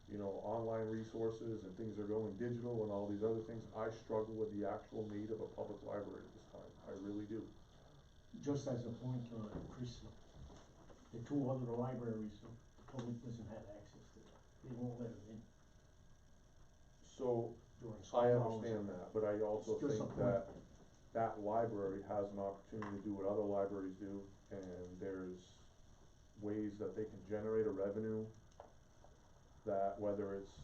Speaker 1: you know, online resources and things are going digital and all these other things. I struggle with the actual need of a public library at this time. I really do.
Speaker 8: Just as a point, Chris, the 2 other libraries, the public doesn't have access to them. They won't let them in
Speaker 1: So,
Speaker 8: during school
Speaker 1: I
Speaker 8: hours.
Speaker 1: understand that, but I also
Speaker 8: It's just a
Speaker 1: think that that library has an opportunity to do what other libraries do, and there's ways that they can generate a revenue that, whether it's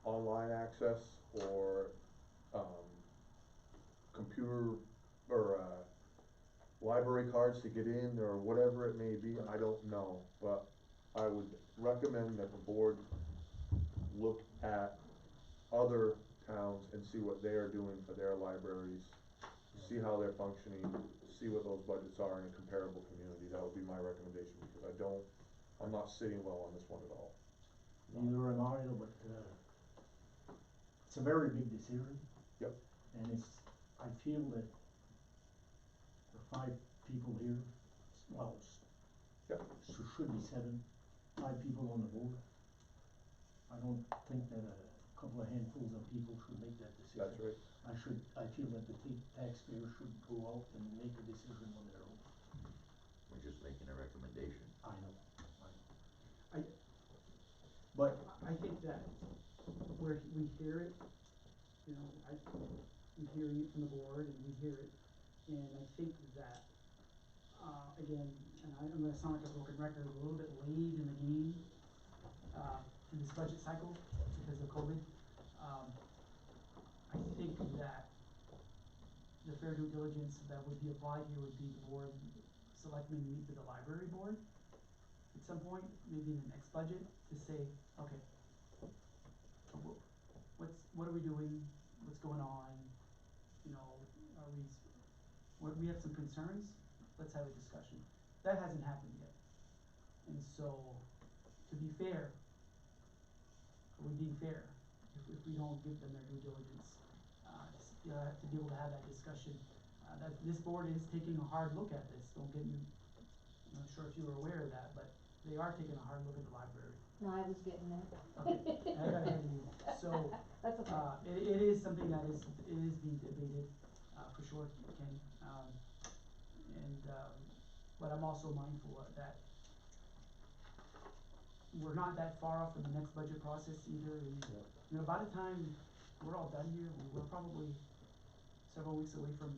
Speaker 1: online access or, computer or, library cards to get in or whatever it may be, I don't know. But I would recommend that the board look at other towns and see what they are doing for their libraries, see how they're functioning, see what those budgets are in a comparable community. That would be my recommendation, because I'm not sitting well on this one at all.
Speaker 8: Neither am I, but, it's a very big decision.
Speaker 1: Yep.
Speaker 8: And I feel that the 5 people here, well,
Speaker 1: Yep.
Speaker 8: should be 7, 5 people on the board. I don't think that a couple of handfuls of people should make that decision.
Speaker 1: That's right.
Speaker 8: I feel that the taxpayers should go out and make a decision on their own.
Speaker 2: We're just making a recommendation.
Speaker 8: I know.
Speaker 6: But I think that where we hear it, you know, I'm hearing it from the board and we hear it, and I think that, again, and I'm gonna sound like a broken record, a little bit late in the game, in this budget cycle because of COVID. I think that the fair due diligence that would be applied here would be the board, selectmen meet with the library board at some point, maybe in the next budget, to say, okay, what are we doing, what's going on, you know, we have some concerns, let's have a discussion. That hasn't happened yet. And so, to be fair, are we being fair if we don't give them their due diligence? To be able to have that discussion. That this board is taking a hard look at this, don't get me, I'm not sure if you were aware of that, but they are taking a hard look at the library.
Speaker 4: No, I was getting there.
Speaker 6: Okay, I got ahead of you. So,
Speaker 4: That's okay.
Speaker 6: it is something that is being debated, for sure, Ken. But I'm also mindful of that we're not that far off from the next budget process either, and, you know, by the time we're all done here, we're probably several weeks away from,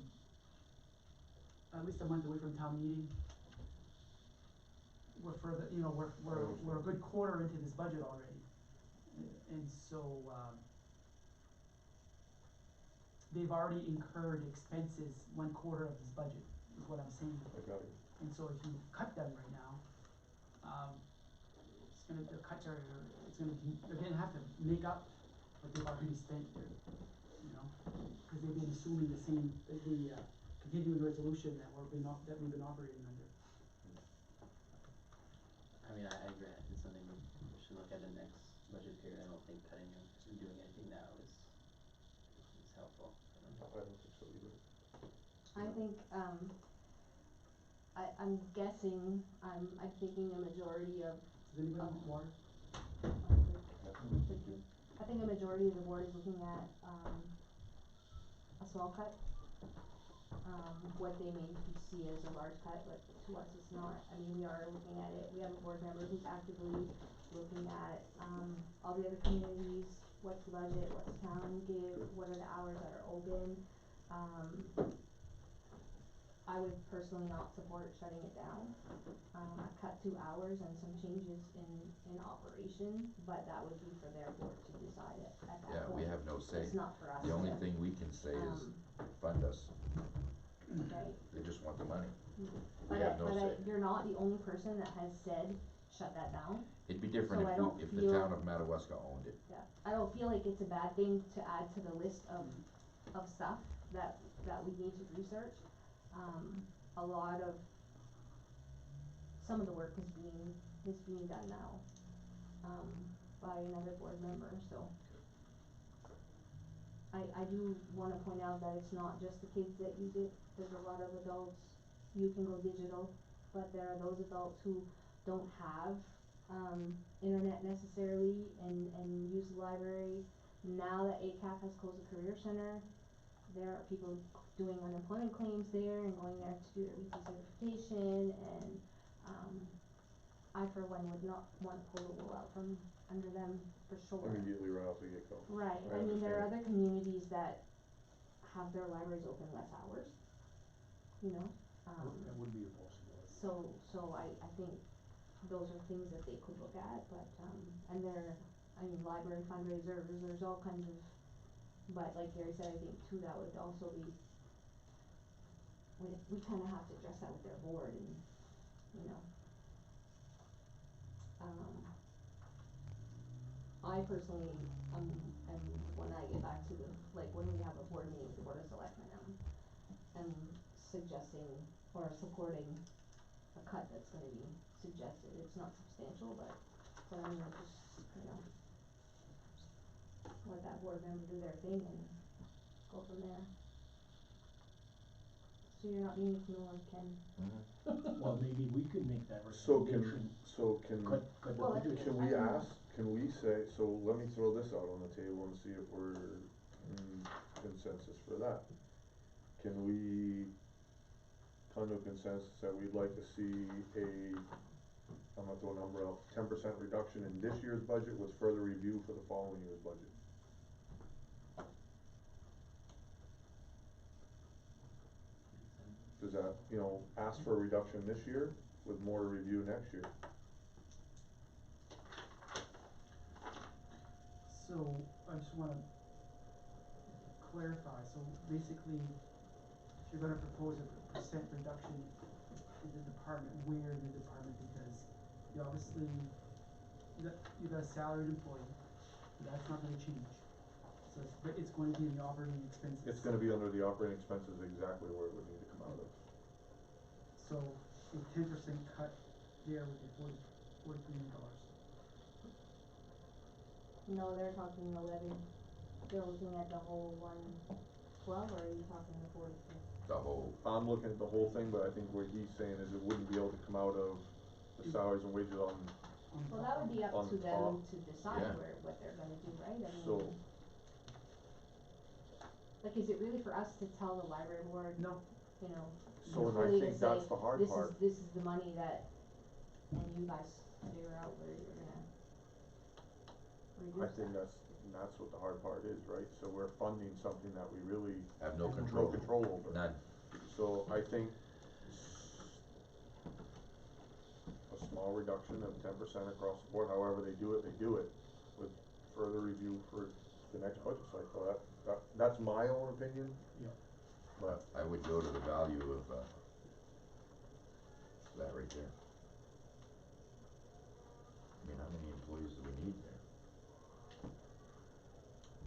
Speaker 6: at least a month away from town meeting. We're further, you know, we're a good quarter into this budget already. And so, they've already incurred expenses 1/4 of this budget, is what I'm saying.
Speaker 1: I got it.
Speaker 6: And so if you cut them right now, the cuts are, they're gonna have to make up what they've already spent there, you know? Cause they've been assuming the same, the continuing resolution that we've been operating under.
Speaker 5: I mean, I agree, it's something we should look at in next budget period. I don't think cutting and doing anything now is helpful.
Speaker 1: I don't think so either.
Speaker 4: I think, I'm guessing, I'm thinking a majority of.
Speaker 6: Does anybody want water?
Speaker 4: I think a majority of the board is looking at, a small cut. What they may see as a large cut, but to us it's not. I mean, we are looking at it, we have a board member who's actively looking at, all the other communities, what's the budget, what's town give, what are the hours that are open. I would personally not support shutting it down. I cut 2 hours and some changes in operation, but that would be for their board to decide at that point.
Speaker 2: Yeah, we have no say.
Speaker 4: It's not for us.
Speaker 2: The only thing we can say is fund us.
Speaker 4: Right.
Speaker 2: They just want the money. We
Speaker 4: But
Speaker 2: have no say.
Speaker 4: you're not the only person that has said shut that down.
Speaker 2: It'd be different
Speaker 4: So I don't
Speaker 2: if the
Speaker 4: feel-
Speaker 2: town of Madawaska owned it.
Speaker 4: Yeah, I don't feel like it's a bad thing to add to the list of stuff that we need to research. A lot of, some of the work is being done now, by another board member, so. I do wanna point out that it's not just the kids that use it, there's a lot of adults, you can go digital, but there are those adults who don't have, internet necessarily and use the library. Now that ACAP has closed the career center, there are people doing unemployment claims there and going there to do their weekly certification, and, I for one would not wanna pull the wool out from under them for sure.
Speaker 1: Immediately right off the get-go.
Speaker 4: Right,
Speaker 1: I
Speaker 4: I mean, there are
Speaker 1: understand.
Speaker 4: other communities that have their libraries open less hours, you know,
Speaker 8: That would be a possibility.
Speaker 4: so I think those are things that they could look at, but, and I mean, library fundraisers, there's all kinds of, but like Gary said, I think too, that would also be, we kinda have to address that with their board and, you know. I personally, and when I get back to the, like, when we have a board meeting with the Board of Selectmen, am suggesting or supporting a cut that's gonna be suggested. It's not substantial, but I'm gonna just, let that board member do their thing and go from there. So you're not being ignored, Ken.
Speaker 8: Well, maybe we could make that
Speaker 1: So
Speaker 8: recommendation. Cut the
Speaker 4: Well,
Speaker 8: budget.
Speaker 1: can we ask, can we say, so let me throw this out on the table and see if we're in consensus for that. Can we come to a consensus that we'd like to see I'm gonna throw a number out, 10% reduction in this year's budget with further review for the following year's budget? Does that, ask for a reduction this year with more to review next year?
Speaker 6: So, I just wanna clarify, so basically, if you're gonna propose a percent reduction in the department, where in the department, because you obviously, you got a salaried employee, that's not gonna change. So but it's going to be in the operating expenses.
Speaker 1: It's gonna be under the operating expenses exactly where it would need to come out of.
Speaker 6: So, a 10% cut there would be $43 million.
Speaker 4: No, they're talking 11. They're looking at the whole 112, or are you talking the 42?
Speaker 2: The whole,
Speaker 1: I'm looking at the whole thing, but I think what he's saying is it wouldn't be able to come out of the salaries and wages on,
Speaker 4: Well, that would be up
Speaker 1: On
Speaker 4: to them
Speaker 1: top.
Speaker 4: to decide
Speaker 2: Yeah.
Speaker 4: what they're gonna do, right? I
Speaker 1: so,
Speaker 4: mean, like, is it really for us to tell the library board,
Speaker 6: No,
Speaker 1: so and I
Speaker 4: really to
Speaker 1: think that's
Speaker 4: say,
Speaker 1: the hard
Speaker 4: this
Speaker 1: part.
Speaker 4: is, this is the money that, and you guys figure out where you're gonna
Speaker 1: I
Speaker 4: reduce
Speaker 1: think
Speaker 4: that.
Speaker 1: that's what the hard part is, right? So we're funding something that we really
Speaker 2: have no
Speaker 1: have
Speaker 2: control.
Speaker 1: no control over.
Speaker 2: None.
Speaker 1: So I think a small reduction of 10% across the board, however they do it with further review for the next budget cycle. That's my own opinion.
Speaker 8: Yeah.
Speaker 1: But
Speaker 2: I would go to the value of, that right there. I mean, how many employees do we need there?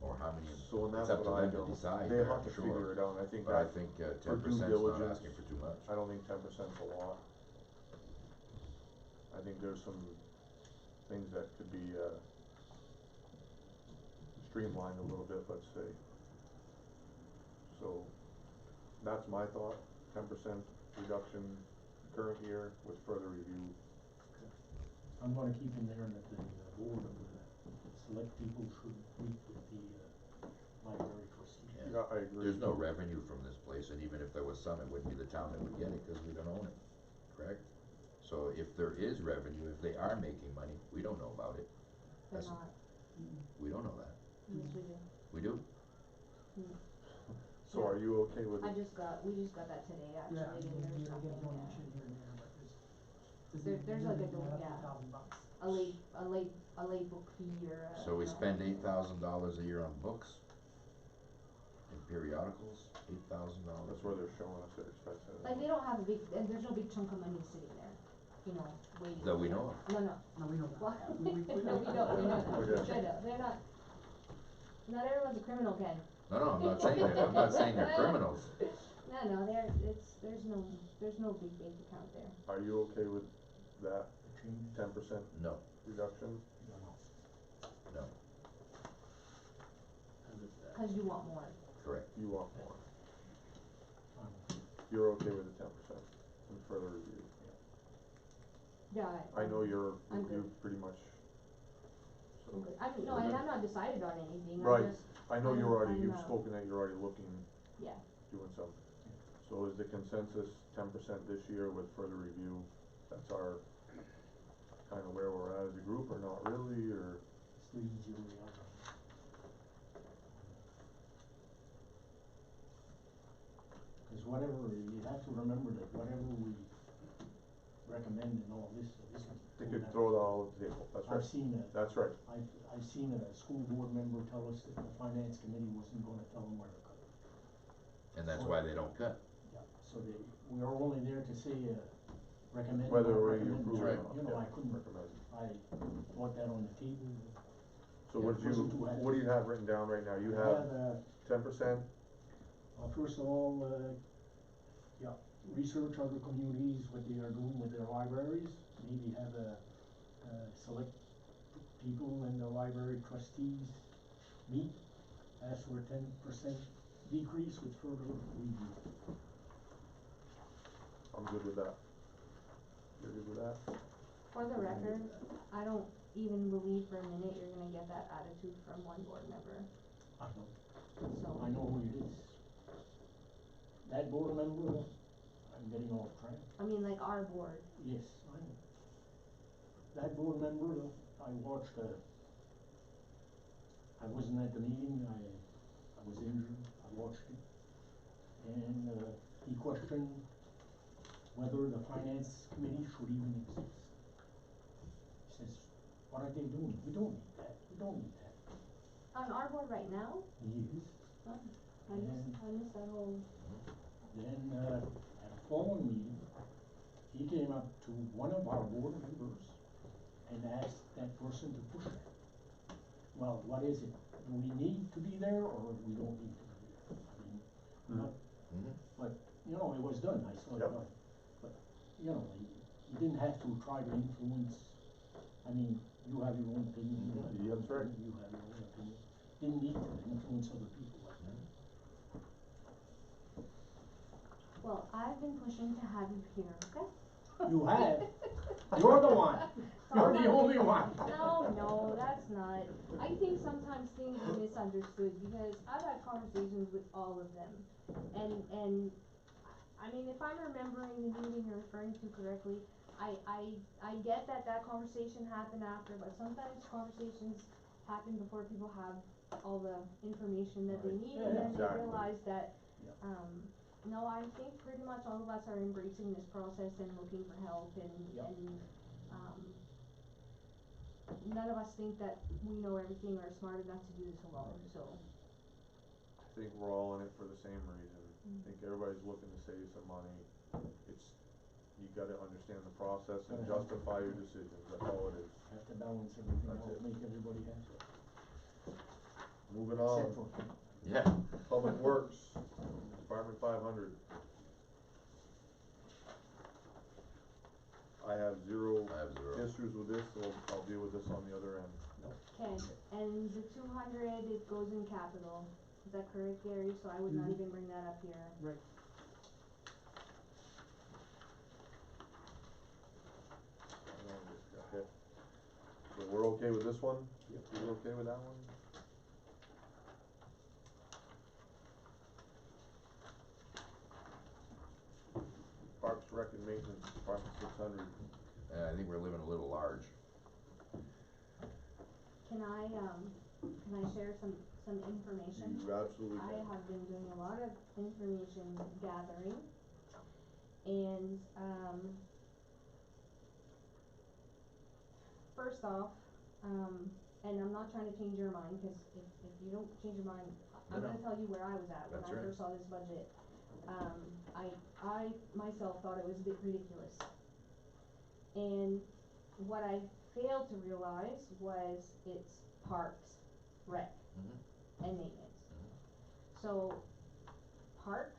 Speaker 2: Or how many,
Speaker 1: so and
Speaker 2: it's
Speaker 1: that's
Speaker 2: up to
Speaker 1: what I
Speaker 2: them to
Speaker 1: don't,
Speaker 2: decide,
Speaker 1: they have to
Speaker 2: sure.
Speaker 1: figure it out, and I think
Speaker 2: But I
Speaker 1: that,
Speaker 2: think,
Speaker 1: for
Speaker 2: 10%
Speaker 1: due
Speaker 2: is not
Speaker 1: diligence,
Speaker 2: asking for too much.
Speaker 1: I don't think 10%'s a lot. I think there's some things that could be, streamlined a little bit, let's say. So, that's my thought, 10% reduction current year with further review.
Speaker 8: I'm gonna keep in there that the board of the select people should meet with the library trustees.
Speaker 2: Yeah.
Speaker 1: Yeah, I agree.
Speaker 2: There's no revenue from this place, and even if there was some, it wouldn't be the town that would get it, cause we don't own it, correct? So if there is revenue, if they are making money, we don't know about it.
Speaker 4: They're
Speaker 2: That's-
Speaker 4: not,
Speaker 2: We don't know that.
Speaker 4: yes, we do.
Speaker 2: We do?
Speaker 1: So are you okay with
Speaker 4: we
Speaker 1: it?
Speaker 4: just got that today,
Speaker 6: yeah,
Speaker 4: actually, and
Speaker 6: we
Speaker 4: there's
Speaker 6: get
Speaker 4: nothing,
Speaker 6: a donation here and there, but
Speaker 4: There's like a
Speaker 6: $1,000.
Speaker 4: a late book fee or a.
Speaker 2: So we spend $8,000 a year on books and periodicals, $8,000.
Speaker 1: That's where they're showing us their expenses.
Speaker 4: Like, they don't have a big, there's no big chunk of money sitting there, waiting.
Speaker 2: That we know of.
Speaker 4: No,
Speaker 6: No, we know that.
Speaker 4: well,
Speaker 6: We-
Speaker 4: no, we don't, we know that, we
Speaker 1: Okay.
Speaker 4: should have, they're not everyone's a criminal, Ken.
Speaker 2: No, I'm not saying that, I'm not saying they're criminals.
Speaker 4: No, there's no big bank account there.
Speaker 1: Are you okay with that
Speaker 8: The change?
Speaker 1: 10%
Speaker 2: No,
Speaker 1: reduction?
Speaker 2: no,
Speaker 4: Cause you want more.
Speaker 2: correct.
Speaker 1: You want more?
Speaker 8: Um,
Speaker 1: You're okay with the 10% and further review?
Speaker 4: Yeah.
Speaker 1: I know you're
Speaker 4: I'm good.
Speaker 1: pretty much. So.
Speaker 4: I'm good. I'm not decided on anything,
Speaker 1: Right.
Speaker 4: I'm just,
Speaker 1: I know
Speaker 4: I'm,
Speaker 1: you've spoken that you're already looking,
Speaker 4: yeah,
Speaker 1: doing something. So is the consensus 10% this year with further review? That's our, kind of where we're at as a group, or not really, or?
Speaker 8: It's the easier way out. Cause whatever, you have to remember that whatever we recommend in all this.
Speaker 1: They could throw it all at the table, that's right.
Speaker 8: I've seen
Speaker 1: That's right.
Speaker 8: I've seen a school board member tell us that the finance committee wasn't gonna tell them where to cut.
Speaker 2: And that's why they don't cut.
Speaker 8: Yeah, so we are only there to say, recommend.
Speaker 1: Whether
Speaker 8: or
Speaker 1: we
Speaker 8: recommend.
Speaker 1: approve
Speaker 8: So,
Speaker 1: it or not,
Speaker 8: you know,
Speaker 1: yeah,
Speaker 8: I couldn't,
Speaker 1: recommend.
Speaker 8: I brought that on the table.
Speaker 1: So what do you have written down right now? You
Speaker 8: I
Speaker 1: have 10%?
Speaker 8: First of all, research other communities, what they are doing with their libraries, maybe have select people and the library trustees meet, ask for a 10% decrease with further review.
Speaker 1: I'm good with that. You're good with that?
Speaker 4: For the record, I don't even believe for a minute you're gonna get that attitude from one board member,
Speaker 8: I know,
Speaker 4: so.
Speaker 8: I know who it is. That board member, I'm getting off track.
Speaker 4: I mean, like our board.
Speaker 8: Yes, I know. That board member, I watched, I wasn't at the meeting, I was injured, I watched it. And, he questioned whether the finance committee should even exist. He says, what are they doing? We don't need that, we don't need that.
Speaker 4: On our board right now,
Speaker 8: He is.
Speaker 4: oh, I missed that whole,
Speaker 8: Then, at the following meeting, he came up to one of our board members and asked that person to push that. Well, what is it? Do we need to be there or we don't need to be there? I mean, not, but, you know, it was done, I saw it
Speaker 1: Yep.
Speaker 8: done. But, you know, he didn't have to try to influence, I mean, you have your own opinion, you have your own
Speaker 1: That's right.
Speaker 8: opinion, you have your own opinion. Didn't need to influence other people like that.
Speaker 4: well, I've been pushing to have you here, okay?
Speaker 8: You have, you're the one, you're the only one.
Speaker 4: No, that's not. I think sometimes things are misunderstood because I've had conversations with all of them. And, I mean, if I'm remembering the meeting you're referring to correctly, I get that conversation happened after, but sometimes conversations happen before people have all the information that they
Speaker 1: Right.
Speaker 4: need,
Speaker 8: Yeah,
Speaker 4: and then
Speaker 1: exactly.
Speaker 4: they realize that,
Speaker 8: Yeah.
Speaker 4: no, I think pretty much all of us are embracing this process and looking for help
Speaker 8: Yep.
Speaker 4: and, none of us think that we know everything or are smart enough to do this alone, so.
Speaker 1: I think we're all in it for the same reason. I think everybody's looking to save some money. It's, you gotta understand the process and justify your decisions, that's all it is.
Speaker 8: Have to balance everything
Speaker 1: That's
Speaker 8: out,
Speaker 1: it.
Speaker 8: make everybody happy.
Speaker 1: Moving
Speaker 8: Except
Speaker 1: on,
Speaker 8: for,
Speaker 2: Yeah.
Speaker 1: Public Works, Department 500. I have zero
Speaker 2: I have zero.
Speaker 1: issues with this, so I'll deal with this on the other end.
Speaker 4: Okay, and the 200, it goes in capital, is that correct, Gary? So I would not
Speaker 6: Mhm.
Speaker 4: even bring that up here.
Speaker 6: Right.
Speaker 1: Okay. So we're okay with this one?
Speaker 8: Yep.
Speaker 1: You're okay with that one? Parks, Rec and Maintenance, Department 600.
Speaker 2: I think we're living a little large.
Speaker 4: Can I share some information?
Speaker 1: You absolutely
Speaker 4: I
Speaker 1: can.
Speaker 4: have been doing a lot of information gathering, and, first off, and I'm not trying to change your mind, cause if you don't change your mind, I'm
Speaker 2: No,
Speaker 4: gonna
Speaker 2: no.
Speaker 4: tell you where I was at when
Speaker 2: That's
Speaker 4: I
Speaker 2: right.
Speaker 4: first saw this budget. I myself thought it was a bit ridiculous. And what I failed to realize was it's parks, rec, and maintenance. So, parks,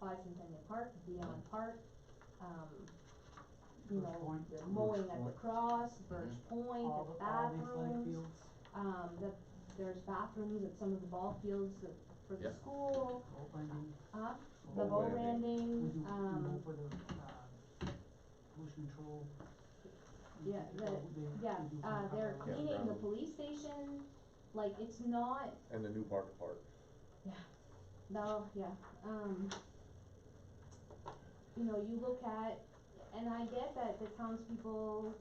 Speaker 4: Bicentennial Park, Beyond Park, you
Speaker 6: Birch
Speaker 4: know,
Speaker 6: Point.
Speaker 4: the mowing at the
Speaker 8: Point.
Speaker 4: cross, Birch Point,
Speaker 6: All
Speaker 4: the
Speaker 6: the athletic
Speaker 4: bathrooms,
Speaker 6: fields,
Speaker 4: there's bathrooms at some of the ball fields for the
Speaker 2: Yeah.
Speaker 4: school,
Speaker 6: boat landing.
Speaker 4: the
Speaker 2: Boat
Speaker 4: boat
Speaker 2: landing.
Speaker 4: landing,
Speaker 6: We do for the, pollution control.
Speaker 4: yeah,
Speaker 6: They do some
Speaker 4: they're
Speaker 6: kind of-
Speaker 4: cleaning the
Speaker 2: Campground.
Speaker 4: police station, like, it's not,
Speaker 1: And the new park of parks.
Speaker 4: no, yeah, you know, you look at, and I get that the townspeople,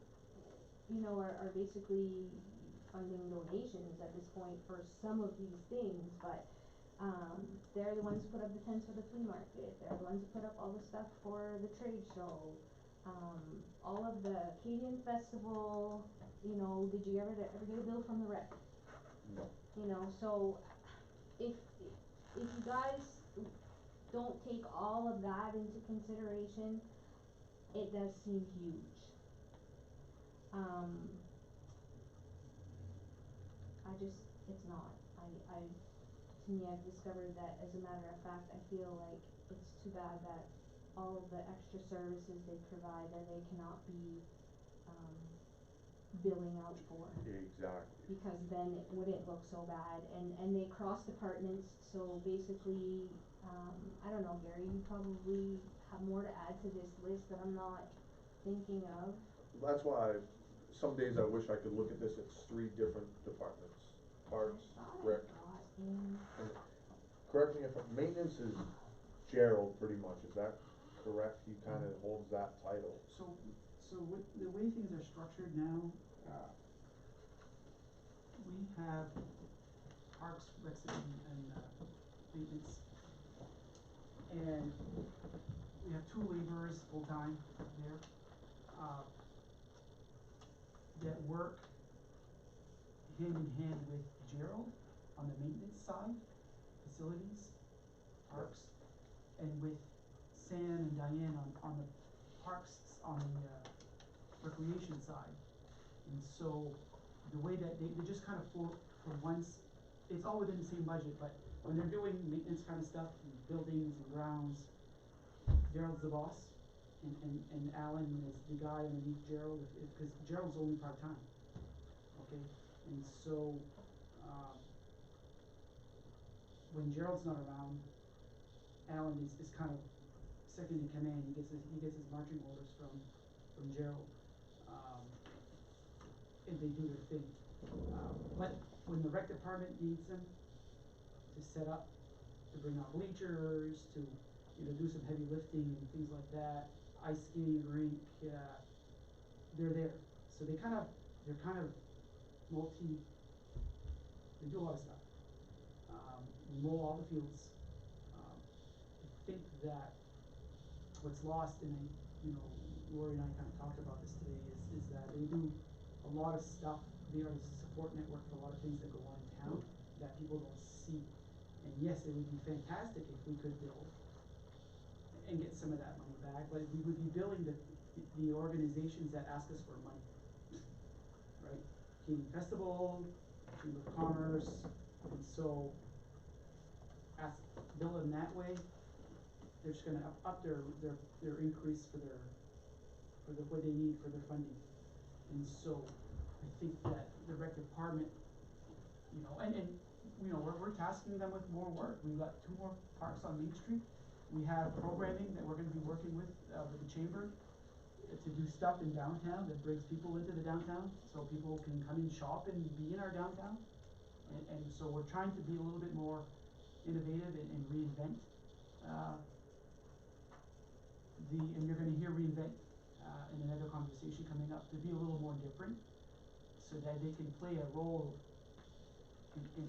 Speaker 4: you know, are basically funding donations at this point for some of these things, but, they're the ones who put up the tents for the flea market, they're the ones who put up all the stuff for the trade show, all of the Acadian Festival, you know, did you ever get a bill from the rec?
Speaker 1: No.
Speaker 4: You know, so if you guys don't take all of that into consideration, it does seem huge. It's not. To me, I've discovered that as a matter of fact, I feel like it's too bad that all of the extra services they provide that they cannot be, billing out for.
Speaker 1: Exactly.
Speaker 4: Because then it wouldn't look so bad, and they cross departments, so basically, I don't know, Gary, you probably have more to add to this list that I'm not thinking of.
Speaker 1: That's why some days I wish I could look at this, it's 3 different departments, parks,
Speaker 4: I thought
Speaker 1: rec.
Speaker 4: I got in,
Speaker 1: And correct me if maintenance is Gerald pretty much, is that correct? He kinda holds that title.
Speaker 6: So with the way things are structured now, we have parks, recs, and maintenance. And we have 2 laborers full-time there, that work hand in hand with Gerald on the maintenance side, facilities, parks, and with Sam and Diane on the parks, on the recreation side. And so the way that they just kind of for once, it's all within the same budget, but when they're doing maintenance kind of stuff, buildings and grounds, Gerald's the boss, and Alan is the guy underneath Gerald, because Gerald's only part-time, okay? And so, when Gerald's not around, Alan is kind of second in command. He gets his marching orders from Gerald, and they do their thing. But when the rec department needs them to set up, to bring out bleachers, to do some heavy lifting and things like that, ice skating rink, they're there. So they're kind of they do a lot of stuff. We mow all the fields. I think that what's lost, and Lori and I kind of talked about this today, is that they do a lot of stuff. They are the support network for a lot of things that go on in town that people don't see. And yes, it would be fantastic if we could build and get some of that money back, but we would be billing the organizations that ask us for money, right? King Festival, Chamber of Commerce, and so bill them that way. They're just gonna up their increase for what they need for their funding. And so I think that the rec department, and we're tasking them with more work. We've got 2 more parks on Main Street. We have programming that we're gonna be working with the chamber to do stuff in downtown that brings people into the downtown, so people can come and shop and be in our downtown. And so we're trying to be a little bit more innovative and reinvent. And you're going to hear reinvent in another conversation coming up, to be a little more different, so that they can play a role in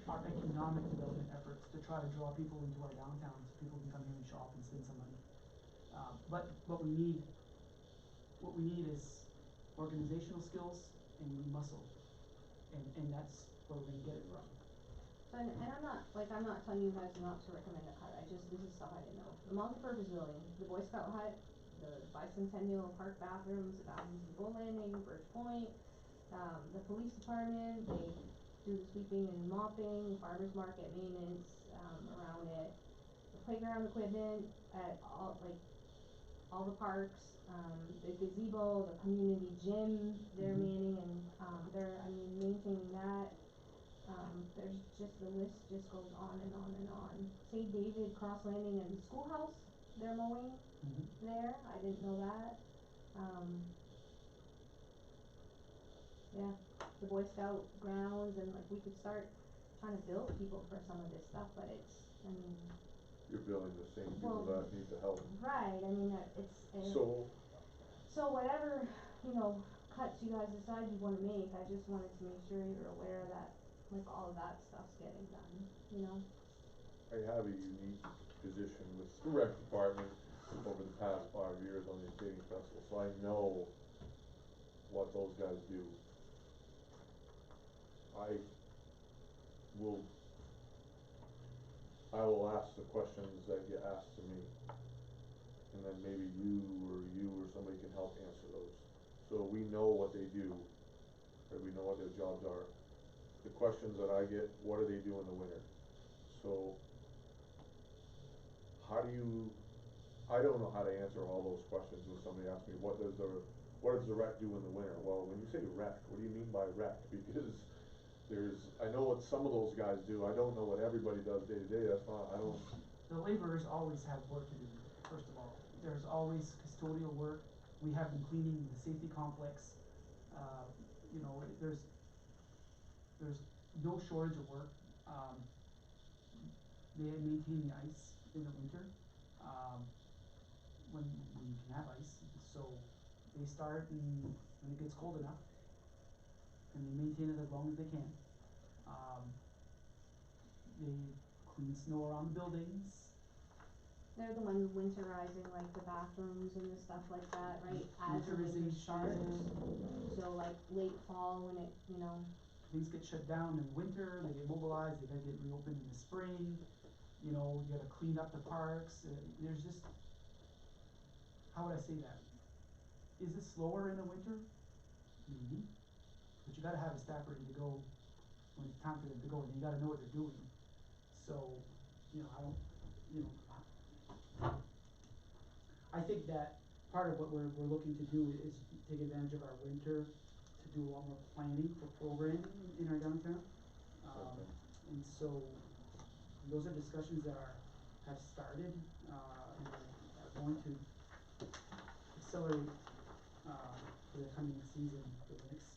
Speaker 6: our economic development efforts to try to draw people into our downtown, so people can come here and shop and spend some money. But what we need is organizational skills, and we need muscle, and that's where we're going to get it from.
Speaker 4: so, and I'm not telling you guys not to recommend a cut, this is stuff I didn't know. The multi-purpose building, the Boy Scout hut, the bicentennial park bathrooms, the bathrooms in Bull Landing, Birch Point, the police department, they do the sweeping and mopping, farmers market maintenance, around it, the playground equipment at all the parks, the gazebo, the community gym, they're manning and, maintaining that. There's just, the list just goes on and on and on. St. David, Cross Landing, and the schoolhouse, they're mowing there, I didn't know that. Yeah, the Boy Scout grounds, and we could start trying to build people for some of this stuff, but
Speaker 1: You're billing the same people that need the help.
Speaker 4: right, so whatever, cuts you guys decide you wanna make, I just wanted to make sure you're aware that, all of that stuff's getting done,
Speaker 1: I have a unique position with the rec department over the past 5 years on the skating festival, so I know what those guys do. I will ask the questions that get asked to me, and then maybe you or somebody can help answer those. So we know what they do, right? We know what their jobs are. The questions that I get, what do they do in the winter? So how do you, I don't know how to answer all those questions when somebody asks me, what does the rec do in the winter? Well, when you say rec, what do you mean by rec? Because I know what some of those guys do, I don't know what everybody does day to day, that's not, I don't,
Speaker 6: The laborers always have work to do, first of all. There's always custodial work. We have them cleaning the safety complex. You know, there's no shortage of work. They maintain the ice in the winter, when you can have ice. So they start when it gets cold enough, and they maintain it as long as they can. They clean snow around the buildings.
Speaker 4: They're the ones winterizing like the bathrooms and the stuff like that, right, as the winter starts.
Speaker 6: Winterization.
Speaker 4: So like late fall when it, you know,
Speaker 6: Things get shut down in winter, they get mobilized, they gotta get reopened in the spring. You know, you gotta clean up the parks. There's just, how would I say that? Is it slower in the winter? Maybe. But you gotta have a staff ready to go when it's time for them to go, and you gotta know what they're doing. So, you know, I don't, you know, I think that part of what we're looking to do is take advantage of our winter to do a lot more planning for programming in our downtown.
Speaker 1: Okay.
Speaker 6: And so, those are discussions that have started, and are going to accelerate, for the coming season, for the next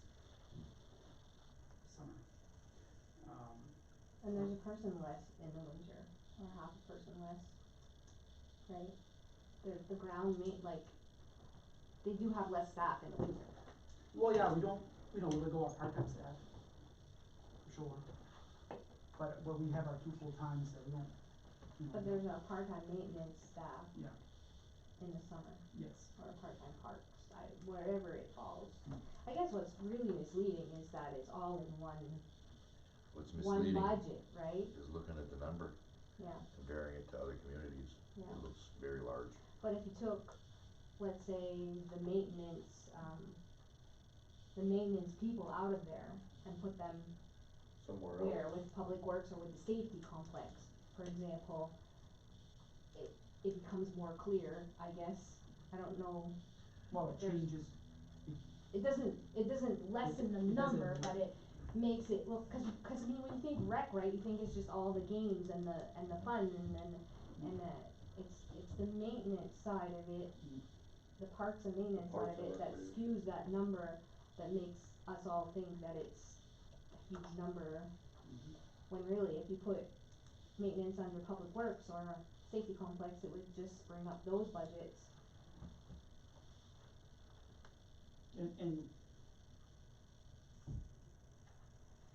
Speaker 6: summer.
Speaker 4: and there's a person less in the winter, or half a person less, right? The ground like, they do have less staff in the winter.
Speaker 6: Well, yeah, we don't go on part-time staff, for sure. But we have our two full-times that we don't, you know.
Speaker 4: But there's a part-time maintenance staff
Speaker 6: Yeah,
Speaker 4: in the summer,
Speaker 6: yes.
Speaker 4: or a part-time parks, wherever it falls. I guess what's really misleading is that it's all in
Speaker 2: What's
Speaker 4: one
Speaker 2: misleading
Speaker 4: budget, right?
Speaker 2: is looking at the number,
Speaker 4: Yeah,
Speaker 2: comparing it to other communities.
Speaker 4: yeah.
Speaker 2: It looks very large.
Speaker 4: But if you took, let's say, the maintenance people out of there and put them
Speaker 1: somewhere
Speaker 4: where,
Speaker 1: else.
Speaker 4: with public works or with the safety complex, for example, it becomes more clear, I guess. I don't know,
Speaker 6: Well, it
Speaker 4: There's-
Speaker 6: changes,
Speaker 4: it doesn't lessen the
Speaker 6: It doesn't,
Speaker 4: number,
Speaker 6: yeah.
Speaker 4: but it makes it look, cause I mean, when you think rec, right, you think it's just all the games and the fun and it's the maintenance side of it, the parks and maintenance side
Speaker 1: Parks
Speaker 4: of
Speaker 1: and
Speaker 4: it that
Speaker 1: recreation.
Speaker 4: skews that number, that makes us all think that it's a huge number, when really, if you put maintenance under public works or a safety complex, it would just bring up those budgets.
Speaker 6: and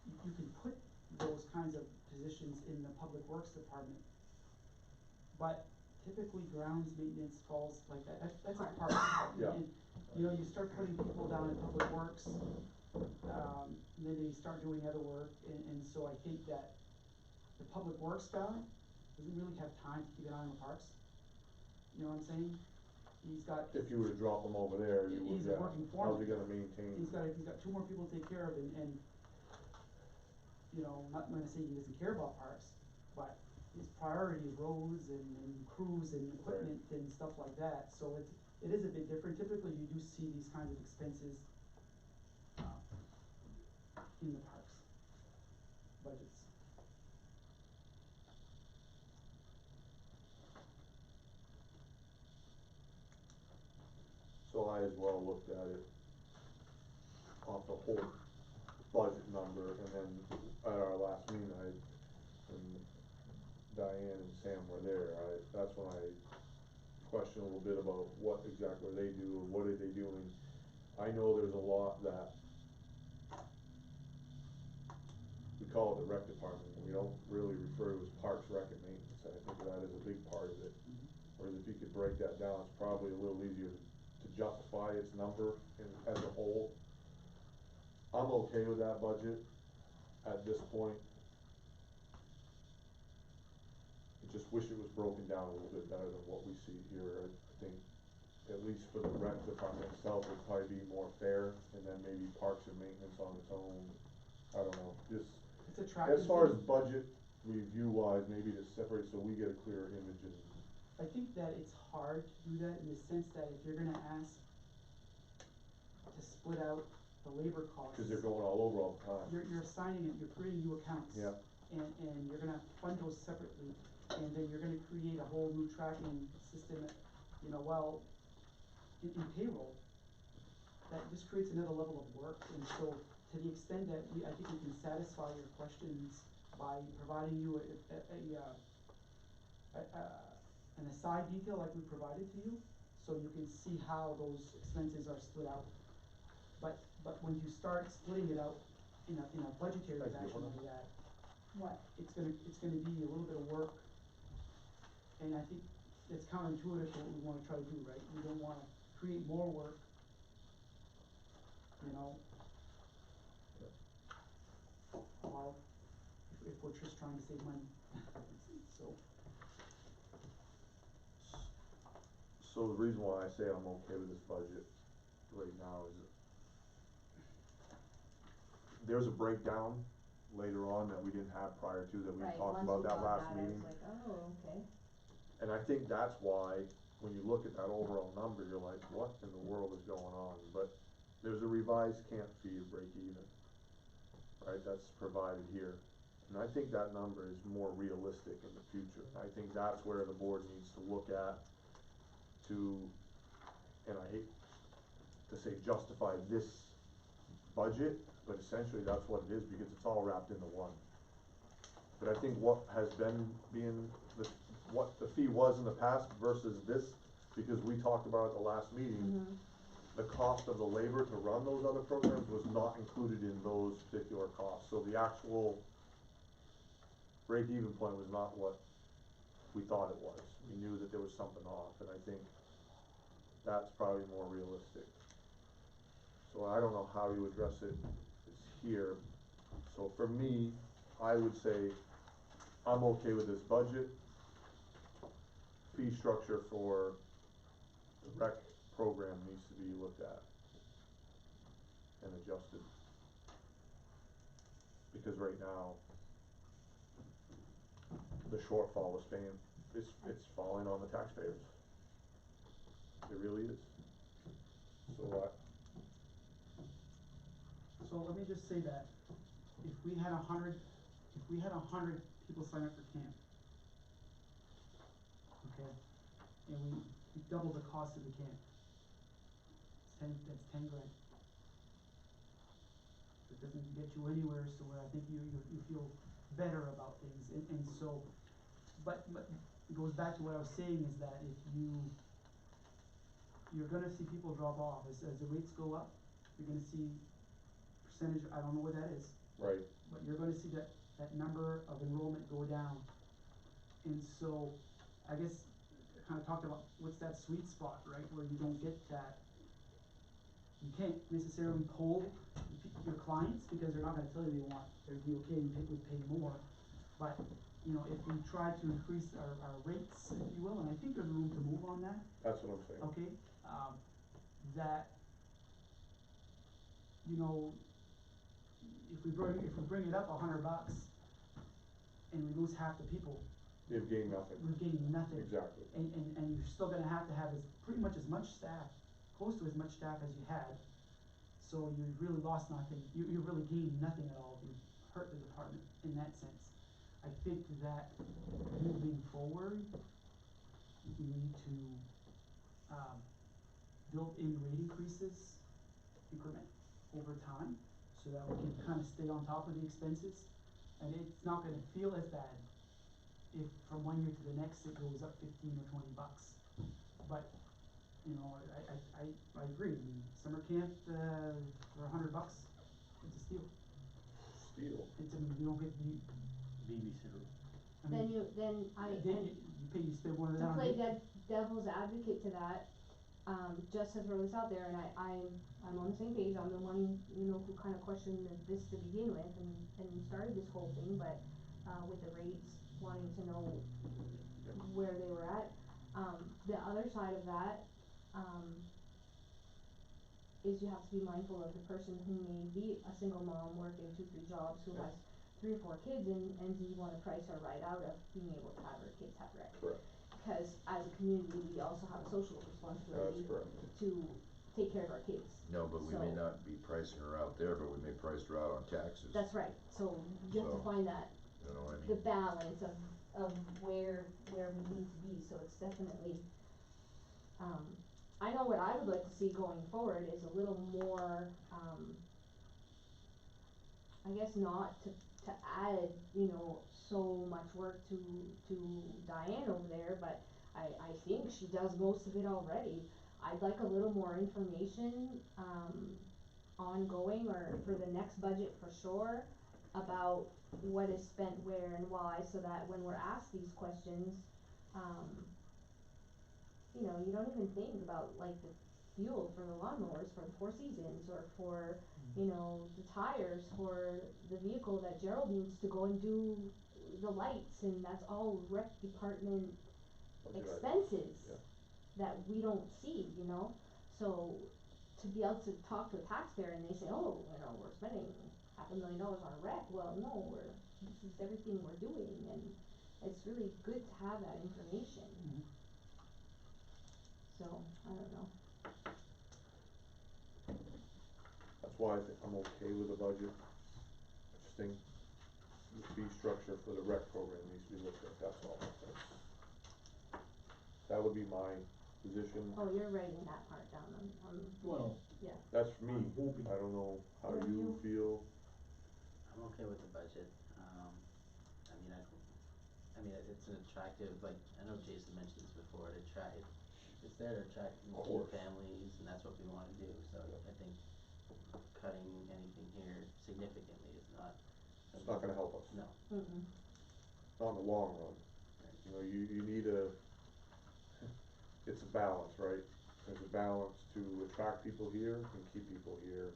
Speaker 6: you can put those kinds of positions in the public works department. But typically grounds maintenance falls like that's a part.
Speaker 1: Yeah.
Speaker 6: And, you know, you start putting people down in public works, then they start doing other work, and so I think that the public works guy doesn't really have time to keep an eye on the parks. You know what I'm saying? He's got,
Speaker 1: If you were to drop them over there, you would,
Speaker 6: He's a
Speaker 1: yeah,
Speaker 6: working
Speaker 1: how's
Speaker 6: foreman.
Speaker 1: he gonna maintain?
Speaker 6: he's got two more people to take care of, and you know, not gonna say he doesn't care about parks, but his priority is roads and crews and equipment and stuff like that, so it is a bit different. Typically, you do see these kinds of expenses in the parks budgets.
Speaker 1: So I as well looked at it off the whole budget number, and then at our last meeting, when Diane and Sam were there, that's when I questioned a little bit about what exactly they do and what are they doing. I know there's a lot that, we call it the rec department, and we don't really refer to it as parks, rec, and maintenance, and I think that is a big part of it. Whereas if you could break that down, it's probably a little easier to justify its number as a whole. I'm okay with that budget at this point. I just wish it was broken down a little bit better than what we see here. I think, at least for the rec department itself, it'd probably be more fair, and then maybe parks and maintenance on its own. I don't know, just,
Speaker 6: It's a tracking
Speaker 1: as far as
Speaker 6: thing.
Speaker 1: budget review wise, maybe to separate so we get a clearer image, and
Speaker 6: I think that it's hard to do that in the sense that if you're gonna ask to split out the labor costs.
Speaker 1: Cause they're going all over all the time.
Speaker 6: You're assigning it, you're creating new accounts.
Speaker 1: Yeah.
Speaker 6: And you're gonna fund those separately, and then you're gonna create a whole new tracking system, well, in payroll, that just creates another level of work, and so to the extent that I think we can satisfy your questions by providing you an aside detail like we provided to you, so you can see how those expenses are split out. But when you start splitting it out in a budgetary fashion like that,
Speaker 4: What?
Speaker 6: it's gonna be a little bit of work. And I think it's counterintuitive to what we wanna try to do, right? We don't wanna create more work, while, if we're just trying to save money, so.
Speaker 1: So the reason why I say I'm okay with this budget right now is there's a breakdown later on that we didn't have prior to, that we
Speaker 4: Right,
Speaker 1: talked
Speaker 4: once
Speaker 1: about
Speaker 4: we
Speaker 1: that
Speaker 4: got
Speaker 1: last
Speaker 4: that, I
Speaker 1: meeting.
Speaker 4: was like, oh, okay.
Speaker 1: And I think that's why, when you look at that overall number, you're like, what in the world is going on? But there's a revised camp fee to break even, right, that's provided here. And I think that number is more realistic in the future. I think that's where the board needs to look at and I hate to say justify this budget, but essentially that's what it is, because it's all wrapped into one. But I think what has been what the fee was in the past versus this, because we talked about at the last meeting, the cost of the labor to run those other programs was not included in those particular costs. So the actual break-even point was not what we thought it was. We knew that there was something off, and I think that's probably more realistic. So I don't know how you address it, it's here. So for me, I would say I'm okay with this budget. Fee structure for the rec program needs to be looked at and adjusted. Because right now, the shortfall is paying, it's falling on the taxpayers. It really is. So
Speaker 6: So let me just say that if we had 100 people sign up for camp, okay, and we double the cost of the camp, that's 10 grand. That doesn't get you anywhere, so where I think you feel better about things, and so, but it goes back to what I was saying, is that if you're gonna see people drop off, as the rates go up, you're gonna see percentage, I don't know what that is,
Speaker 1: right.
Speaker 6: but you're gonna see that number of enrollment go down. And so, I guess, I kinda talked about what's that sweet spot, right, where you don't get that, you can't necessarily poll your clients, because they're not gonna tell you they'd be okay and would pay more. But, if we try to increase our rates, if you will, and I think there's room to move on that,
Speaker 1: That's what I'm saying.
Speaker 6: okay, that, if we bring it up $100 and we lose half the people,
Speaker 1: They've gained nothing.
Speaker 6: we're gaining nothing.
Speaker 1: Exactly.
Speaker 6: And you're still gonna have pretty much as much staff, close to as much staff as you had. So you've really lost nothing, you really gained nothing at all, you hurt the department in that sense. I think that moving forward, we need to, build in rate increases, increment over time, so that we can kind of stay on top of the expenses. And it's not gonna feel as bad if from one year to the next it goes up $15 or $20. But, I agree, I mean, summer camp, for $100, it's a steal.
Speaker 1: Steal.
Speaker 6: It's, you don't get,
Speaker 8: Babysitter.
Speaker 6: you spend more than that
Speaker 4: To
Speaker 6: on
Speaker 4: play devil's advocate to that, just to throw this out there, and I'm on the same page, I'm the one, who kind of questioned this to begin with, and started this whole thing, but, with the rates, wanting to know where they were at. The other side of that, is you have to be mindful of the person who may be a single mom working 2-3 jobs, who has 3 or 4 kids, and do you wanna price her right out of being able to have her kids have rec?
Speaker 1: Correct.
Speaker 4: because as a community, we also have a social responsibility
Speaker 1: That's correct.
Speaker 4: to take care of our kids.
Speaker 2: No, but we may
Speaker 4: So-
Speaker 2: not be pricing her out there, but we may price her out on taxes.
Speaker 4: That's right, so you have to
Speaker 2: So-
Speaker 4: find that,
Speaker 2: You know what I
Speaker 4: the
Speaker 2: mean?
Speaker 4: balance of where we need to be, so it's definitely, I know what I would like to see going forward is a little more, I guess not to add, you know, so much work to Diane over there, but I think she does most of it already. I'd like a little more information, ongoing or for the next budget for sure, about what is spent where and why, so that when we're asked these questions, you know, you don't even think about like the fuel for the lawnmowers for the Four Seasons, or for, you know, the tires for the vehicle that Gerald needs to go and do the lights, and that's all rec department
Speaker 1: Budget item.
Speaker 4: expenses
Speaker 1: Yeah.
Speaker 4: that we don't see, you know? So, to be able to talk to a taxpayer and they say, oh, you know, we're spending $500,000 on a rec, well, no, this is everything we're doing, and it's really good to have that information. So, I don't know.
Speaker 1: That's why I think I'm okay with the budget. I just think the fee structure for the rec program needs to be looked at, that's all. That would be my position.
Speaker 4: Oh, you're writing that part down on,
Speaker 8: Well,
Speaker 1: That's for me.
Speaker 8: I'm hoping.
Speaker 1: I don't know how
Speaker 4: Yeah,
Speaker 1: you feel.
Speaker 5: I'm okay with the budget. I mean, it's an attractive, like, I know Jason mentioned this before, it's there to attract
Speaker 1: Of
Speaker 5: new
Speaker 1: course.
Speaker 5: families, and that's what we wanna do, so I think cutting anything here significantly is not.
Speaker 1: It's not gonna help us.
Speaker 5: No.
Speaker 4: mm-mm.
Speaker 1: Not in the long run. You know, you need it's a balance, right? There's a balance to attract people here and keep people here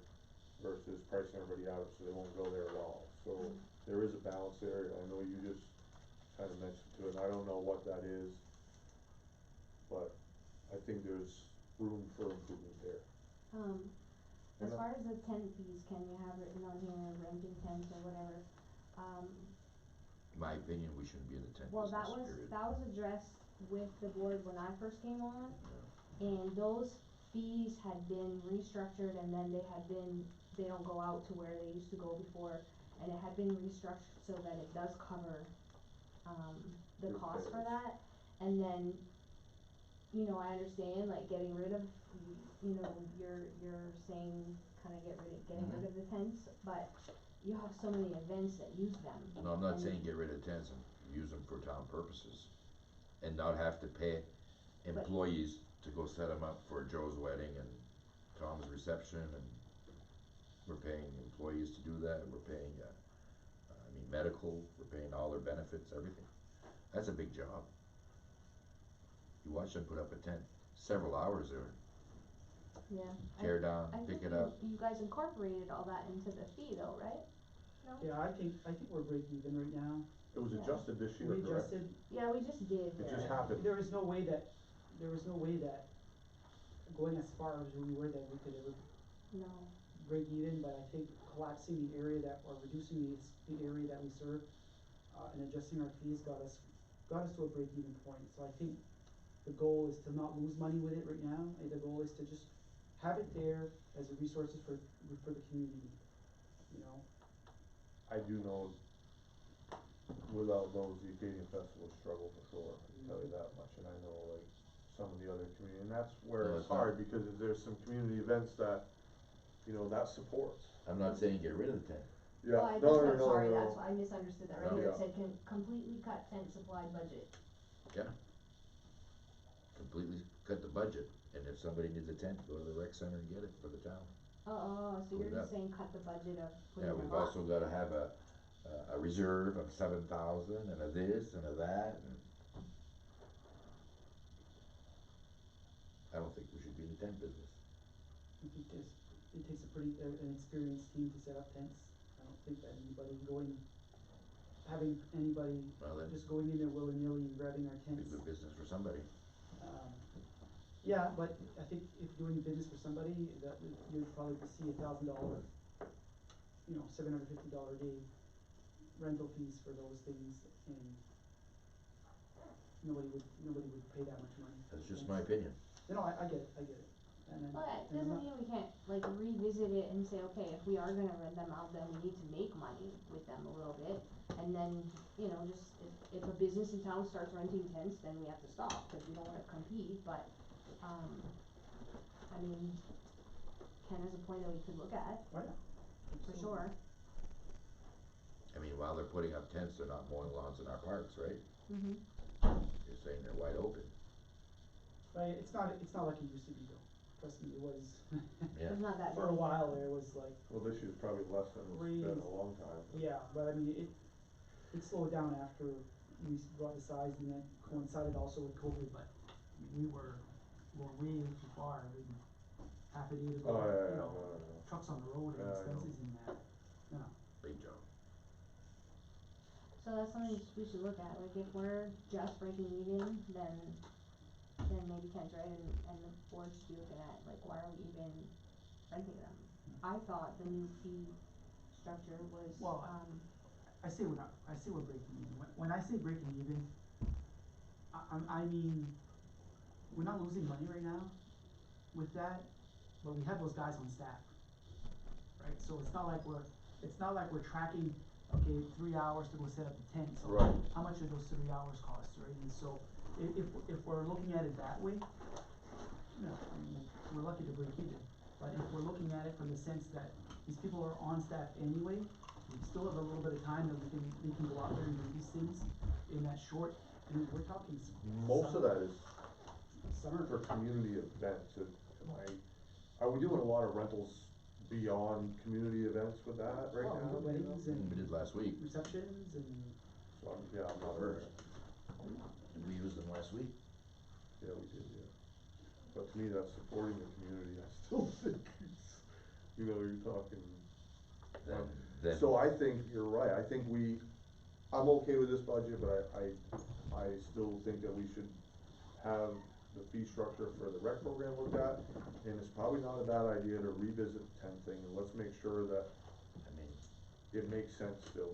Speaker 1: versus pricing everybody out so they won't go there at all. So there is a balance there. I know you just kind of mentioned to it, and I don't know what that is, but I think there's room for improvement there.
Speaker 4: As
Speaker 1: Yeah.
Speaker 4: far as the tent fees, can you have written on here, renting tents or whatever,
Speaker 2: In my opinion, we shouldn't be in the tent
Speaker 4: well,
Speaker 2: business, period.
Speaker 4: that was addressed with the board when I first came on, and those fees had been restructured, and then they don't go out to where they used to go before, and it had been restructured so that it does cover, the cost for that, and then, you know, I understand, like, getting rid of, you know, you're saying kinda getting rid of the tents, but you have so many events that use them.
Speaker 2: No, I'm not
Speaker 4: and-
Speaker 2: saying get rid of tents and use them for town purposes, and not have to pay employees to go set them up for Joe's wedding and Tom's reception, and we're paying employees to do that, we're paying, medical, we're paying all their benefits, everything. That's a big job. You watch them put up a tent, several hours there,
Speaker 4: Yeah.
Speaker 2: tear
Speaker 4: I
Speaker 2: down,
Speaker 4: think
Speaker 2: pick it up.
Speaker 4: you guys incorporated all that into the fee though, right? No?
Speaker 6: Yeah, I think we're break even right now.
Speaker 1: It was
Speaker 4: Yeah.
Speaker 1: adjusted this year,
Speaker 6: We
Speaker 1: correct?
Speaker 6: adjusted,
Speaker 4: Yeah, we just did.
Speaker 1: It just happened.
Speaker 6: there was no way that going as far as we were that we could ever
Speaker 4: No.
Speaker 6: break even, but I think collapsing the area or reducing the area that we serve, and adjusting our fees got us to a break even point. So I think the goal is to not lose money with it right now, and the goal is to just have it there as a resources for the community, you know?
Speaker 1: I do know without those, the Acadian Festival struggle for sure, I can tell you that much, and I know like some of the other community, and that's where
Speaker 2: No,
Speaker 1: it's
Speaker 2: it's not.
Speaker 1: hard, because there's some community events that, you know, that supports.
Speaker 2: I'm not saying get rid of the tent.
Speaker 1: Yeah,
Speaker 4: Oh,
Speaker 1: no,
Speaker 4: I'm sorry, that's
Speaker 1: no.
Speaker 4: why I misunderstood that,
Speaker 2: No.
Speaker 4: right here, it
Speaker 1: Yeah.
Speaker 4: said can completely cut tent supply budget.
Speaker 2: Yeah. Completely cut the budget, and if somebody needs a tent, go to the rec center and get it for the town.
Speaker 4: Oh, so
Speaker 2: Put
Speaker 4: you're
Speaker 2: it
Speaker 4: just
Speaker 2: up.
Speaker 4: saying cut the budget of putting
Speaker 2: Yeah,
Speaker 4: them
Speaker 2: we've
Speaker 4: up.
Speaker 2: also gotta have a reserve of 7,000 and a this and a that, and I don't think we should be in the tent business.
Speaker 6: I think it takes an experienced team to set up tents. I don't think that having anybody
Speaker 2: Well, then,
Speaker 6: just going in there willy-nilly and grabbing our
Speaker 2: be
Speaker 6: tents.
Speaker 2: good business for somebody.
Speaker 6: Yeah, but I think if doing business for somebody, that you'd probably see $1,000, you know, $750 a day rental fees for those things, and nobody would pay that much money.
Speaker 2: That's just my opinion.
Speaker 6: You know, I get it. And then,
Speaker 4: Well, it
Speaker 6: and I'm
Speaker 4: doesn't
Speaker 6: not-
Speaker 4: mean we can't like revisit it and say, okay, if we are gonna rent them out, then we need to make money with them a little bit. And then, you know, just if a business in town starts renting tents, then we have to stop, cause we don't wanna compete, but, I mean, Ken has a point that we could look at,
Speaker 6: Oh, yeah.
Speaker 4: for
Speaker 6: Absolutely.
Speaker 4: sure.
Speaker 2: I mean, while they're putting up tents, they're not mowing lawns in our parks, right?
Speaker 4: Mm-hmm.
Speaker 2: You're saying they're wide open.
Speaker 6: But it's not like it used to be though. Trust me, it was,
Speaker 2: Yeah.
Speaker 4: It's not that
Speaker 6: for a
Speaker 4: big.
Speaker 6: while there, it was like,
Speaker 1: Well, this year's probably less than it's been in a long time.
Speaker 6: yeah, but I mean, it slowed down after we brought the size, and that coincided also with COVID, but I mean, we're way too far. I mean, half a day to go,
Speaker 1: Oh, yeah,
Speaker 6: you
Speaker 1: yeah,
Speaker 6: know,
Speaker 1: no.
Speaker 6: trucks on the road and
Speaker 1: Yeah, I
Speaker 6: expenses in that, you know.
Speaker 2: Big job.
Speaker 4: So that's something we should look at, like if we're just breaking even, then maybe Ken's right, and the board should be looking at, like, why are we even renting them? I thought the new fee structure was,
Speaker 6: Well, I say we're breaking even. When I say breaking even, I mean, we're not losing money right now with that, but we have those guys on staff. Right, so it's not like we're tracking, okay, 3 hours to go set up the tent, so
Speaker 1: Right.
Speaker 6: how much do those 3 hours cost, right? And so if we're looking at it that way, you know, I mean, we're lucky to break even. But if we're looking at it from the sense that these people are on staff anyway, we still have a little bit of time that we can go out there and do these things in that short, I mean, we're talking.
Speaker 1: Most of that is
Speaker 6: Summer.
Speaker 1: for community events, are we doing a lot of rentals beyond community events with that right
Speaker 6: Well, we do
Speaker 1: now?
Speaker 6: weddings
Speaker 2: We
Speaker 6: and
Speaker 2: did last week.
Speaker 6: receptions and,
Speaker 1: So, yeah, I'm not aware.
Speaker 2: Did we use them last week?
Speaker 1: Yeah, we did, yeah. But to me, that's supporting the community, I still think it's, you know, you're talking.
Speaker 2: Then
Speaker 1: So I think you're right, I'm okay with this budget, but I still think that we should have the fee structure for the rec program looked at, and it's probably not a bad idea to revisit the tent thing, and let's make sure that
Speaker 2: I mean,
Speaker 1: it makes sense still.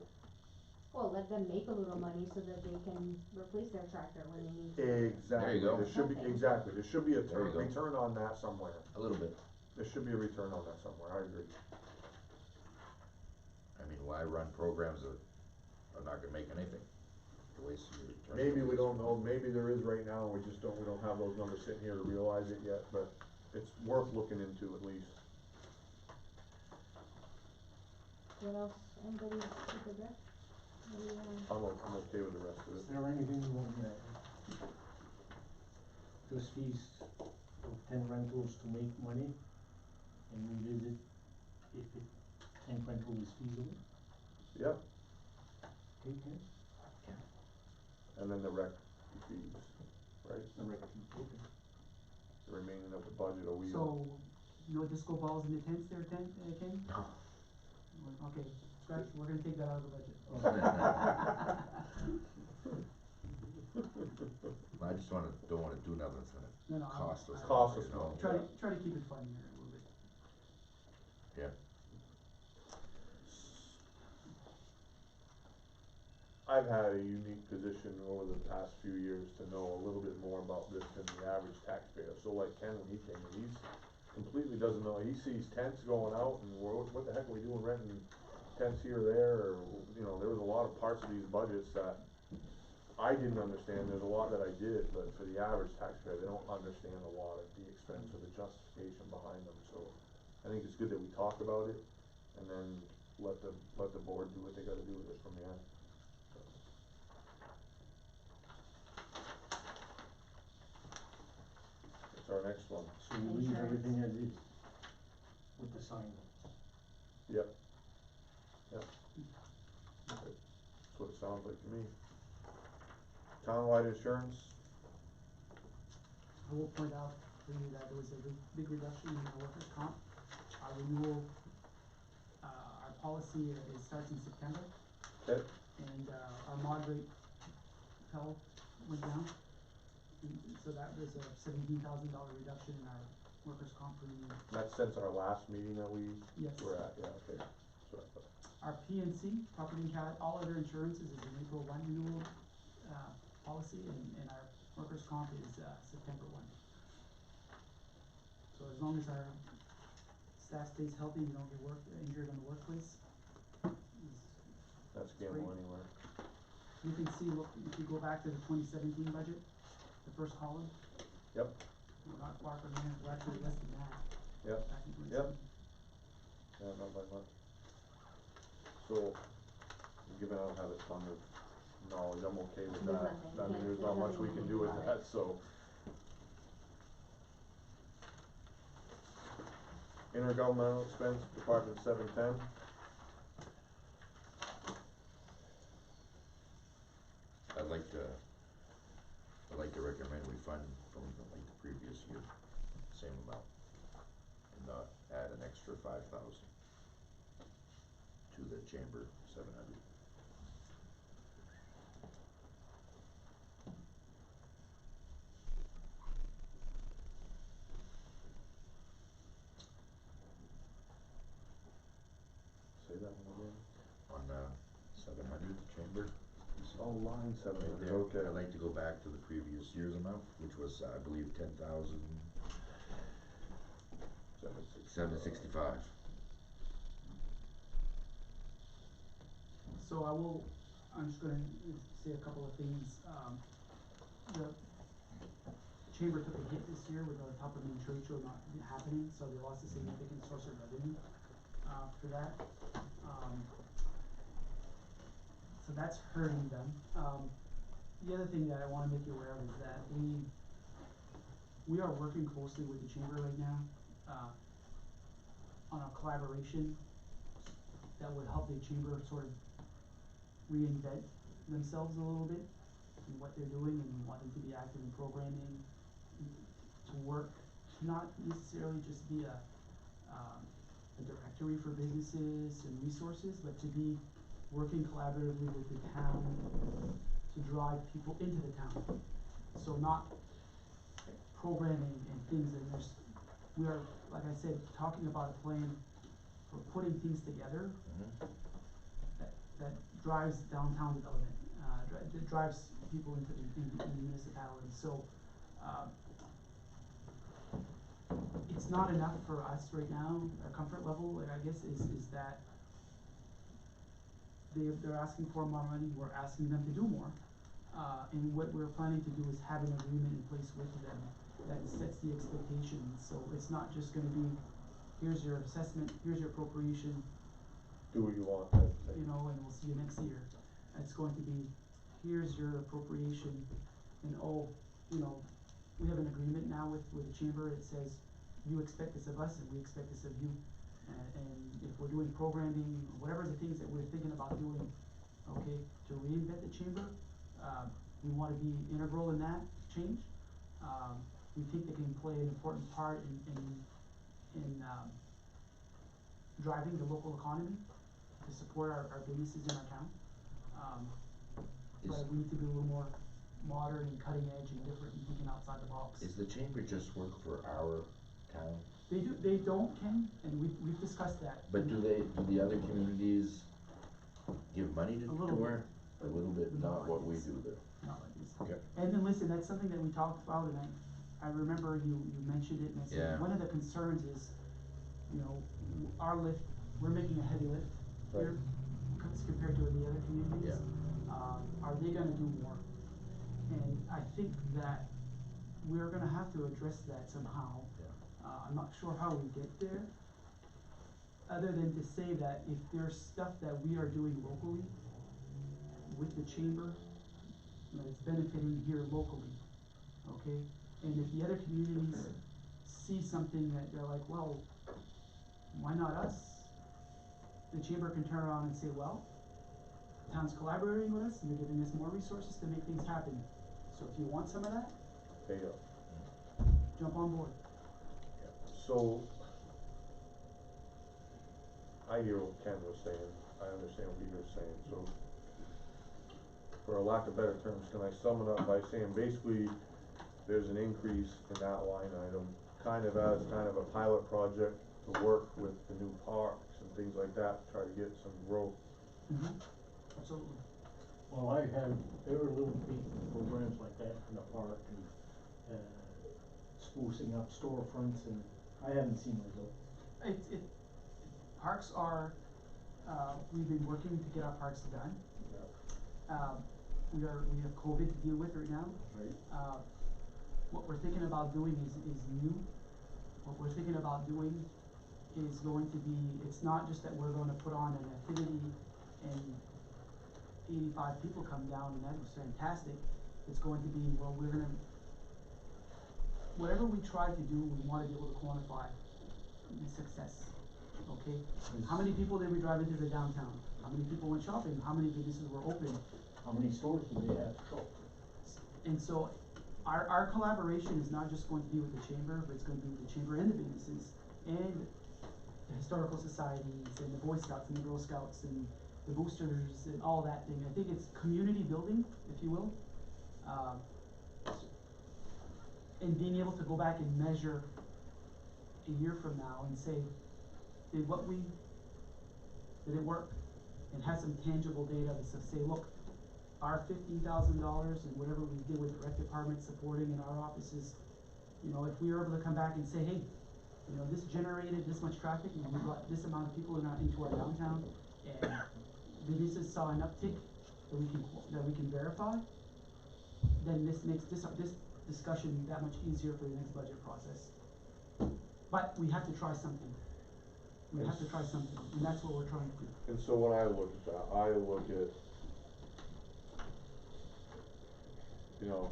Speaker 4: well, let them make a little money so that they can replace their tractor when they need to.
Speaker 1: Exactly.
Speaker 2: There you go.
Speaker 1: There should be,
Speaker 4: Something.
Speaker 1: exactly, there should be a
Speaker 2: There you go.
Speaker 1: return on that somewhere.
Speaker 2: a little bit.
Speaker 1: There should be a return on that somewhere, I agree.
Speaker 2: I mean, why run programs that are not gonna make anything? You're wasting your return.
Speaker 1: Maybe we don't know, maybe there is right now, we don't have those numbers sitting here to realize it yet, but it's worth looking into at least.
Speaker 4: What else, anybody keep a breath? Maybe,
Speaker 1: I'm okay with the rest of
Speaker 8: Is
Speaker 1: it.
Speaker 8: there anything those fees of tent rentals to make money and revisit if tent rental is feasible?
Speaker 1: Yep,
Speaker 8: Okay, Ken?
Speaker 1: and then the rec fees, right?
Speaker 8: The rec fee, okay.
Speaker 1: The remaining of the budget, are we?
Speaker 6: so, no disco balls in the tents there, Ken?
Speaker 2: No.
Speaker 6: Okay, scratch, we're gonna take that out of the budget.
Speaker 2: I just don't wanna do nothing that's
Speaker 6: No,
Speaker 2: gonna
Speaker 6: no,
Speaker 2: cost us.
Speaker 1: Cost us
Speaker 2: you know?
Speaker 1: money.
Speaker 6: Try to keep it fun here a little bit.
Speaker 2: Yeah.
Speaker 1: I've had a unique position over the past few years to know a little bit more about this than the average taxpayer. So like Ken, when he came in, he's completely doesn't know, he sees tents going out and what the heck are we doing renting tents here or there, or, you know, there was a lot of parts of these budgets that I didn't understand, there's a lot that I did, but for the average taxpayer, they don't understand a lot of the expense or the justification behind them, so I think it's good that we talk about it, and then let the board do what they gotta do with it from there. It's our next one.
Speaker 8: So we leave everything as is with the sign.
Speaker 1: Yep. Yep. That's what it sounds like to me. Townwide insurance,
Speaker 6: I will point out for you that there was a big reduction in our workers' comp. Our renewal, our policy, it starts in September,
Speaker 1: okay,
Speaker 6: and, our mod rate went down. And so that was a $17,000 reduction in our workers' comp premium.
Speaker 1: that's since our last meeting that we
Speaker 6: Yes.
Speaker 1: were at, yeah, okay. That's what I thought.
Speaker 6: Our PNC, property and casualty, all other insurances is an April 1 renewal, policy, and our workers' comp is, September 1. So as long as our staff stays healthy, you don't get injured in the workplace,
Speaker 1: That's gamble anywhere.
Speaker 6: you can see, look, if you go back to the 2017 budget, the first column.
Speaker 1: Yep.
Speaker 6: We're not far from there, we're actually less than that.
Speaker 1: Yep.
Speaker 6: Back in 2017.
Speaker 1: Yeah, not by much. So, given I don't have a ton of knowledge, I'm okay with
Speaker 4: There's
Speaker 1: that.
Speaker 4: nothing,
Speaker 1: I mean,
Speaker 4: yeah,
Speaker 1: there's
Speaker 4: there's
Speaker 1: not much
Speaker 4: nothing
Speaker 1: we
Speaker 4: we
Speaker 1: can
Speaker 4: can
Speaker 1: do
Speaker 4: do
Speaker 1: with
Speaker 4: about
Speaker 1: that,
Speaker 4: it.
Speaker 1: so. Intergovernmental expense, Department 710.
Speaker 2: I'd like to recommend we fund from like the previous year, same amount, and not add an extra 5,000 to the chamber 700.
Speaker 1: Say that one again.
Speaker 2: On 700 chamber.
Speaker 1: Oh, line
Speaker 2: Right
Speaker 1: 700,
Speaker 2: there.
Speaker 1: okay.
Speaker 2: I'd like to go back to the previous year's amount, which was, I believe, 765.
Speaker 6: So I'm just gonna say a couple of things. The chamber took a hit this year with the top of the trade show not happening, so they lost a significant source of revenue, for that. So that's hurting them. The other thing that I wanna make you aware of is that we are working closely with the chamber right now, on a collaboration that would help the chamber sort of reinvent themselves a little bit in what they're doing, and we want them to be active in programming, to work, to not necessarily just be a directory for businesses and resources, but to be working collaboratively with the town to drive people into the town. So not programming and things, and we are, like I said, talking about a plan for putting things together that drives downtown development, that drives people into the municipality. So, it's not enough for us right now. Our comfort level, like, I guess, is that they're asking for more money, we're asking them to do more. And what we're planning to do is have an agreement in place with them that sets the expectations. So it's not just gonna be, here's your assessment, here's your appropriation,
Speaker 1: Do what you want, type of thing.
Speaker 6: you know, and we'll see you next year. It's going to be, here's your appropriation, and you know, we have an agreement now with the chamber. It says, you expect this of us and we expect this of you. And if we're doing programming, whatever the things that we're thinking about doing, okay, to reinvent the chamber, we wanna be integral in that change. We think they can play an important part in driving the local economy to support our businesses in our town. But we need to be a little more modern and cutting edge and different and thinking outside the box.
Speaker 2: Is the chamber just work for our town?
Speaker 6: They don't, Ken, and we've discussed that.
Speaker 2: But do the other communities give money to
Speaker 6: A little
Speaker 2: her?
Speaker 6: bit.
Speaker 2: A little bit,
Speaker 6: But
Speaker 2: not
Speaker 6: not
Speaker 2: what
Speaker 6: like
Speaker 2: we
Speaker 6: this.
Speaker 2: do there.
Speaker 6: Not like this.
Speaker 2: Okay.
Speaker 6: And then listen, that's something that we talked about, and I remember you mentioned it, and I
Speaker 2: Yeah.
Speaker 6: said, one of the concerns is, you know, our lift, we're making a heavy lift here, as compared to the other communities. Are they gonna do more? And I think that we're gonna have to address that somehow. I'm not sure how we get there, other than to say that if there's stuff that we are doing locally with the chamber, that it's benefiting here locally, okay? And if the other communities see something that they're like, well, why not us? The chamber can turn around and say, well, the town's collaborating with us and they're giving us more resources to make things happen. So if you want some of that,
Speaker 1: Pay up.
Speaker 6: jump on board.
Speaker 1: So, I hear what Ken was saying, I understand what you were saying, so, for a lack of better terms, can I sum it up by saying basically, there's an increase in that line item, kind of as kind of a pilot project to work with the new parks and things like that, try to get some growth.
Speaker 6: Absolutely.
Speaker 8: Well, I have very little faith in programs like that in the park and, sprucing up storefronts, and I haven't seen results.
Speaker 6: Parks are, we've been working to get our parks done. We have COVID to deal with right now.
Speaker 8: Right.
Speaker 6: What we're thinking about doing is new. What we're thinking about doing is going to be, it's not just that we're gonna put on an activity and 85 people come down and that was fantastic. It's going to be, well, we're gonna, whatever we try to do, we wanna be able to quantify the success, okay? How many people did we drive into the downtown? How many people went shopping? How many businesses were open?
Speaker 8: How many stores do they have to show?
Speaker 6: And so, our collaboration is not just going to be with the chamber, but it's going to be with the chamber and the businesses, and the historical societies, and the Boy Scouts, and the Girl Scouts, and the boosters, and all that thing. I think it's community building, if you will. And being able to go back and measure a year from now and say, did it work? And have some tangible data to say, look, our $15,000 and whatever we did with the rec department supporting in our offices, you know, if we were able to come back and say, hey, you know, this generated this much traffic and we brought this amount of people into our downtown, and businesses saw an uptick that we can verify, then this makes this discussion that much easier for the next budget process. But we have to try something. We have to try something, and that's what we're trying to do.
Speaker 1: And so when I look at that, I look at, you know,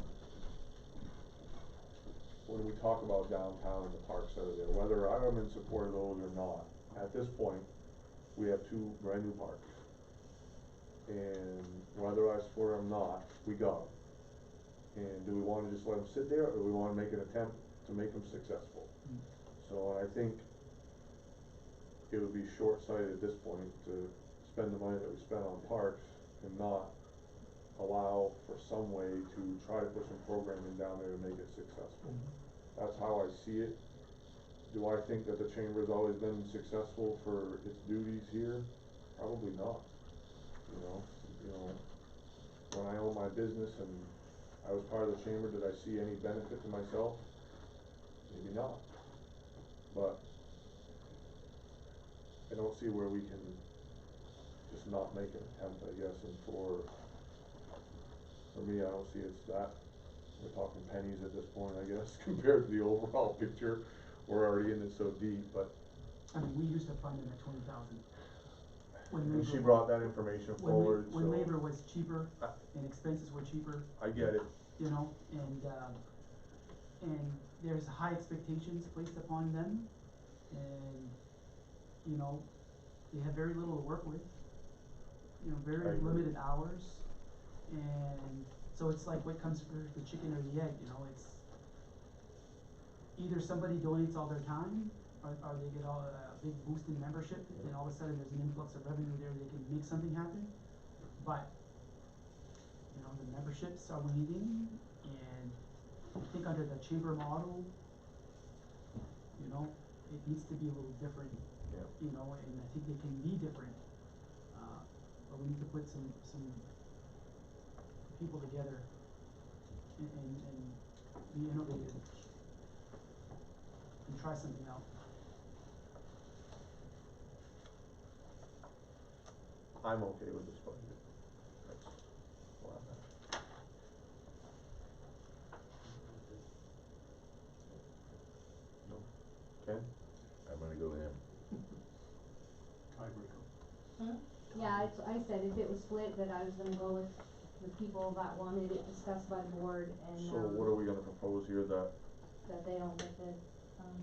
Speaker 1: when we talk about downtown and the parks that are there, whether I'm in support of those or not, at this point, we have 2 brand new parks. And whether I support them or not, we got them. And do we wanna just let them sit there, or do we wanna make an attempt to make them successful? So I think it would be short-sighted at this point to spend the money that we spent on parks and not allow for some way to try to put some programming down there to make it successful. That's how I see it. Do I think that the chamber's always been successful for its duties here? Probably not. You know, when I owned my business and I was part of the chamber, did I see any benefit to myself? Maybe not. But I don't see where we can just not make an attempt, I guess, and for me, I don't see it's that, we're talking pennies at this point, I guess, compared to the overall picture. We're already in it so deep, but.
Speaker 6: I mean, we used to fund them at 20,000.
Speaker 1: And she brought that information forward, so.
Speaker 6: When labor was cheaper and expenses were cheaper.
Speaker 1: I get it.
Speaker 6: You know, and there's high expectations placed upon them, and, you know, they have very little to work with. You know,
Speaker 1: I
Speaker 6: very
Speaker 1: agree.
Speaker 6: limited hours, and so it's like what comes first, the chicken or the egg, you know, it's either somebody donates all their time, or they get a big boost in membership, and all of a sudden there's an influx of revenue there, they can make something happen. But, you know, the memberships are waning, and I think under the chamber model, you know, it needs to be a little different.
Speaker 1: Yeah.
Speaker 6: You know, and I think it can be different, but we need to put some people together and be innovative and try something out.
Speaker 1: I'm okay with this budget. That's where I'm at. No. Ken?
Speaker 2: I'm gonna go with him.
Speaker 8: Tiebreaker.
Speaker 4: Yeah, I said if it was split, that I was gonna go with the people that wanted it discussed by the board and,
Speaker 1: So what are we gonna propose here, that
Speaker 4: that they don't get the,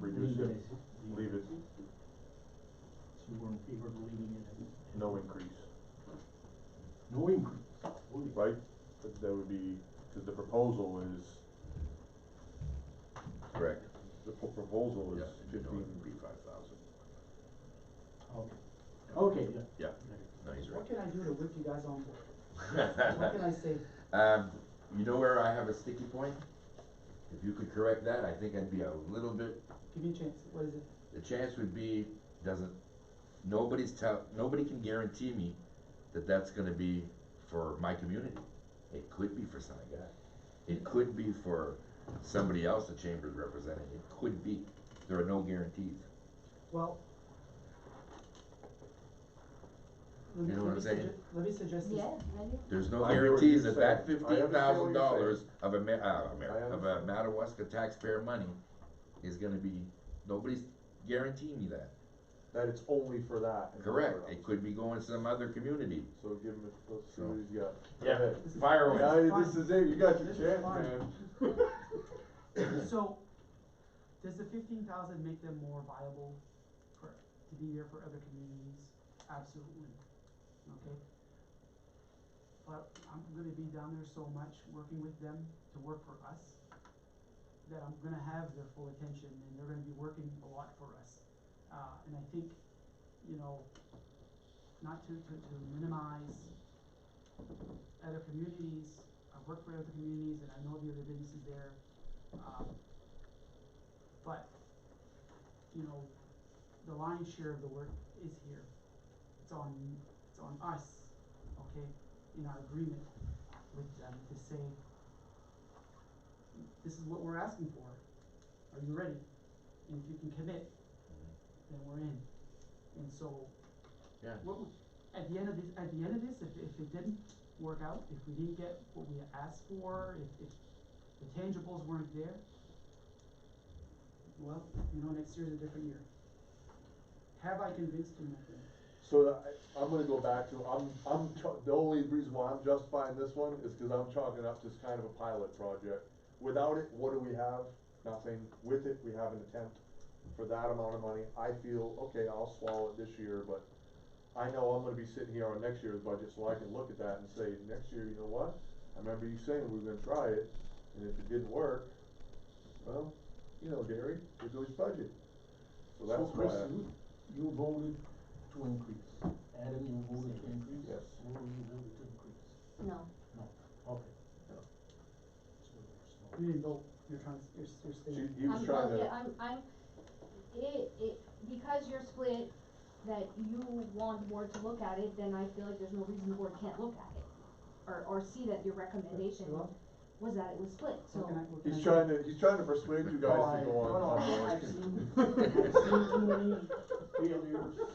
Speaker 1: reduce it, leave it,
Speaker 8: So we're in favor of leaving it at.
Speaker 1: no increase,
Speaker 8: No increase. Holy.
Speaker 1: right? That would be, cause the proposal is,
Speaker 2: Correct.
Speaker 1: the proposal is
Speaker 2: Yeah, no,
Speaker 1: 15.
Speaker 2: it would be 5,000.
Speaker 8: Okay. Okay, yeah.
Speaker 2: Yeah, no, he's right.
Speaker 6: What can I do to whip you guys on board? What can I say?
Speaker 2: You know where I have a sticky point? If you could correct that, I think I'd be a little bit,
Speaker 6: Give me a chance, what is it?
Speaker 2: the chance would be, nobody can guarantee me that that's gonna be for my community. It could be for Senegal. It could be for somebody else the chamber's representing. It could be. There are no guarantees.
Speaker 6: Well.
Speaker 2: You know what I'm saying?
Speaker 6: Let me suggest this.
Speaker 4: Yeah, I do.
Speaker 2: There's no
Speaker 1: I hear what
Speaker 2: guarantees
Speaker 1: you're
Speaker 2: that
Speaker 1: saying. I
Speaker 2: $15,000
Speaker 1: understand
Speaker 2: of
Speaker 1: understand.
Speaker 2: Madawaska taxpayer money is gonna be, nobody's guaranteeing me that.
Speaker 1: That it's only for that. and
Speaker 2: Correct,
Speaker 1: nowhere
Speaker 2: it
Speaker 1: else.
Speaker 2: could be going to some other community.
Speaker 1: So give him, let's see
Speaker 2: So-
Speaker 1: what he's got. Go
Speaker 5: Yeah.
Speaker 1: ahead.
Speaker 6: This is-
Speaker 5: Fire away.
Speaker 1: Now, this is it, you got your
Speaker 6: This is
Speaker 1: chance,
Speaker 6: fine.
Speaker 1: man.
Speaker 6: So, does the 15,000 make them more viable to be there for other communities? Absolutely, okay? But I'm gonna be down there so much, working with them to work for us, that I'm gonna have their full attention, and they're gonna be working a lot for us. And I think, you know, not to minimize other communities, I've worked for other communities, and I know the other businesses there. But, you know, the lion's share of the work is here. It's on us, okay, in our agreement with them to say, this is what we're asking for. Are you ready? And if you can commit, then we're in. And so,
Speaker 2: Yeah.
Speaker 6: at the end of this, if it didn't work out, if we didn't get what we asked for, if the tangibles weren't there, well, you know, next year's a different year. Have I convinced you, my friend?
Speaker 1: So I'm gonna go back to, the only reason why I'm justifying this one is because I'm chalking up this kind of a pilot project. Without it, what do we have? Nothing. With it, we have an attempt for that amount of money. I feel, okay, I'll swallow it this year, but I know I'm gonna be sitting here on next year's budget, so I can look at that and say, next year, you know what? I remember you saying we were gonna try it, and if it didn't work, well, you know, Gary, it goes budget. So that's
Speaker 8: Chris,
Speaker 1: why.
Speaker 8: you voted to increase. Adam, you voted to increase?
Speaker 1: Yes.
Speaker 8: Laura, you voted to increase?
Speaker 4: No.
Speaker 8: No, okay.
Speaker 1: No.
Speaker 8: So there's
Speaker 6: You
Speaker 8: no.
Speaker 6: didn't vote, you're stating.
Speaker 1: He was trying to.
Speaker 4: Yeah, because you're split, that you want the board to look at it, then I feel like there's no reason the board can't look at it. Or see that your recommendation
Speaker 6: Well-
Speaker 4: was that it was split, so.
Speaker 6: What can I
Speaker 1: He's
Speaker 6: do?
Speaker 1: trying to persuade you guys to go on.
Speaker 8: No,
Speaker 1: board.
Speaker 8: I've seen too many failures,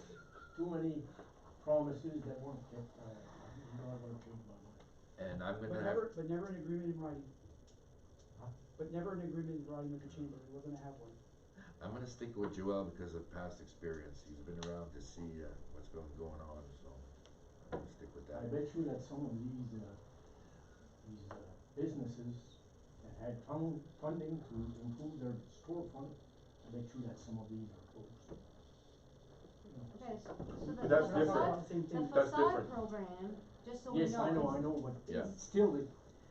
Speaker 8: too many promises that weren't kept. I'm not gonna change my mind.
Speaker 2: And I'm
Speaker 6: But
Speaker 2: gonna have,
Speaker 6: never an agreement in writing.
Speaker 8: Huh?
Speaker 6: But never an agreement in writing with the chamber, we're gonna have one.
Speaker 2: I'm gonna stick with Joel because of past experience. He's been around to see what's been going on, so I'm gonna stick with
Speaker 8: I
Speaker 2: that.
Speaker 8: bet you that some of these businesses that had town funding to improve their storefront, I bet you that some of these are closed. You know,
Speaker 4: Okay, so the
Speaker 1: But that's
Speaker 6: different.
Speaker 4: facade,
Speaker 6: Same
Speaker 4: the
Speaker 6: thing.
Speaker 1: That's
Speaker 4: facade
Speaker 1: different.
Speaker 4: program, just so we know.
Speaker 8: Yes, I know, but
Speaker 2: Yeah.
Speaker 8: still,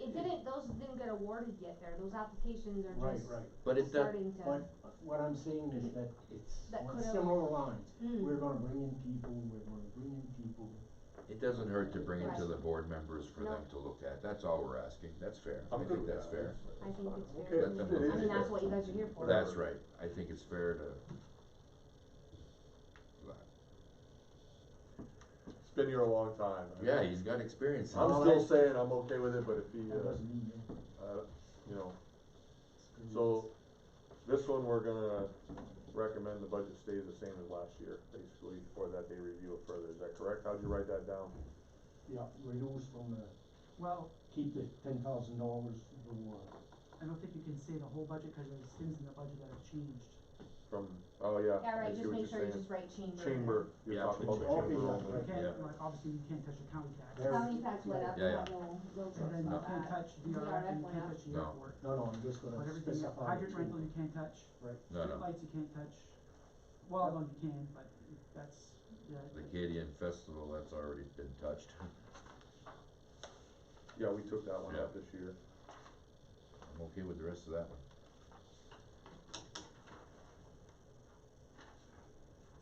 Speaker 4: Those didn't get awarded yet there, those applications are
Speaker 8: right,
Speaker 4: just
Speaker 8: right.
Speaker 2: But it does,
Speaker 4: starting to.
Speaker 8: But what I'm saying is that it's
Speaker 4: That
Speaker 8: on
Speaker 4: could've-
Speaker 8: similar lines.
Speaker 4: Mm.
Speaker 8: We're gonna bring in people, we're gonna bring in people.
Speaker 2: it doesn't hurt to bring it to
Speaker 4: Right.
Speaker 2: the board members for them
Speaker 4: No.
Speaker 2: to look at. That's all we're asking. That's fair. I
Speaker 1: I'm good
Speaker 2: think
Speaker 1: with
Speaker 2: that's
Speaker 1: that.
Speaker 2: fair.
Speaker 4: I think it's fair.
Speaker 1: Okay,
Speaker 2: Let them
Speaker 1: it
Speaker 2: look
Speaker 1: is
Speaker 2: at
Speaker 4: I mean,
Speaker 2: it.
Speaker 4: that's what you guys are here for.
Speaker 2: That's right. I think it's fair to.
Speaker 1: It's been here a long time.
Speaker 2: Yeah, he's got experience. in
Speaker 1: I'm
Speaker 2: it.
Speaker 1: still saying I'm okay with it, but if he,
Speaker 8: That doesn't mean
Speaker 1: you know,
Speaker 8: experience.
Speaker 1: so this one, we're gonna recommend the budget stays the same as last year, basically, or that they review it further. Is that correct? How'd you write that down?
Speaker 8: Yeah, reduce from
Speaker 6: Well,
Speaker 8: keep the $10,000 to,
Speaker 6: I don't think you can say the whole budget, cause there's things in the budget that have changed.
Speaker 1: From, oh, yeah.
Speaker 4: Yeah,
Speaker 1: I
Speaker 4: right,
Speaker 1: see
Speaker 4: just
Speaker 1: what
Speaker 4: make
Speaker 1: you're
Speaker 4: sure you
Speaker 1: saying.
Speaker 4: just write chamber.
Speaker 1: Chamber, you're
Speaker 2: Yeah.
Speaker 1: talking about the
Speaker 8: Okay,
Speaker 1: chamber
Speaker 8: yeah,
Speaker 1: only.
Speaker 6: You
Speaker 8: right.
Speaker 6: can't,
Speaker 2: Yeah.
Speaker 6: like, obviously you can't touch the county tax.
Speaker 8: There-
Speaker 4: County tax went up, we
Speaker 2: Yeah,
Speaker 4: have no choice
Speaker 6: And then you
Speaker 4: about
Speaker 6: can't
Speaker 4: that.
Speaker 6: touch DRF, and you
Speaker 4: went
Speaker 6: can't
Speaker 4: up.
Speaker 6: touch the
Speaker 2: No.
Speaker 6: airport.
Speaker 8: no, I'm just
Speaker 6: But
Speaker 8: gonna
Speaker 6: everything,
Speaker 8: specify.
Speaker 6: hydrant
Speaker 8: the
Speaker 6: rental
Speaker 8: two.
Speaker 6: you can't touch,
Speaker 8: Right.
Speaker 2: No, no.
Speaker 6: streetlights you can't touch. Well, no, you can, but that's, yeah.
Speaker 2: The Acadian Festival, that's already been touched.
Speaker 1: Yeah, we took that one
Speaker 2: Yeah.
Speaker 1: out this year.
Speaker 2: I'm okay with the rest of that one.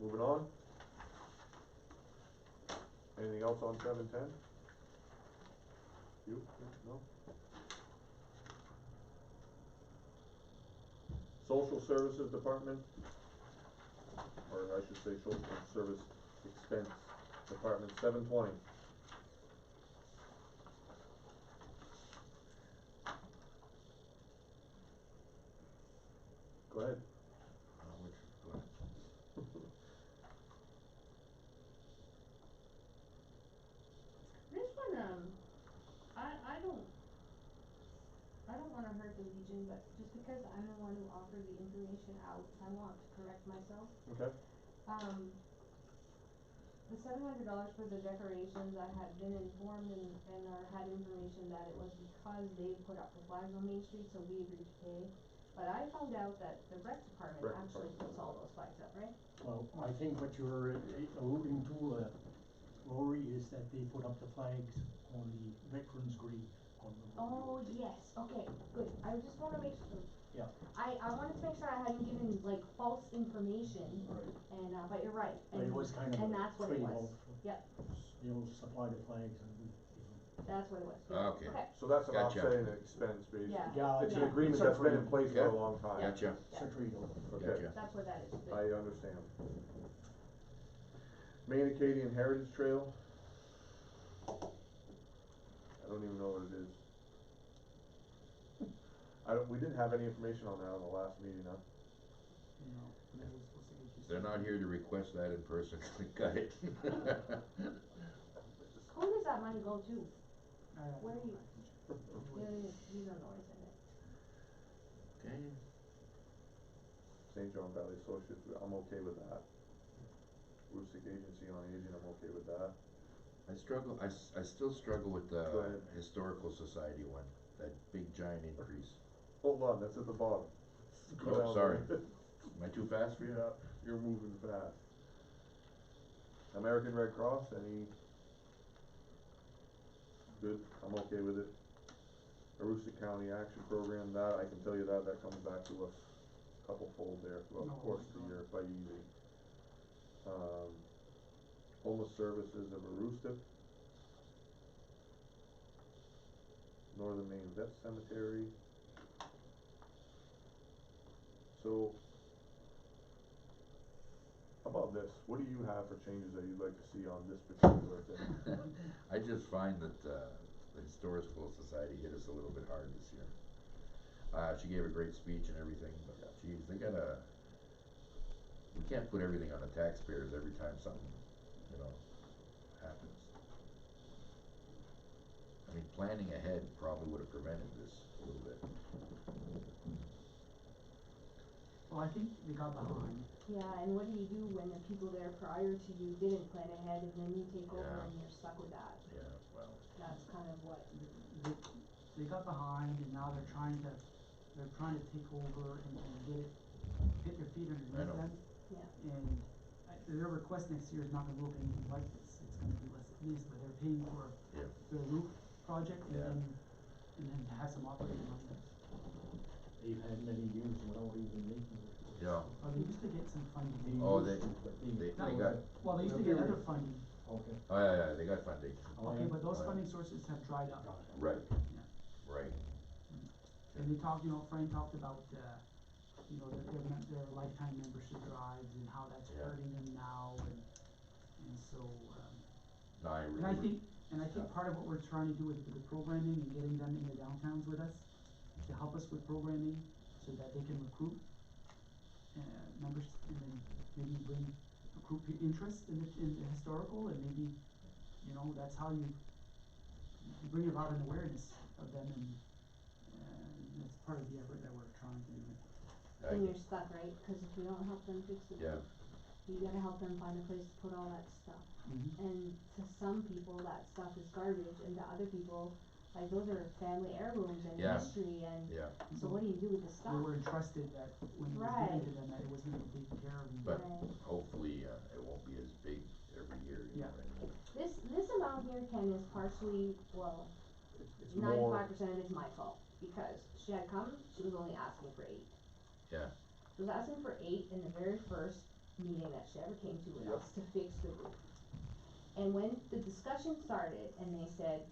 Speaker 1: Moving on. Anything else on 710? You? No? Social Services Department, or I should say Social Service Expense Department, 720.
Speaker 4: information, but just because I'm the one who offered the information out, I want to correct myself.
Speaker 1: Okay,
Speaker 4: The $700 for the decorations, I had been informed and or had information that it was because they put up the flags on Main Street, so we agreed to pay. But I found out that the rec department
Speaker 1: Rec
Speaker 4: actually
Speaker 1: department.
Speaker 4: puts all those flags up, right?
Speaker 8: Well, I think what you're alluding to, Lori, is that they put up the flags on the veterans grave on the.
Speaker 4: Oh, yes, okay, good, I just wanna make sure.
Speaker 8: Yeah.
Speaker 4: I wanted to make sure I hadn't given like false information,
Speaker 8: Right.
Speaker 4: and, but you're right,
Speaker 8: But it was kind of
Speaker 4: and
Speaker 8: a
Speaker 4: that's what it was.
Speaker 8: trade-off.
Speaker 4: Yep,
Speaker 8: They'll supply the flags and we give them.
Speaker 4: that's what it was, yeah,
Speaker 2: Okay.
Speaker 4: okay,
Speaker 1: so that's an
Speaker 2: Gotcha.
Speaker 1: offsetting expense, basically.
Speaker 4: yeah,
Speaker 8: Yeah,
Speaker 1: It's an
Speaker 4: Yeah.
Speaker 1: agreement
Speaker 8: It's a
Speaker 1: that's been in
Speaker 8: trade.
Speaker 1: place for
Speaker 2: Yeah.
Speaker 1: a long time.
Speaker 2: Gotcha,
Speaker 8: It's a trade-off.
Speaker 1: Okay,
Speaker 2: gotcha.
Speaker 4: that's what that is, good.
Speaker 1: I understand. Maine Acadian Heritage Trail. I don't even know what it is. We didn't have any information on that on the last meeting, huh?
Speaker 6: You know, and I was supposed to get you.
Speaker 2: They're not here to request that in person, got it.
Speaker 4: Who does that money go to? Where are you?
Speaker 6: Anyway,
Speaker 4: You don't know where it's in it.
Speaker 2: Okay,
Speaker 1: St. John Valley Associates, I'm okay with that. Rustic Agency on Aging, I'm okay with that.
Speaker 2: I still struggle with
Speaker 1: Go
Speaker 2: the
Speaker 1: ahead.
Speaker 2: Historical Society one, that big giant increase.
Speaker 1: Hold on, that's at the bottom. Go
Speaker 2: Oh,
Speaker 1: down
Speaker 2: sorry.
Speaker 1: there.
Speaker 2: Am I too fast for you?
Speaker 1: Yeah, you're moving fast. American Red Cross, any? Good, I'm okay with it. Aroostook County Action Program, that, I can tell you that comes back to us a couple fold there throughout the
Speaker 6: No,
Speaker 1: course of the year, quite easy. Homeless Services of Aroostook. Northern Maine Vet Cemetery. So, how about this, what do you have for changes that you'd like to see on this particular thing?
Speaker 2: I just find that, the Historical Society hit us a little bit hard this year. She gave a great speech and everything, but geez, we can't put everything on the taxpayers every time something, happens. I mean, planning ahead probably would have prevented this a little bit.
Speaker 6: Well, I think they got behind.
Speaker 4: Yeah, and what do you do when the people there prior to you didn't plan ahead and then you take over
Speaker 2: Yeah.
Speaker 4: and you're stuck with that?
Speaker 2: Yeah, well,
Speaker 4: That's kind of what,
Speaker 6: They, they got behind and now they're trying to take over and get their feet
Speaker 2: I
Speaker 6: underneath
Speaker 2: know.
Speaker 6: them.
Speaker 4: yeah,
Speaker 6: And their request next year is not gonna look anything like this, it's gonna be less than this, but they're paying for
Speaker 2: yeah,
Speaker 6: their roof project
Speaker 2: Yeah.
Speaker 6: and then to have some operating money.
Speaker 8: They've had many years without even making it.
Speaker 2: yeah.
Speaker 6: They used to get some funding.
Speaker 2: Oh,
Speaker 8: used to, but
Speaker 2: they
Speaker 6: No,
Speaker 2: got,
Speaker 6: well, they used to get other funding,
Speaker 8: Okay.
Speaker 2: oh, yeah, they got funding,
Speaker 6: okay, but those
Speaker 2: Oh, yeah.
Speaker 6: funding sources have dried up.
Speaker 8: Got it.
Speaker 2: right,
Speaker 6: Yeah.
Speaker 2: right,
Speaker 6: And they talked, Fran talked about, their lifetime membership drives and how that's
Speaker 2: Yeah.
Speaker 6: hurting them now and so,
Speaker 2: no, I
Speaker 6: and I
Speaker 2: really,
Speaker 6: think part of what we're trying to do with the programming and getting them in the downtowns with us, to help us with programming so that they can recruit, members and then maybe recruit interest in the historical and maybe, that's how you bring about an awareness of them and that's part of the effort that we're trying to do.
Speaker 4: and you're stuck, right? Cause if you don't help them fix the
Speaker 2: yeah,
Speaker 4: roof, you gotta help them find a place to put all that stuff. And to some people, that stuff is garbage, and to other people, like, those are family heirlooms and
Speaker 2: Yeah.
Speaker 4: history, and
Speaker 2: yeah,
Speaker 4: so what do you do with the
Speaker 6: They
Speaker 4: stuff?
Speaker 6: were entrusted that when it was
Speaker 4: Right.
Speaker 6: given to them, that it was gonna be taken care of.
Speaker 2: but
Speaker 4: Right.
Speaker 2: hopefully, it won't be as big every year, you know
Speaker 6: Yeah.
Speaker 2: what I mean?
Speaker 4: This amount here, Ken, is partially, well,
Speaker 1: It's more,
Speaker 4: 95% of it's my fault, because she had come, she was only asking for 8.
Speaker 2: Yeah,
Speaker 4: She was asking for 8 in the very first meeting that she ever came to with
Speaker 1: Yep.
Speaker 4: us to fix the roof. And when the discussion started and they said,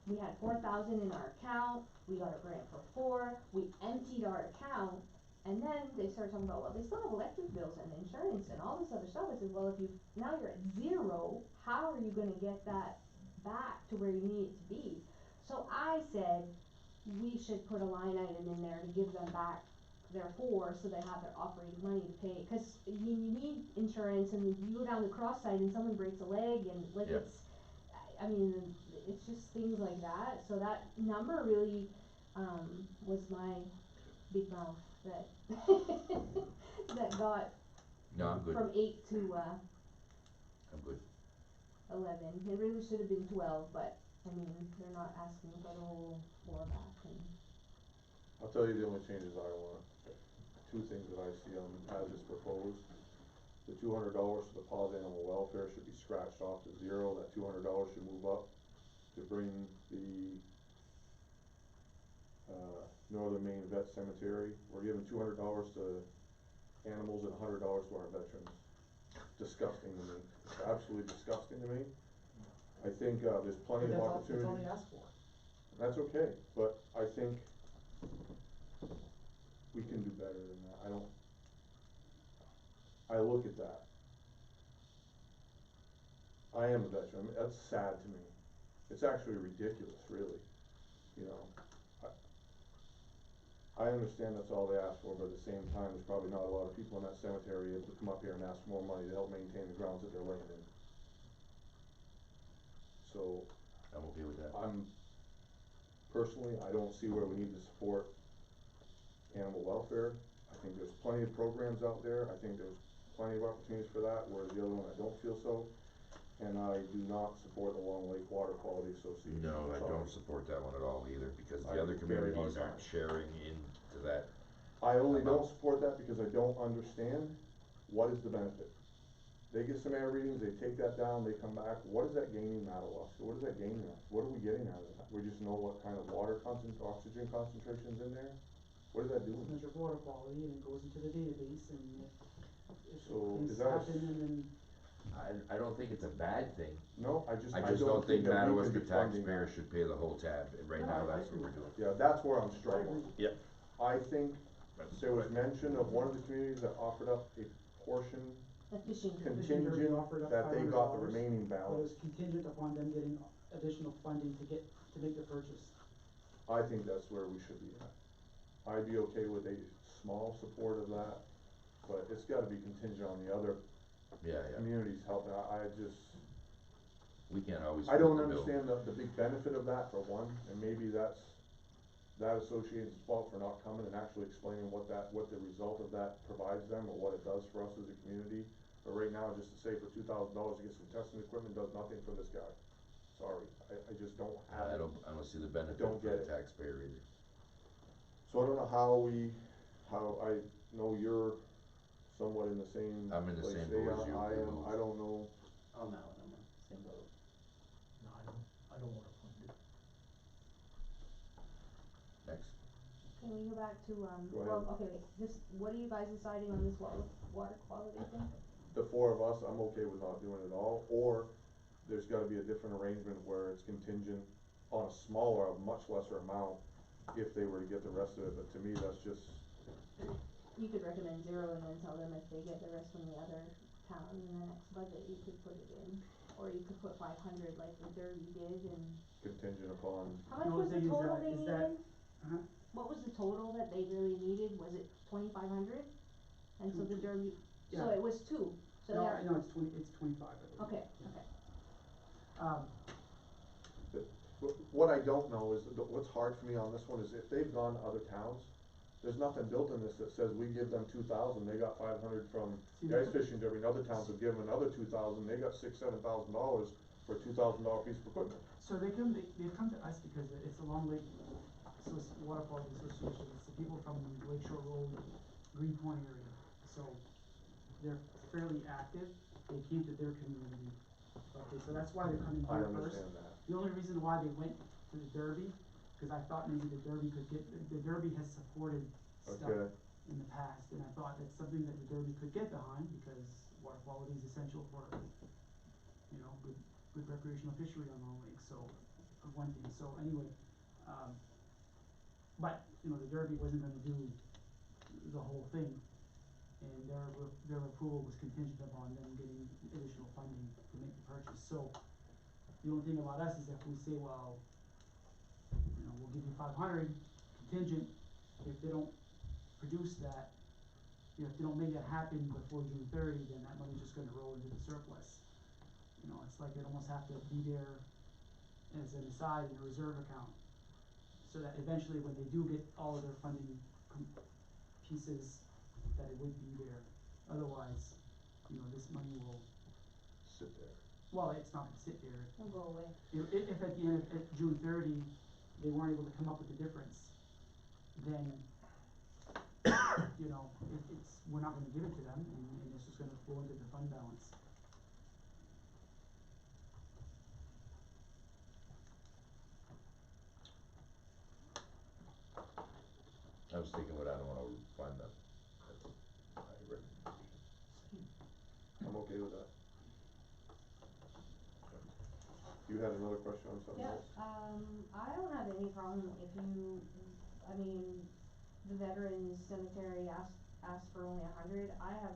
Speaker 4: we had 4,000 in our account, we got a grant for 4, we emptied our account, and then they started talking about, well, they still have electric bills and insurance and all this other stuff. I said, well, if now you're at 0, how are you gonna get that back to where you need it to be? So I said, we should put a line item in there to give them back their 4, so they have their operating money to pay, cause you need insurance, and you go down the cross site and someone breaks a leg, and like,
Speaker 2: Yeah.
Speaker 4: I mean, it's just things like that, so that number really, was my big mouth that, that got
Speaker 2: No, I'm good,
Speaker 4: from 8 to,
Speaker 2: I'm good.
Speaker 4: 11. It really should have been 12, but, I mean, they're not asking for the whole floor back, and
Speaker 1: I'll tell you the only changes I want, two things that I see on, as is proposed. The $200 for the paws animal welfare should be scratched off to 0, that $200 should move up to bring the, Northern Maine Vet Cemetery. We're giving $200 to animals and $100 to our veterans. Disgusting to me, it's absolutely disgusting to me. I think, there's plenty of
Speaker 6: That's all
Speaker 1: opportunity.
Speaker 6: they asked for.
Speaker 1: That's okay, but I think we can do better than that. I look at that. I am a veteran, that's sad to me. It's actually ridiculous, really, you know. I understand that's all they asked for, but at the same time, there's probably not a lot of people in that cemetery able to come up here and ask for more money to help maintain the grounds that they're laying in. So,
Speaker 2: I'm okay with that.
Speaker 1: personally, I don't see where we need to support animal welfare. I think there's plenty of programs out there, I think there's plenty of opportunities for that, whereas the other one, I don't feel so. And I do not support the Long Lake Water Quality Association.
Speaker 2: No, I
Speaker 1: Sorry.
Speaker 2: don't support that one at all either, because
Speaker 1: I
Speaker 2: the other
Speaker 1: have a very hard
Speaker 2: communities aren't
Speaker 1: time.
Speaker 2: sharing into that.
Speaker 1: I only don't support that because I don't understand what is the benefit. They get some air readings, they take that down, they come back, what is that gaining Madawaska? What is that gaining us? What are we getting out of that? We just know what kind of oxygen concentration's in there? What is that
Speaker 6: It's
Speaker 1: doing?
Speaker 6: measured water quality and it goes into the database and if
Speaker 1: So,
Speaker 6: things
Speaker 1: is that a
Speaker 6: happen and then
Speaker 2: I don't think it's a bad thing.
Speaker 1: No, I just
Speaker 2: I just don't think
Speaker 1: that we can be
Speaker 2: Madawaska
Speaker 1: funding
Speaker 2: taxpayers
Speaker 1: that.
Speaker 2: should pay the whole tab, and right
Speaker 6: No,
Speaker 2: now
Speaker 6: I
Speaker 2: that's what
Speaker 6: agree
Speaker 2: we're
Speaker 6: with
Speaker 2: doing.
Speaker 1: Yeah, that's where I'm struggling.
Speaker 2: Yep.
Speaker 1: I think there was mention of one of the communities that offered up a portion
Speaker 4: the fishing.
Speaker 6: Fishing Derby
Speaker 1: contingent
Speaker 6: offered up
Speaker 1: that they got the
Speaker 6: $500,
Speaker 1: remaining
Speaker 6: but it
Speaker 1: balance.
Speaker 6: was contingent upon them getting additional funding to make the purchase.
Speaker 1: I think that's where we should be at. I'd be okay with a small support of that, but it's gotta be contingent on the other
Speaker 2: Yeah, yeah.
Speaker 1: communities helping. I just,
Speaker 2: We can't always
Speaker 1: I
Speaker 2: foot
Speaker 1: don't
Speaker 2: the bill.
Speaker 1: understand the big benefit of that for one, and maybe that's that association's fault for not coming and actually explaining what the result of that provides them or what it does for us as a community. But right now, just to say for $2,000 to get some testing equipment does nothing for this guy. Sorry, I just don't have
Speaker 2: I
Speaker 1: it.
Speaker 2: don't see the benefit
Speaker 1: Don't
Speaker 2: for
Speaker 1: get
Speaker 2: the
Speaker 1: it.
Speaker 2: taxpayer either.
Speaker 1: So I don't know how I know you're somewhat in the same
Speaker 2: I'm in the
Speaker 1: place
Speaker 2: same
Speaker 1: they
Speaker 2: boat as
Speaker 1: are.
Speaker 2: you.
Speaker 1: I am, I don't know.
Speaker 5: On that one, I'm on the same boat.
Speaker 8: No, I don't wanna fund it.
Speaker 2: Next.
Speaker 4: Can we go back to,
Speaker 1: Go ahead.
Speaker 4: well, okay, wait, this, what are you guys deciding on this water quality thing?
Speaker 1: The four of us, I'm okay with not doing it all, or there's gotta be a different arrangement where it's contingent on a smaller, a much lesser amount if they were to get the rest of it, but to me, that's just,
Speaker 4: You could recommend 0 and then tell them if they get the rest from the other town in the next budget, you could put it in. Or you could put 500 like the Derby did, and
Speaker 1: contingent upon,
Speaker 4: how much
Speaker 6: The only
Speaker 4: was the
Speaker 6: thing is
Speaker 4: total
Speaker 6: that-
Speaker 4: they
Speaker 6: is that-
Speaker 4: needed?
Speaker 6: Uh-huh.
Speaker 4: What was the total that they really needed? Was it 2,500? And so the
Speaker 6: Two.
Speaker 4: Derby, so
Speaker 6: Yeah.
Speaker 4: it was 2, so
Speaker 6: No,
Speaker 4: they're,
Speaker 6: no, it's 25, I believe.
Speaker 4: okay, okay.
Speaker 6: Um,
Speaker 1: what I don't know is, what's hard for me on this one is if they've gone to other towns, there's nothing built in this that says we give them 2,000, they got 500 from
Speaker 6: See,
Speaker 1: the ice fishing derby, and other towns have given another 2,000, they got $6,000-7,000 for a $2,000 piece of equipment.
Speaker 6: So they've come to us because it's a Long Lake Water Quality Association, it's the people from Lakeshore Road, Green Point area. So they're fairly active, they came to their community, okay, so that's why they're coming
Speaker 1: I
Speaker 6: here first.
Speaker 1: understand that.
Speaker 6: The only reason why they went to the Derby, because I thought maybe the Derby the Derby has supported stuff
Speaker 1: Okay.
Speaker 6: in the past, and I thought that's something that the Derby could get behind, because water quality is essential for, you know, good recreational fishery on Long Lake, so, for one thing, so anyway, but, you know, the Derby wasn't gonna do the whole thing, and their approval was contingent upon them getting additional funding to make the purchase, so, the only thing about us is if we say, well, you know, we'll give you 500 contingent, if they don't produce that, you know, if they don't make that happen before June 30, then that money's just gonna roll into the surplus. You know, it's like it almost have to be there as an aside in a reserve account, so that eventually when they do get all of their funding pieces that it would be there. Otherwise, this money will,
Speaker 1: Sit there.
Speaker 6: well, it's not gonna sit there.
Speaker 4: It'll go away.
Speaker 6: If at the end of June 30, they weren't able to come up with the difference, then, we're not gonna give it to them, and it's just gonna flow into the fund balance.
Speaker 2: I was thinking, I don't wanna fund them. That's my recommendation.
Speaker 1: I'm okay with that. You had another question on something
Speaker 4: Yeah,
Speaker 1: else?
Speaker 4: I don't have any problem if you, I mean, the veterans cemetery asked for only 100, I have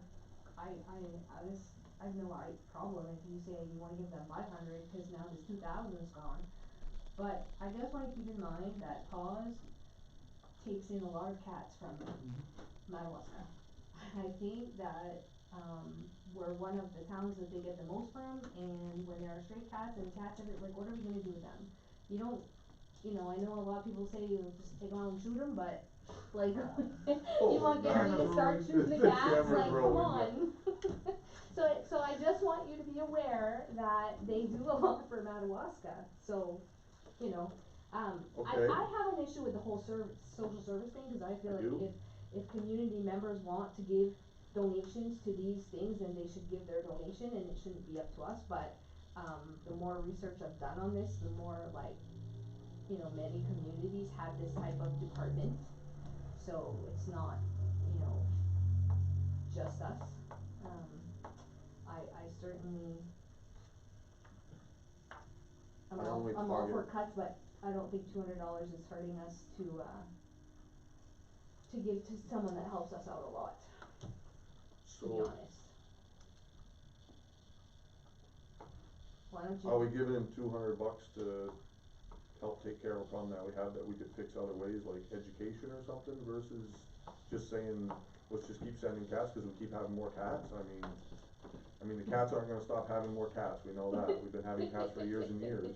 Speaker 4: no problem if you say you wanna give them 500, cause now this 2,000's gone. But I just wanna keep in mind that Paws takes in a lot of cats from Madawaska. I think that, we're one of the towns that they get the most from, and when there are stray cats and cats like, what are we gonna do with them? You don't, I know a lot of people say you just take them out and shoot them, but, like, you want Gary to start shooting the cats, like, come on. So I just want you to be aware that they do a lot for Madawaska, so,
Speaker 1: Okay.
Speaker 4: I have an issue with the whole social service thing, cause I feel
Speaker 1: I
Speaker 4: like
Speaker 1: do.
Speaker 4: if community members want to give donations to these things, then they should give their donation, and it shouldn't be up to us, but, the more research I've done on this, the more, like, many communities have this type of department, so it's not, just us. I certainly, I'm
Speaker 1: I
Speaker 4: all
Speaker 1: only
Speaker 4: for
Speaker 1: target-
Speaker 4: cuts, but I don't think $200 is hurting us to give to someone that helps us out a lot, to be
Speaker 1: So,
Speaker 4: honest. Why don't you?
Speaker 1: are we giving him $200 to help take care of a problem that we have that we could fix other ways, like education or something, versus just saying, let's just keep sending cats because we keep having more cats? I mean, the cats aren't gonna stop having more cats, we know that, we've been having cats for years and years.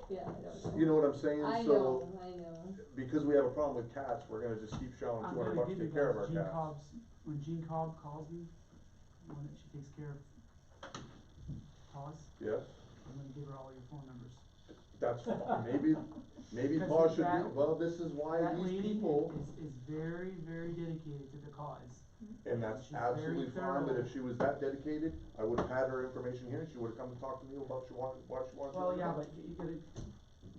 Speaker 4: Yeah, I don't know.
Speaker 1: You know what I'm saying?
Speaker 4: I
Speaker 1: So,
Speaker 4: know.
Speaker 1: because we have a problem with cats, we're gonna just keep shelling
Speaker 6: I'm
Speaker 1: $200
Speaker 6: gonna
Speaker 1: to
Speaker 6: give you
Speaker 1: take care of our
Speaker 6: guys
Speaker 1: cats.
Speaker 6: when Jean Cobb calls me, when she takes care of Paws,
Speaker 1: Yes,
Speaker 6: I'm gonna give her all your phone numbers.
Speaker 1: that's fine, maybe
Speaker 6: Because
Speaker 1: Paul should
Speaker 6: that-
Speaker 1: be, well, this is why
Speaker 6: That
Speaker 1: these
Speaker 6: lady
Speaker 1: people,
Speaker 6: is very, very dedicated to the cause.
Speaker 1: and that's
Speaker 6: she's very
Speaker 1: absolutely fine, but
Speaker 6: thorough.
Speaker 1: if she was that dedicated, I would've had her information here, and she would've come to talk to me about what she wanted to do.
Speaker 6: Well, yeah, but you gotta,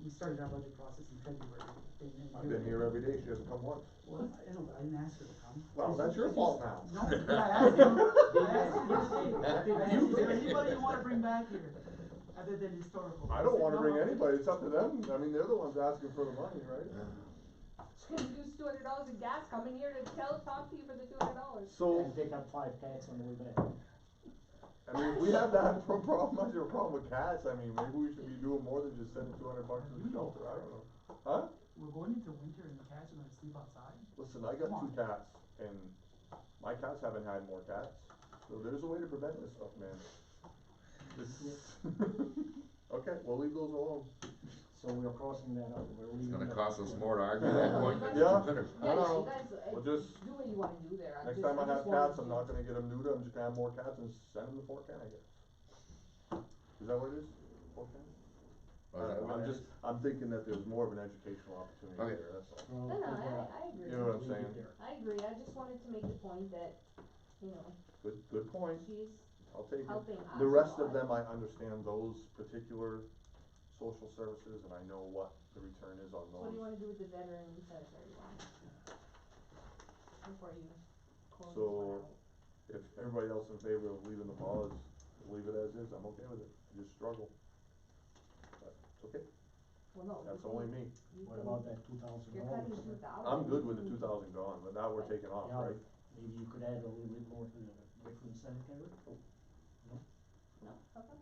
Speaker 6: we started our budget process in February. and
Speaker 1: I've been here every day, she hasn't come once.
Speaker 6: Well, I know, but I didn't ask her to come.
Speaker 1: Well, that's your fault now.
Speaker 6: No, yeah, I asked you, is there anybody you wanna bring back here, other than historical?
Speaker 1: I don't wanna bring anybody, it's up to them, I mean, they're the ones asking for the money, right?
Speaker 4: She's gonna use $200 in gas, coming here to talk to you for the $200.
Speaker 1: So,
Speaker 7: And pick up 5 cats on the way back.
Speaker 1: I mean, if we have that problem, I have a problem with cats, I mean, maybe we should be doing more than just sending $200 to the shelter, I don't know. Huh?
Speaker 6: We're going into winter and the cats are gonna sleep outside.
Speaker 1: Listen, I got 2 cats, and my cats haven't had more cats, so there's a way to prevent this stuff, man. Okay, we'll leave those alone.
Speaker 7: So we're crossing that out. We're
Speaker 2: It's
Speaker 7: leaving
Speaker 2: gonna
Speaker 7: that.
Speaker 2: cost us more to argue that point than
Speaker 1: Yeah.
Speaker 2: 200.
Speaker 1: I don't know.
Speaker 4: You guys,
Speaker 1: We'll just,
Speaker 4: do what you wanna do there.
Speaker 1: next time I have cats, I'm not gonna get them neutered, I'm just gonna have more cats and send them to Fort Canada. Is that what it is? Fort Canada?
Speaker 2: Oh, is that what
Speaker 1: I'm
Speaker 2: that
Speaker 1: just,
Speaker 2: is?
Speaker 1: I'm thinking that there's more of an educational opportunity
Speaker 2: Okay.
Speaker 1: there, that's all.
Speaker 7: Well,
Speaker 4: No,
Speaker 7: take that.
Speaker 4: I agree.
Speaker 1: You know what I'm
Speaker 7: Leave it
Speaker 1: saying?
Speaker 7: there.
Speaker 4: I agree, I just wanted to make the point that,
Speaker 1: Good point,
Speaker 4: she's
Speaker 1: I'll take it.
Speaker 4: helping us
Speaker 1: The
Speaker 4: a
Speaker 1: rest of
Speaker 4: lot.
Speaker 1: them, I understand those particular social services, and I know what the return is on
Speaker 4: So what do you
Speaker 1: those.
Speaker 4: wanna do with the veteran cemetery one? Before you close this
Speaker 1: So-
Speaker 4: one out.
Speaker 1: If everybody else in favor of leaving the pause, leave it as is, I'm okay with it, I just struggle. But, it's okay,
Speaker 4: Well, no.
Speaker 1: that's
Speaker 4: you
Speaker 1: only
Speaker 4: can-
Speaker 1: me.
Speaker 4: you
Speaker 7: What
Speaker 4: can-
Speaker 7: about that $2,000?
Speaker 4: You're cutting 2,000.
Speaker 1: I'm good with the 2,000 gone, but now we're taking off,
Speaker 7: Yeah,
Speaker 1: right?
Speaker 7: maybe you could add a little bit more to the veteran cemetery?
Speaker 4: No, how come?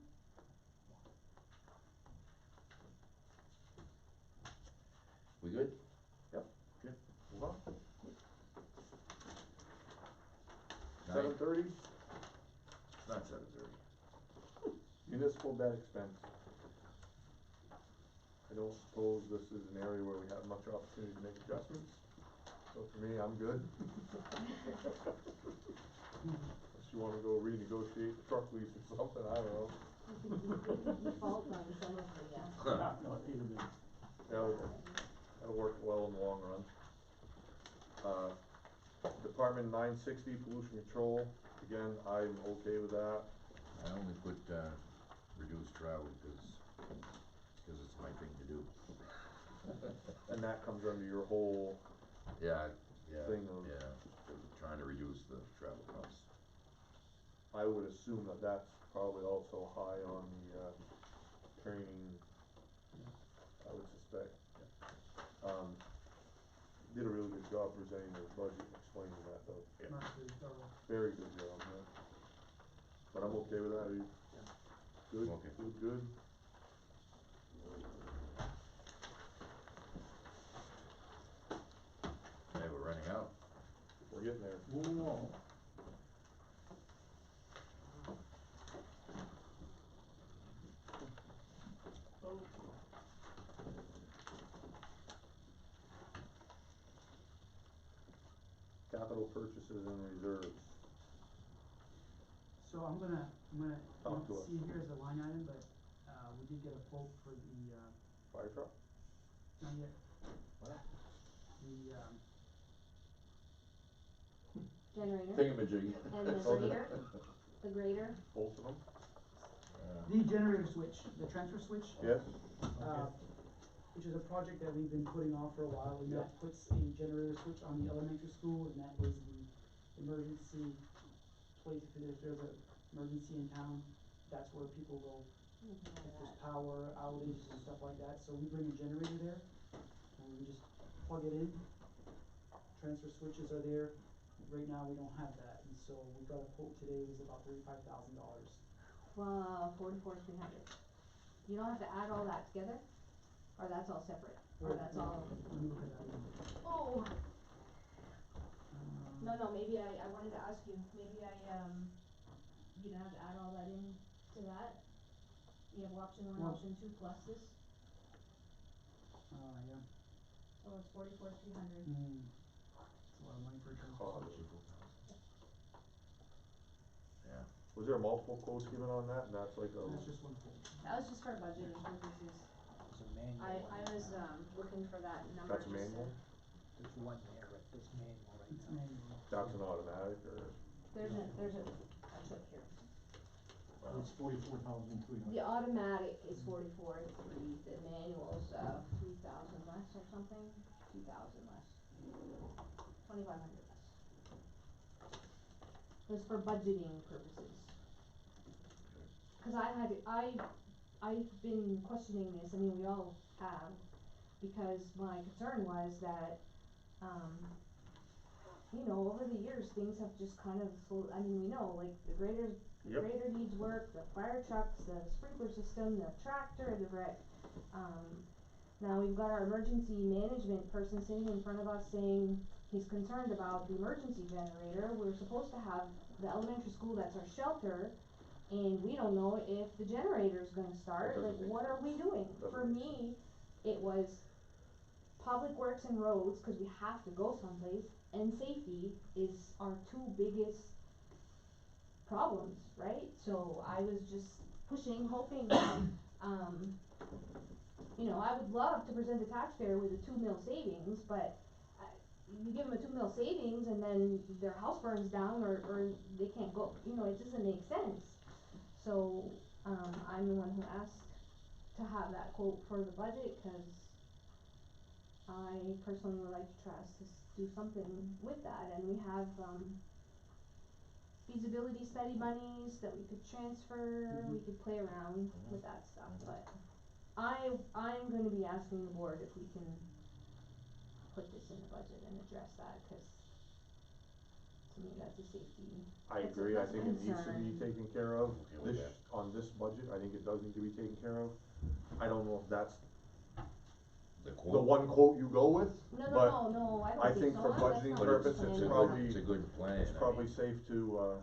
Speaker 2: We good?
Speaker 1: Move on.
Speaker 2: Nine?
Speaker 1: 7:30,
Speaker 2: It's not 7:30.
Speaker 1: municipal debt expense. I don't suppose this is an area where we have much opportunity to make adjustments, So for me, I'm good. Unless you wanna go renegotiate the truck lease or something, I don't know.
Speaker 4: We could default on some of the,
Speaker 8: Yeah, no, pay the bills.
Speaker 1: Yeah, that'll work well in the long run. Department 960, pollution control, again, I'm okay with that.
Speaker 2: I only put, reduced travel because it's my thing to do.
Speaker 1: And that comes under your whole
Speaker 2: Yeah,
Speaker 1: thing of,
Speaker 2: trying to reduce the travel costs.
Speaker 1: I would assume that that's probably also high on the, training, I would suspect. Did a really good job presenting their budget and explaining that though.
Speaker 6: Mark's very thorough.
Speaker 1: Very good job, yeah. But I'm okay with that, are you? Good,
Speaker 2: Okay.
Speaker 1: good.
Speaker 2: Hey, we're running out.
Speaker 1: We're getting there.
Speaker 8: Moving on.
Speaker 1: Capital purchases and reserves.
Speaker 6: So I'm gonna, you
Speaker 1: Talk to
Speaker 6: don't
Speaker 1: us.
Speaker 6: see it here as a line item, but, we did get a quote for the,
Speaker 1: Fire truck?
Speaker 6: not yet.
Speaker 2: What?
Speaker 6: The,
Speaker 4: generator
Speaker 2: Thingamajig.
Speaker 4: and the grader.
Speaker 1: Both of them?
Speaker 6: the generator switch, the transfer switch.
Speaker 1: Yes?
Speaker 6: Which is a project that we've been putting off for a while, and
Speaker 1: Yeah.
Speaker 6: that puts a generator switch on the elementary school, and that is the emergency place. If there's an emergency in town, that's where people go. If there's power outages and stuff like that, so we bring a generator there, and we just plug it in. Transfer switches are there. Right now, we don't have that, and so we got a quote today, it was about $35,000.
Speaker 4: Well, 44,300. You don't have to add all that together, or that's all separate, or that's all.
Speaker 6: Let me look at that again.
Speaker 4: Oh,
Speaker 6: Um,
Speaker 4: no, maybe I wanted to ask you, maybe you don't have to add all that in to that? You have option one,
Speaker 6: Well-
Speaker 4: option two plus this,
Speaker 6: Yeah.
Speaker 4: so it's 44,300.
Speaker 6: It's a lot of money for a transfer
Speaker 1: Oh,
Speaker 6: switch.
Speaker 2: Yeah.
Speaker 1: Was there multiple quotes given on that, and that's like
Speaker 6: That's
Speaker 1: a,
Speaker 6: just one quote.
Speaker 4: That was just for budgeting purposes.
Speaker 7: It's a manual.
Speaker 4: I was, looking for that number
Speaker 1: that's a
Speaker 4: just to.
Speaker 1: manual?
Speaker 7: There's one there, right, this manual right
Speaker 6: It's
Speaker 7: now.
Speaker 6: manual.
Speaker 1: That's an automatic, or?
Speaker 4: There's a clip here.
Speaker 8: It's 44,300.
Speaker 4: The automatic is 44,300, the manual's, 3,000 less or something, 2,000 less, 2,500 less. It's for budgeting purposes. Cause I've been questioning this, I mean, we all have, because my concern was that, you know, over the years, things have just kind of slowed, I mean, we know, like, the
Speaker 1: Yep.
Speaker 4: grader needs work, the fire trucks, the sprinkler system, the tractor, now we've got our emergency management person sitting in front of us saying he's concerned about the emergency generator. We're supposed to have the elementary school, that's our shelter, and we don't know if the generator's gonna start,
Speaker 1: That
Speaker 4: like,
Speaker 1: doesn't make
Speaker 4: what are we doing?
Speaker 1: Doesn't
Speaker 4: For
Speaker 1: make
Speaker 4: me, it was public works and roads, cause we have to go someplace, and safety is our two biggest problems, right? So I was just pushing, hoping that, you know, I would love to present the taxpayer with a 2 mil savings, but you give them a 2 mil savings and then their house burns down or they can't go, you know, it doesn't make sense. So, I'm the one who asked to have that quote for the budget, cause I personally would like to try us to do something with that, and we have, feasibility study monies that we could transfer, we could play around with that stuff, but I'm gonna be asking the board if we can put this in the budget and address that, cause to me, that's a safety,
Speaker 1: I
Speaker 4: that's a
Speaker 1: agree, I think it needs to
Speaker 4: concern.
Speaker 1: be taken care of,
Speaker 2: Okay with
Speaker 1: this, on this budget, I think it does need to be taken care of. I don't know if that's
Speaker 2: The
Speaker 1: the
Speaker 2: quote.
Speaker 1: one quote you go with,
Speaker 4: No,
Speaker 1: but
Speaker 4: I
Speaker 1: I
Speaker 4: don't
Speaker 1: think
Speaker 4: so.
Speaker 1: for
Speaker 4: That's
Speaker 1: budgeting
Speaker 4: not
Speaker 2: But
Speaker 4: what
Speaker 1: purposes,
Speaker 4: the
Speaker 1: it's
Speaker 4: plan
Speaker 1: probably,
Speaker 4: was.
Speaker 2: it's a good plan.
Speaker 1: it's
Speaker 2: I
Speaker 1: probably
Speaker 2: mean,
Speaker 1: safe to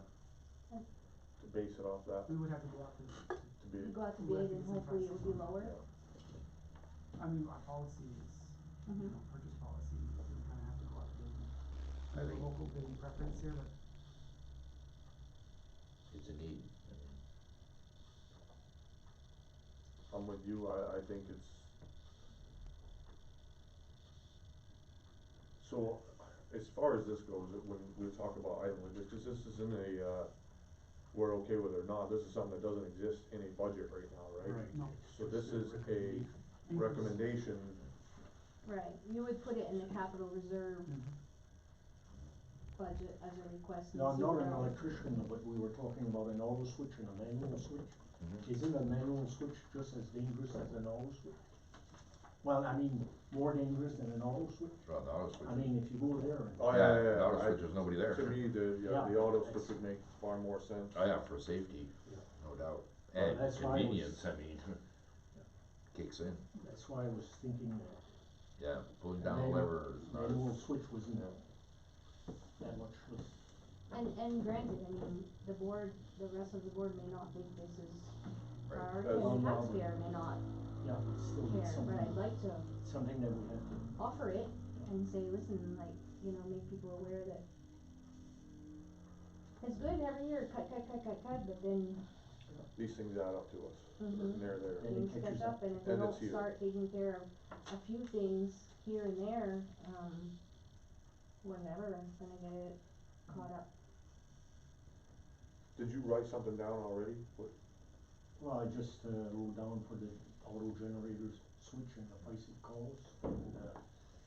Speaker 1: base it off that,
Speaker 6: We would have to go out to
Speaker 1: to be,
Speaker 4: We go out to
Speaker 6: We'll have
Speaker 4: bid
Speaker 6: to
Speaker 4: and
Speaker 6: get some
Speaker 4: hopefully it would be
Speaker 6: prices on
Speaker 4: lower.
Speaker 1: yeah.
Speaker 6: I mean, our policy is,
Speaker 4: Mhm.
Speaker 6: purchase policy, we kinda have to go out to bid and
Speaker 2: I
Speaker 6: have a
Speaker 2: think
Speaker 6: local bidding preference here, but
Speaker 2: it's a need. I mean,
Speaker 1: I'm with you, I think it's. So, as far as this goes, when we talk about item logistics, this isn't a, we're okay with it or not, this is something that doesn't exist in a budget right now, right?
Speaker 8: Right.
Speaker 6: no.
Speaker 1: So this is a recommendation,
Speaker 4: Right, you would put it in the capital reserve
Speaker 6: Mhm.
Speaker 4: budget as a request.
Speaker 8: No, I'm not an
Speaker 4: zero.
Speaker 8: electrician, but we were talking about an auto switch and a manual switch. Isn't a manual switch just as dangerous as an auto switch? Well, I mean, more dangerous than an auto switch?
Speaker 2: well, the auto switch.
Speaker 8: I mean, if you go there and.
Speaker 1: oh, yeah,
Speaker 2: The auto
Speaker 1: I-
Speaker 2: switch, there's nobody there.
Speaker 1: to me, the
Speaker 8: Yeah,
Speaker 1: auto switch
Speaker 8: that's-
Speaker 1: would make far more sense.
Speaker 2: Oh, yeah, for safety,
Speaker 8: Yeah.
Speaker 2: no doubt.
Speaker 8: Well,
Speaker 2: And
Speaker 8: that's why I was-
Speaker 2: convenience, I mean, kicks in.
Speaker 8: That's why I was thinking that
Speaker 2: Yeah, pulling
Speaker 8: a
Speaker 2: down the
Speaker 8: manual-
Speaker 2: lever is not.
Speaker 8: manual switch wasn't that much less.
Speaker 4: And granted, I mean, the board, the rest of the board may not think this is
Speaker 2: Right.
Speaker 4: priority,
Speaker 1: That's-
Speaker 4: and the
Speaker 8: Well, no,
Speaker 4: taxpayer may not
Speaker 8: Yeah, it's still
Speaker 4: care, but I'd
Speaker 8: something,
Speaker 4: like to
Speaker 8: something that we have to.
Speaker 4: offer it and say, listen, like, you know, make people aware that it's good every year, cut, but then
Speaker 1: These things add up to us,
Speaker 4: Mhm.
Speaker 1: and they're there.
Speaker 8: And it
Speaker 4: things
Speaker 8: catches
Speaker 4: catch up, and if we
Speaker 1: And it's
Speaker 4: don't
Speaker 1: here.
Speaker 4: start taking care of a few things here and there, we're never gonna get it caught up.
Speaker 1: Did you write something down already? What,
Speaker 8: Well, I just wrote down for the auto generators switch and the price it costs and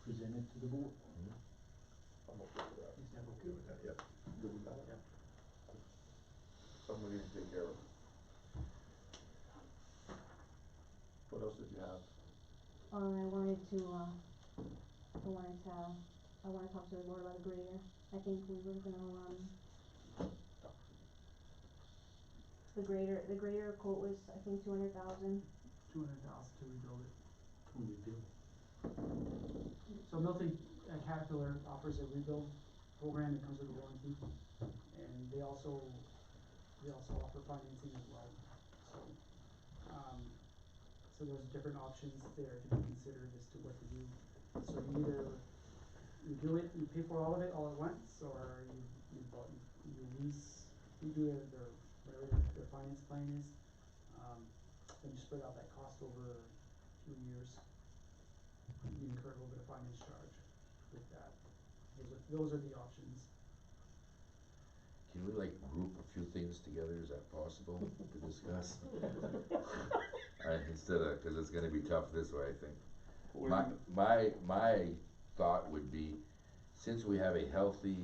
Speaker 8: present it to the board.
Speaker 1: I'm okay with that.
Speaker 6: Is that okay?
Speaker 2: Good with that, yep.
Speaker 1: Good with that?
Speaker 6: Yeah.
Speaker 1: Something we need to take care of. What else did you have?
Speaker 4: I wanted to talk to the board about a grader. I think we were gonna, the grader quote was, I think, 200,000.
Speaker 6: 200,000 to rebuild it.
Speaker 8: To rebuild.
Speaker 6: So Milton Caterpillar offers a rebuild program that comes with a warranty, and they also offer financing as well. So there's different options there to be considered as to what to do. So you either you do it, you pay for all of it all at once, or you lease, you do their whatever their finance plan is. Then you spread out that cost over a few years. You incur a little bit of finance charge with that. Those are the options.
Speaker 2: Can we like group a few things together, is that possible to discuss? Instead of, cause it's gonna be tough this way, I think. My thought would be, since we have a healthy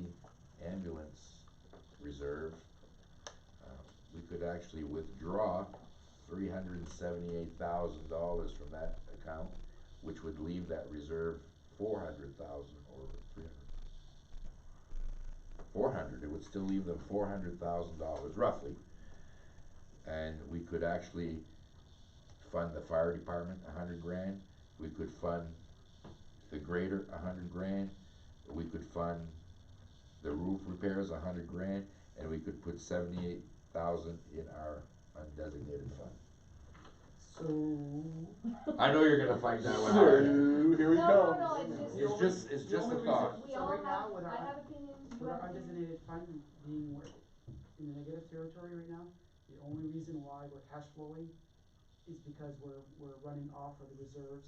Speaker 2: ambulance reserve, we could actually withdraw $378,000 from that account, which would leave that reserve 400,000 or 300. 400, it would still leave them $400,000 roughly. And we could actually fund the fire department 100 grand. We could fund the grader 100 grand. We could fund the roof repairs 100 grand, and we could put 78,000 in our undesignated fund.
Speaker 6: So
Speaker 2: I know you're gonna fight that one hard.
Speaker 1: Here we
Speaker 4: No,
Speaker 1: go.
Speaker 2: It's just a thought.
Speaker 4: We
Speaker 6: So
Speaker 4: all
Speaker 6: right now,
Speaker 4: have,
Speaker 6: with
Speaker 4: I
Speaker 6: our-
Speaker 4: have opinions, you
Speaker 6: with our
Speaker 4: have opinions.
Speaker 6: undesignated fund being in the negative territory right now, the only reason why we're cash flowing is because we're running off of the reserves.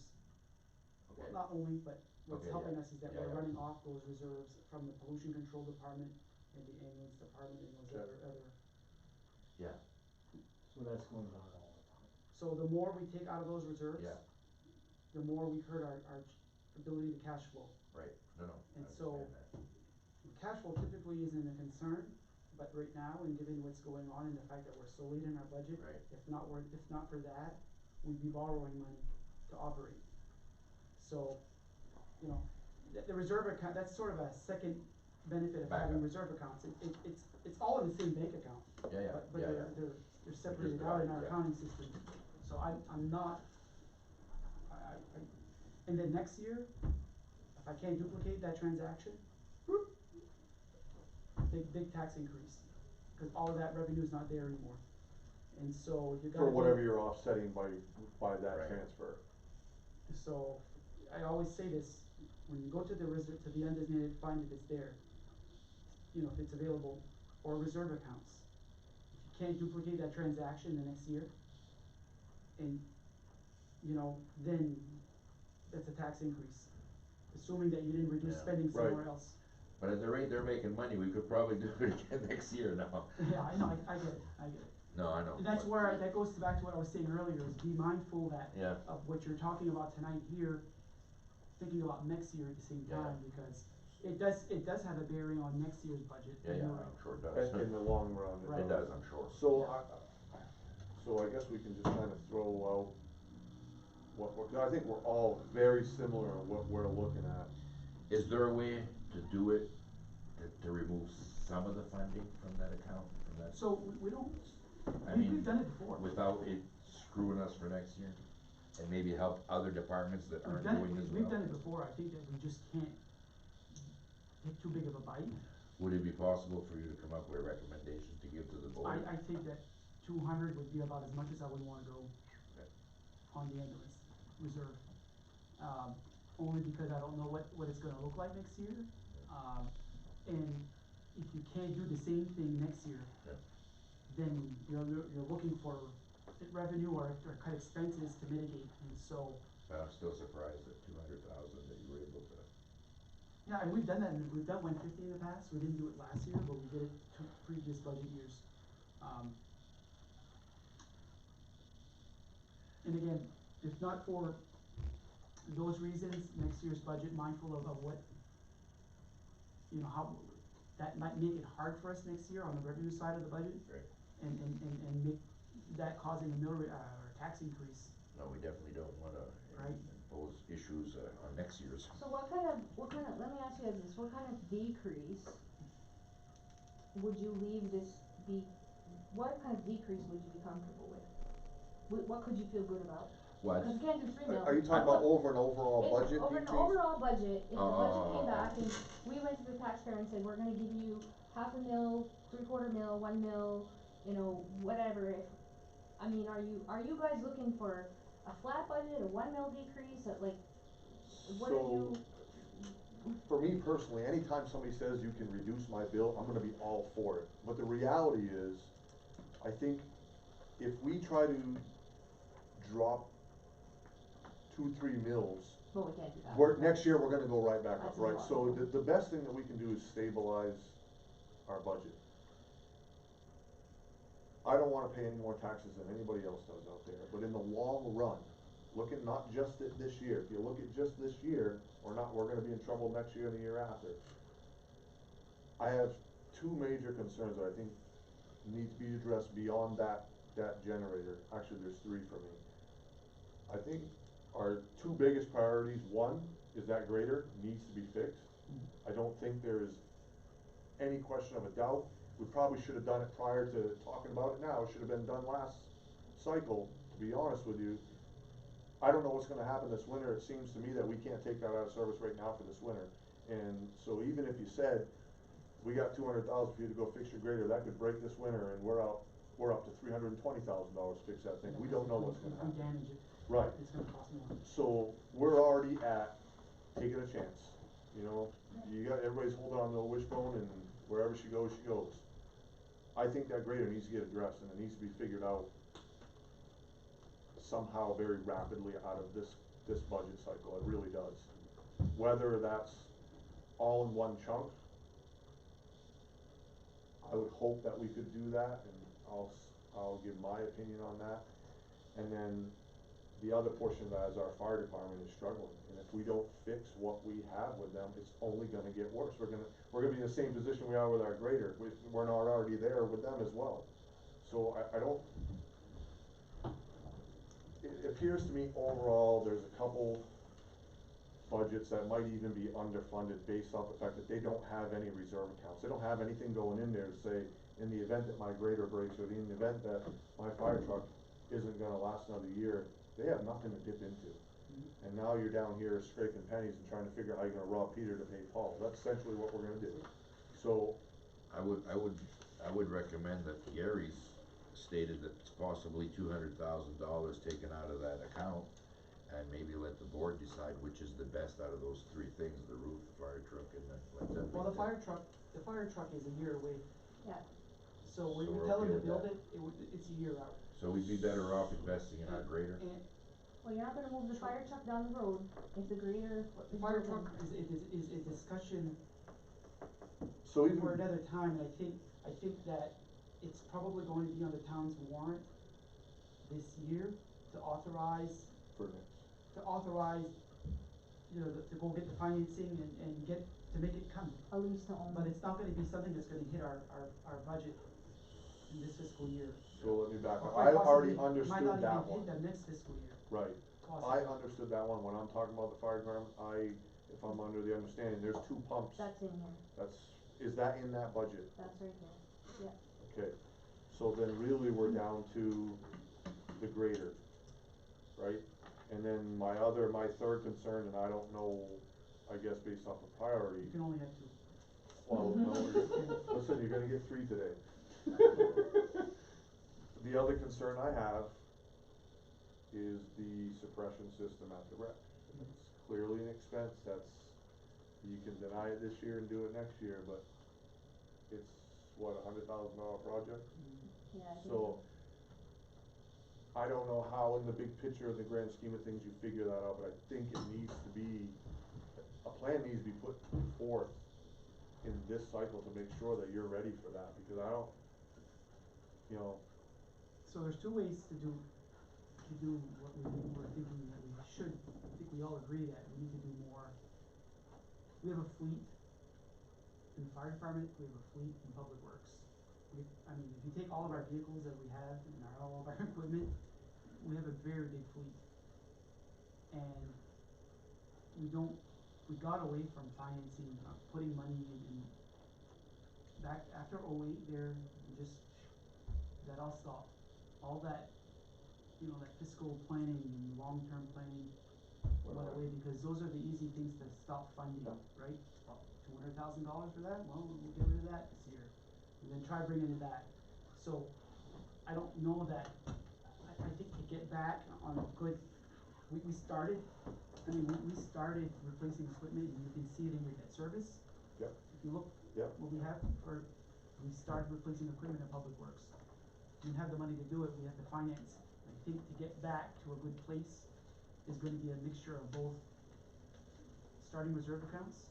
Speaker 6: Well,
Speaker 2: Okay.
Speaker 6: not only, but what's
Speaker 2: Okay,
Speaker 6: helping
Speaker 2: yeah.
Speaker 6: us is that
Speaker 2: Yeah,
Speaker 6: we're
Speaker 2: yeah.
Speaker 6: running off those reserves from the pollution control department and the ambulance department and those
Speaker 1: Okay.
Speaker 6: other.
Speaker 2: Yeah,
Speaker 8: So that's going on all the time.
Speaker 6: So the more we take out of those reserves,
Speaker 2: yeah,
Speaker 6: the more we hurt our ability to cash flow.
Speaker 2: right, no, I
Speaker 6: And so-
Speaker 2: understand that.
Speaker 6: Cash flow typically isn't a concern, but right now, and given what's going on and the fact that we're so late in our budget,
Speaker 2: Right.
Speaker 6: if not for that, we'd be borrowing money to operate. So, you know, the reserve account, that's sort of a second benefit of having
Speaker 2: Backup.
Speaker 6: reserve accounts. It's all in the same bank account.
Speaker 2: Yeah, yeah,
Speaker 6: But
Speaker 2: yeah, yeah.
Speaker 6: they're separated out in our accounting system. So I'm not, and then next year, if I can't duplicate that transaction, whoop, big tax increase, cause all of that revenue is not there anymore. And so you gotta.
Speaker 1: For whatever you're offsetting by that
Speaker 2: Right.
Speaker 1: transfer.
Speaker 6: So, I always say this, when you go to the undesignated fund, if it's there, you know, if it's available, or reserve accounts. If you can't duplicate that transaction the next year, and, you know, then that's a tax increase, assuming that you didn't reduce
Speaker 2: Yeah.
Speaker 6: spending
Speaker 1: Right.
Speaker 6: somewhere else.
Speaker 2: But at the rate they're making money, we could probably do it again next year now.
Speaker 6: Yeah, I know, I get it, I get it.
Speaker 2: No, I know.
Speaker 6: And that's
Speaker 2: but-
Speaker 6: where, that goes back to what I was saying earlier, is be mindful that,
Speaker 2: Yeah.
Speaker 6: of what you're talking about tonight here, thinking about next year at the same
Speaker 2: Yeah.
Speaker 6: time, because it does have a bearing on next year's budget.
Speaker 2: Yeah,
Speaker 6: and
Speaker 2: yeah,
Speaker 6: you're right.
Speaker 2: I'm sure it does.
Speaker 1: In the long run.
Speaker 6: Right.
Speaker 2: It does, I'm sure.
Speaker 1: So I guess we can just kind of throw out what we're, 'cause I think we're all very similar on what we're looking at.
Speaker 2: Is there a way to do it, to remove some of the funding from that account, from that?
Speaker 6: So we don't,
Speaker 2: I
Speaker 6: we've
Speaker 2: mean,
Speaker 6: done it before.
Speaker 2: without it screwing us for next year? And maybe help other departments that
Speaker 6: We've
Speaker 2: aren't
Speaker 6: done
Speaker 2: doing
Speaker 6: it,
Speaker 2: as
Speaker 6: we've
Speaker 2: well?
Speaker 6: done it before, I think that we just can't take too big of a bite.
Speaker 2: Would it be possible for you to come up with a recommendation to give to the board?
Speaker 6: I think that 200 would be about as much as I would wanna go
Speaker 2: Okay.
Speaker 6: on the ambulance reserve. Only because I don't know what it's gonna look like next year. And if you can't do the same thing next year,
Speaker 2: Yeah.
Speaker 6: then you're looking for revenue or cut expenses to mitigate, and so,
Speaker 2: But I'm still surprised at 200,000 that you were able to.
Speaker 6: yeah, and we've done that, and we've done 150 in the past, we didn't do it last year, but we did it two previous budget years. And again, if not for those reasons, next year's budget, mindful of what, you know, how, that might make it hard for us next year on the revenue side of the budget,
Speaker 2: Right.
Speaker 6: and make that causing a or tax increase.
Speaker 2: No, we definitely don't wanna
Speaker 6: Right.
Speaker 2: impose issues on next year's.
Speaker 4: So what kind of, let me ask you this, what kind of decrease would you leave this be, what kind of decrease would you be comfortable with? What could you feel good about?
Speaker 2: What?
Speaker 4: Cause you can't do 3 mil.
Speaker 1: Are you talking about over an overall budget
Speaker 4: Over an
Speaker 1: decrease?
Speaker 4: overall budget, if the budget came
Speaker 2: Oh.
Speaker 4: back and we went to the taxpayer and said, we're gonna give you 500,000, 3/4 mil, 1 mil, you know, whatever, I mean, are you guys looking for a flat budget, a 1 mil decrease, like, what are you?
Speaker 1: For me personally, anytime somebody says you can reduce my bill, I'm gonna be all for it. But the reality is, I think if we try to drop 2-3 mils,
Speaker 4: Well, we can't do that.
Speaker 1: next year, we're gonna go right back up,
Speaker 4: That's
Speaker 1: right? So
Speaker 4: illogical.
Speaker 1: the best thing that we can do is stabilize our budget. I don't wanna pay any more taxes than anybody else does out there, but in the long run, look at not just at this year, if you look at just this year, we're gonna be in trouble next year and the year after. I have two major concerns that I think need to be addressed beyond that generator. Actually, there's three for me. I think our two biggest priorities, one is that grader needs to be fixed. I don't think there's any question of a doubt. We probably should have done it prior to talking about it now. It should have been done last cycle, to be honest with you. I don't know what's gonna happen this winter. It seems to me that we can't take that out of service right now for this winter. And so even if you said, we got 200,000 for you to go fix your grader, that could break this winter and we're up to $320,000 to fix that thing. We don't know what's gonna
Speaker 6: If we
Speaker 1: happen.
Speaker 6: damage it,
Speaker 1: Right.
Speaker 6: it's gonna cost more.
Speaker 1: So we're already at taking a chance, you know, everybody's holding on to a wishbone and wherever she goes, she goes. I think that grader needs to get addressed and it needs to be figured out somehow very rapidly out of this budget cycle, it really does. Whether that's all in one chunk, I would hope that we could do that, and I'll give my opinion on that. And then the other portion of that is our fire department is struggling, and if we don't fix what we have with them, it's only gonna get worse. We're gonna be in the same position we are with our grader, we're not already there with them as well. So I don't, it appears to me overall, there's a couple budgets that might even be underfunded based off the fact that they don't have any reserve accounts. They don't have anything going in there to say, in the event that my grader breaks, or in the event that my fire truck isn't gonna last another year, they have nothing to dip into. And now you're down here scraping pennies and trying to figure out how you're gonna rob Peter to pay Paul. That's essentially what we're gonna do. So,
Speaker 2: I would recommend that Gary's stated that it's possibly $200,000 taken out of that account, and maybe let the board decide which is the best out of those three things, the roof, the fire truck, and the.
Speaker 6: Well, the fire truck, the fire truck is a year away.
Speaker 4: Yeah.
Speaker 6: So when
Speaker 2: So
Speaker 6: we
Speaker 2: we're
Speaker 6: tell
Speaker 2: okay
Speaker 6: them to
Speaker 2: with
Speaker 6: build
Speaker 2: that.
Speaker 6: it's a year out.
Speaker 2: So we'd be better off investing in our grader?
Speaker 6: And
Speaker 4: Well, you're not gonna move the fire truck down the road if the grader
Speaker 6: the
Speaker 4: is
Speaker 6: fire
Speaker 4: broken.
Speaker 6: truck is a discussion
Speaker 1: So
Speaker 6: for
Speaker 1: even,
Speaker 6: another time, and I think that it's probably going to be on the town's warrant this year to authorize,
Speaker 1: for next,
Speaker 6: you know, to go get the financing and get, to make it come.
Speaker 4: A lease to own.
Speaker 6: But it's not gonna be something that's gonna hit our budget in this fiscal year.
Speaker 1: so let me back
Speaker 6: Or
Speaker 1: up,
Speaker 6: quite
Speaker 1: I already
Speaker 6: possibly
Speaker 1: understood that
Speaker 6: might not even
Speaker 1: one,
Speaker 6: hit the next fiscal year,
Speaker 1: right.
Speaker 6: possibly.
Speaker 1: I understood that one, when I'm talking about the fire department, if I'm under the understanding, there's 2 pumps.
Speaker 4: That's in here,
Speaker 1: Is that in that budget?
Speaker 4: that's right here, yeah.
Speaker 1: Okay, so then really we're down to the grader, right? And then my third concern, and I don't know, I guess based off of priority,
Speaker 6: You can only have two.
Speaker 1: well, no, listen, you're gonna get 3 today. The other concern I have is the suppression system at the rec. It's clearly an expense, you can deny it this year and do it next year, but it's, what, $100,000 project?
Speaker 4: Yeah, I think
Speaker 1: So, I don't know how in the big picture, in the grand scheme of things, you figure that out, but I think it needs to be, a plan needs to be put forth in this cycle to make sure that you're ready for that, because I don't, you know,
Speaker 6: So there's 2 ways to do what we're thinking that we should, I think we all agree that we need to do more. We have a fleet in the fire department, we have a fleet in public works. I mean, if you take all of our vehicles that we have and all of our equipment, we have a very big fleet. And we got away from financing, putting money in, back after '08 there, that all stopped. All that, you know, that fiscal planning and long-term planning went away because those are the easy things to stop funding, right? $200,000 for that, well, we'll get rid of that this year, and then try bringing it back. So, I don't know that, I think to get back on a good, we started replacing equipment, and you can see it in your debt service.
Speaker 1: Yep.
Speaker 6: If you look,
Speaker 1: Yep.
Speaker 6: what we started replacing equipment in public works. We have the money to do it, we have the finance. I think to get back to a good place is gonna be a mixture of both starting reserve accounts,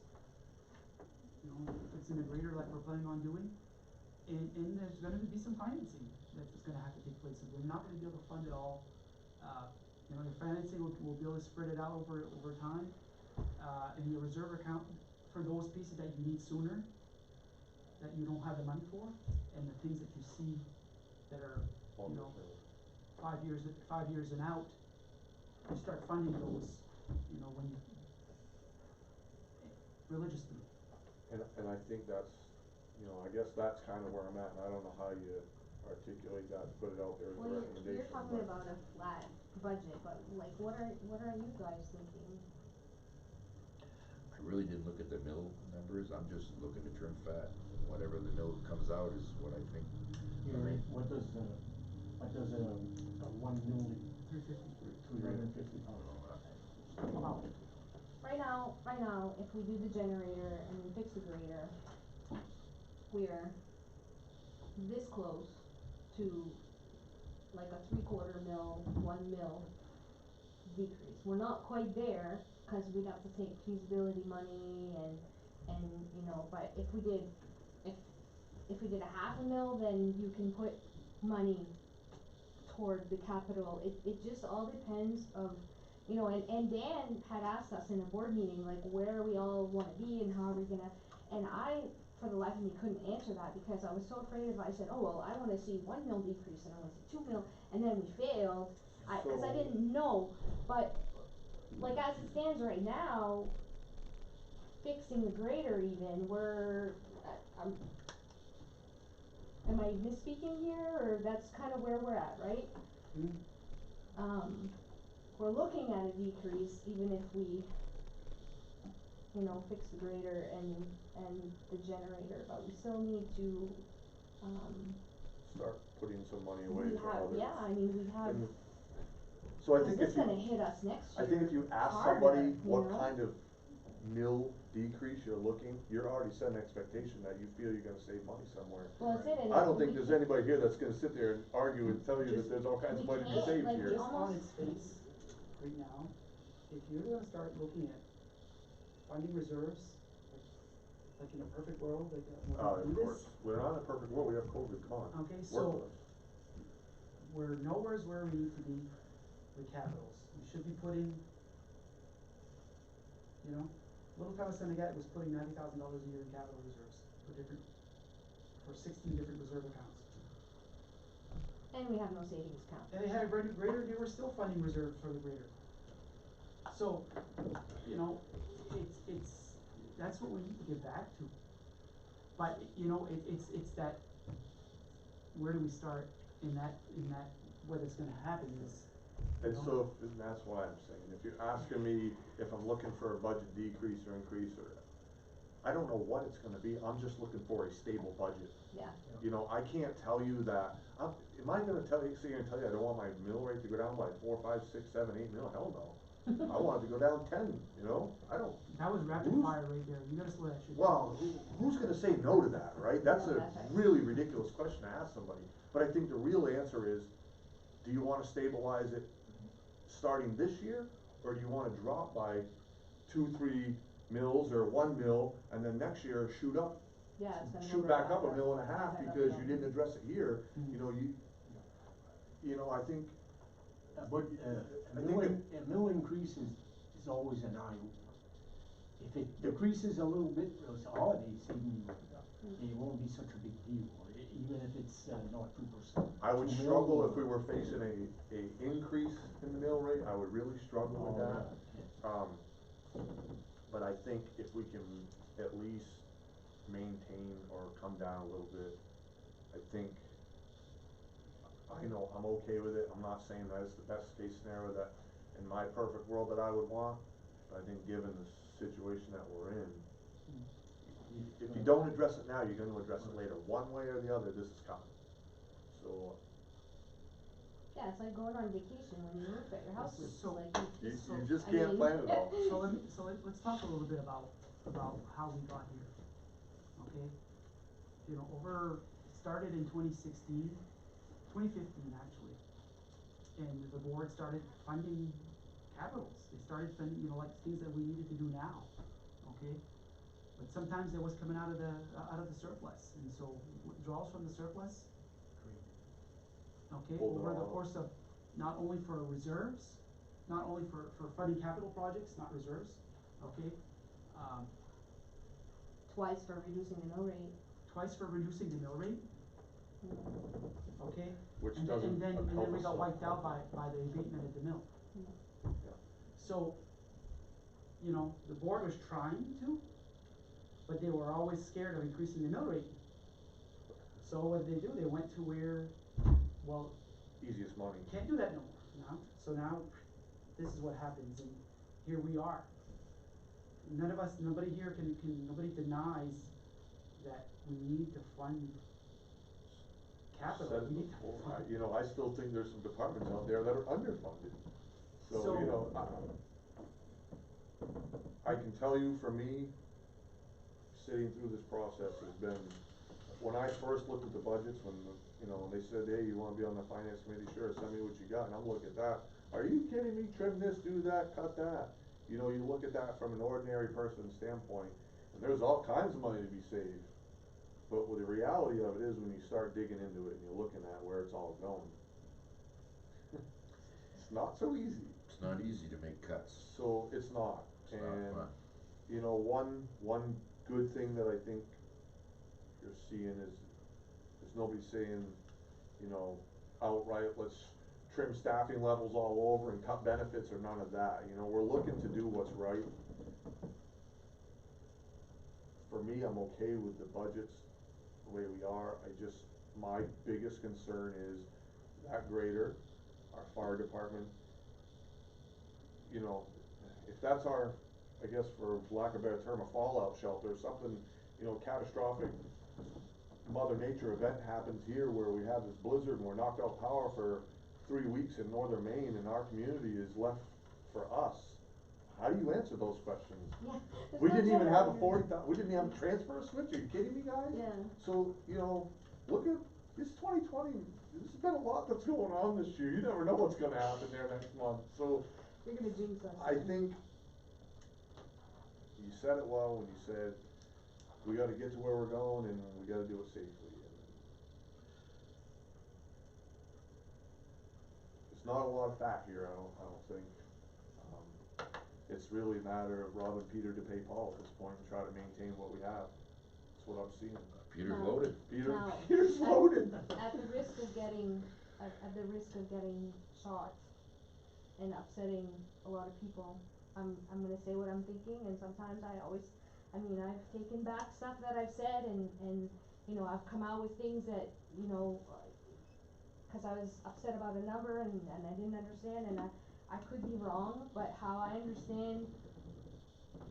Speaker 6: you know, if it's in a grader like we're planning on doing, and there's gonna be some financing that's gonna have to take place. We're not gonna be able to fund it all. You know, your financing will be able to spread it out over time, and your reserve account for those pieces that you need sooner, that you don't have the money for, and the things that you see that are, you know, 5 years and out, you start funding those, you know, when you, religiously.
Speaker 1: and I think that's, you know, I guess that's kind of where I'm at, and I don't know how you articulate that and put it out there as a
Speaker 4: Well,
Speaker 1: recommendation.
Speaker 4: you're talking
Speaker 1: but-
Speaker 4: about a flat budget, but like, what are you guys thinking?
Speaker 2: I really didn't look at the mill numbers, I'm just looking at trim fat, and whatever the mill comes out is what I think.
Speaker 8: Gary, what does a 1 million, 350 pounds?
Speaker 4: Right now, if we do the generator and then fix the grader, we're this close to like a 3/4 mil, 1 mil decrease. We're not quite there, cause we'd have to take feasibility money and, you know, but if we did a 1/2 mil, then you can put money toward the capital. It just all depends of, you know, and Dan had asked us in a board meeting, like, where we all wanna be and how are we gonna, and I, for the life of me, couldn't answer that because I was so afraid if I said, oh, well, I wanna see 1 mil decrease and I wanna see 2 mil, and then we failed, cause I
Speaker 1: So-
Speaker 4: didn't know, but, like, as it stands right now, fixing the grader even, am I misspeaking here, or that's kinda where we're at, right? We're looking at a decrease even if we, you know, fix the grader and the generator, but we still need to,
Speaker 1: Start putting some money away for others.
Speaker 4: yeah, I mean, we have,
Speaker 1: And so I
Speaker 4: is
Speaker 1: think
Speaker 4: this
Speaker 1: if you,
Speaker 4: gonna hit us next year?
Speaker 1: I think if you ask
Speaker 4: harder,
Speaker 1: somebody
Speaker 4: you
Speaker 1: what
Speaker 4: know?
Speaker 1: kind of mill decrease you're looking, you're already setting an expectation that you feel you're gonna save money somewhere.
Speaker 4: Well, that's it, and
Speaker 1: I don't think
Speaker 4: we
Speaker 1: there's
Speaker 4: can't-
Speaker 1: anybody here that's gonna sit there and argue and tell you that there's all kinds of money to be
Speaker 4: can't,
Speaker 1: saved
Speaker 4: like,
Speaker 1: here.
Speaker 6: Just on
Speaker 4: almost-
Speaker 6: its face, right now, if you're gonna start looking at funding reserves, like in a perfect world, like, we're
Speaker 1: Of
Speaker 6: do
Speaker 1: course,
Speaker 6: this.
Speaker 1: we're not in a perfect world, we have COVID, come on.
Speaker 6: Okay,
Speaker 1: Work
Speaker 6: so
Speaker 1: with us.
Speaker 6: we're nowhere's where we need to be with capitals. We should be putting, you know, Little Town of Senegat was putting $90,000 a year in capital reserves for 16 different reserve accounts.
Speaker 4: And we have no savings account.
Speaker 6: And they had a greater, they were still funding reserves for the greater. So, you know, it's, that's what we need to get back to. But, you know, it's that, where do we start in that, what is gonna happen is, you
Speaker 1: And
Speaker 6: know,
Speaker 1: so, and that's why I'm saying, if you're asking me if I'm looking for a budget decrease or increase, or, I don't know what it's gonna be, I'm just looking for a stable budget.
Speaker 4: Yeah.
Speaker 1: You know, I can't tell you that, am I gonna tell you, I don't want my mill rate to go down by 4, 5, 6, 7, 8 mil, hell no. I want it to go down 10, you know, I don't.
Speaker 6: that was rapid
Speaker 1: Who's-
Speaker 6: fire right there, you gotta slow that shit down.
Speaker 1: Well, who's gonna say no to that, right? That's
Speaker 4: Yeah,
Speaker 1: a
Speaker 4: that's right.
Speaker 1: really ridiculous question to ask somebody. But I think the real answer is, do you wanna stabilize it starting this year? Or do you wanna drop by 2, 3 mils or 1 mil, and then next year shoot up?
Speaker 4: Yeah, it's gonna go
Speaker 1: Shoot
Speaker 4: right
Speaker 1: back up a
Speaker 4: up.
Speaker 1: mil and a half
Speaker 4: Right up,
Speaker 1: because
Speaker 4: yeah.
Speaker 1: you didn't address it here,
Speaker 6: Mm.
Speaker 1: you know, I think,
Speaker 8: But
Speaker 1: I think
Speaker 8: a mill increase is always an eye opener. If it decreases a little bit, it's holiday season, it won't be such a big deal, even if it's not 2%.
Speaker 1: I would
Speaker 8: 2
Speaker 1: struggle
Speaker 8: mil,
Speaker 1: if we were facing a increase in the mill rate, I would really struggle with that. But I think if we can at least maintain or come down a little bit, I think, I know I'm okay with it, I'm not saying that it's the best case scenario that, in my perfect world that I would want, but I think given the situation that we're in, if you don't address it now, you're gonna address it later, one way or the other, this is coming. So,
Speaker 4: Yeah, it's like going on vacation when you roof at your house, it's
Speaker 6: So-
Speaker 4: like,
Speaker 1: you
Speaker 6: So,
Speaker 1: just
Speaker 4: I
Speaker 1: can't
Speaker 4: mean-
Speaker 1: plan it all.
Speaker 6: Let's talk a little bit about how we got here, okay? You know, started in 2016, 2015 actually, and the board started funding capitals. They started funding, you know, like things that we needed to do now, okay? But sometimes it was coming out of the surplus, and so withdrawals from the surplus, okay,
Speaker 1: Pulled it
Speaker 6: over the
Speaker 1: all.
Speaker 6: course of, not only for reserves, not only for funding capital projects, not reserves, okay?
Speaker 4: twice for reducing the mill rate.
Speaker 6: Twice for reducing the mill rate, okay?
Speaker 1: Which
Speaker 6: And
Speaker 1: doesn't
Speaker 6: then
Speaker 1: help
Speaker 6: we
Speaker 1: us
Speaker 6: got
Speaker 1: a lot.
Speaker 6: wiped out by the abatement of the mill.
Speaker 1: Yeah.
Speaker 6: So, you know, the board was trying to, but they were always scared of increasing the mill rate. So what did they do? They went to where, well,
Speaker 1: Easiest money.
Speaker 6: can't do that no more, now, so now, this is what happens, and here we are. Nobody here nobody denies that we need to fund capital.
Speaker 1: Said it
Speaker 6: We need to
Speaker 1: before,
Speaker 6: fund-
Speaker 1: you know, I still think there's some departments out there that are underfunded. So,
Speaker 6: So-
Speaker 1: you know, I can tell you for me, sitting through this process has been, when I first looked at the budgets, you know, they said, hey, you wanna be on the finance committee, sure, send me what you got, and I'm looking at that, are you kidding me, trim this, do that, cut that? You know, you look at that from an ordinary person's standpoint, and there's all kinds of money to be saved. But the reality of it is, when you start digging into it and you're looking at where it's all going, it's not so easy.
Speaker 2: It's not easy to make cuts.
Speaker 1: So it's not,
Speaker 2: It's not
Speaker 1: and,
Speaker 2: fun.
Speaker 1: you know, one good thing that I think you're seeing is, there's nobody saying, you know, outright, let's trim staffing levels all over and cut benefits or none of that, you know, we're looking to do what's right. For me, I'm okay with the budgets the way we are, my biggest concern is that grader, our fire department, you know, if that's our, I guess for lack of a better term, a fallout shelter, something, you know, catastrophic Mother Nature event happens here where we have this blizzard and we're knocked out power for 3 weeks in northern Maine and our community is left for us, how do you answer those questions?
Speaker 4: Yeah. there's
Speaker 1: We
Speaker 4: no
Speaker 1: didn't even have a
Speaker 4: generator.
Speaker 1: we didn't even have a transfer switch, are you kidding me, guys?
Speaker 4: Yeah.
Speaker 1: So, you know, look at, this 2020, there's been a lot that's going on this year, you never know what's gonna happen there next month, so.
Speaker 4: You're gonna jinx us.
Speaker 1: I think you said it well when you said, we gotta get to where we're going and we gotta do it safely. It's not a lot of fat here, I don't think. It's really a matter of robbing Peter to pay Paul at this point and try to maintain what we have. That's what I'm seeing.
Speaker 2: Peter's
Speaker 4: No.
Speaker 2: loaded.
Speaker 4: No.
Speaker 1: Peter's loaded.
Speaker 4: At the risk of getting, at the risk of getting shot and upsetting a lot of people, I'm gonna say what I'm thinking, and sometimes I've taken back stuff that I've said, and, you know, I've come out with things that, you know, cause I was upset about a number and I didn't understand, and I could be wrong, but how I understand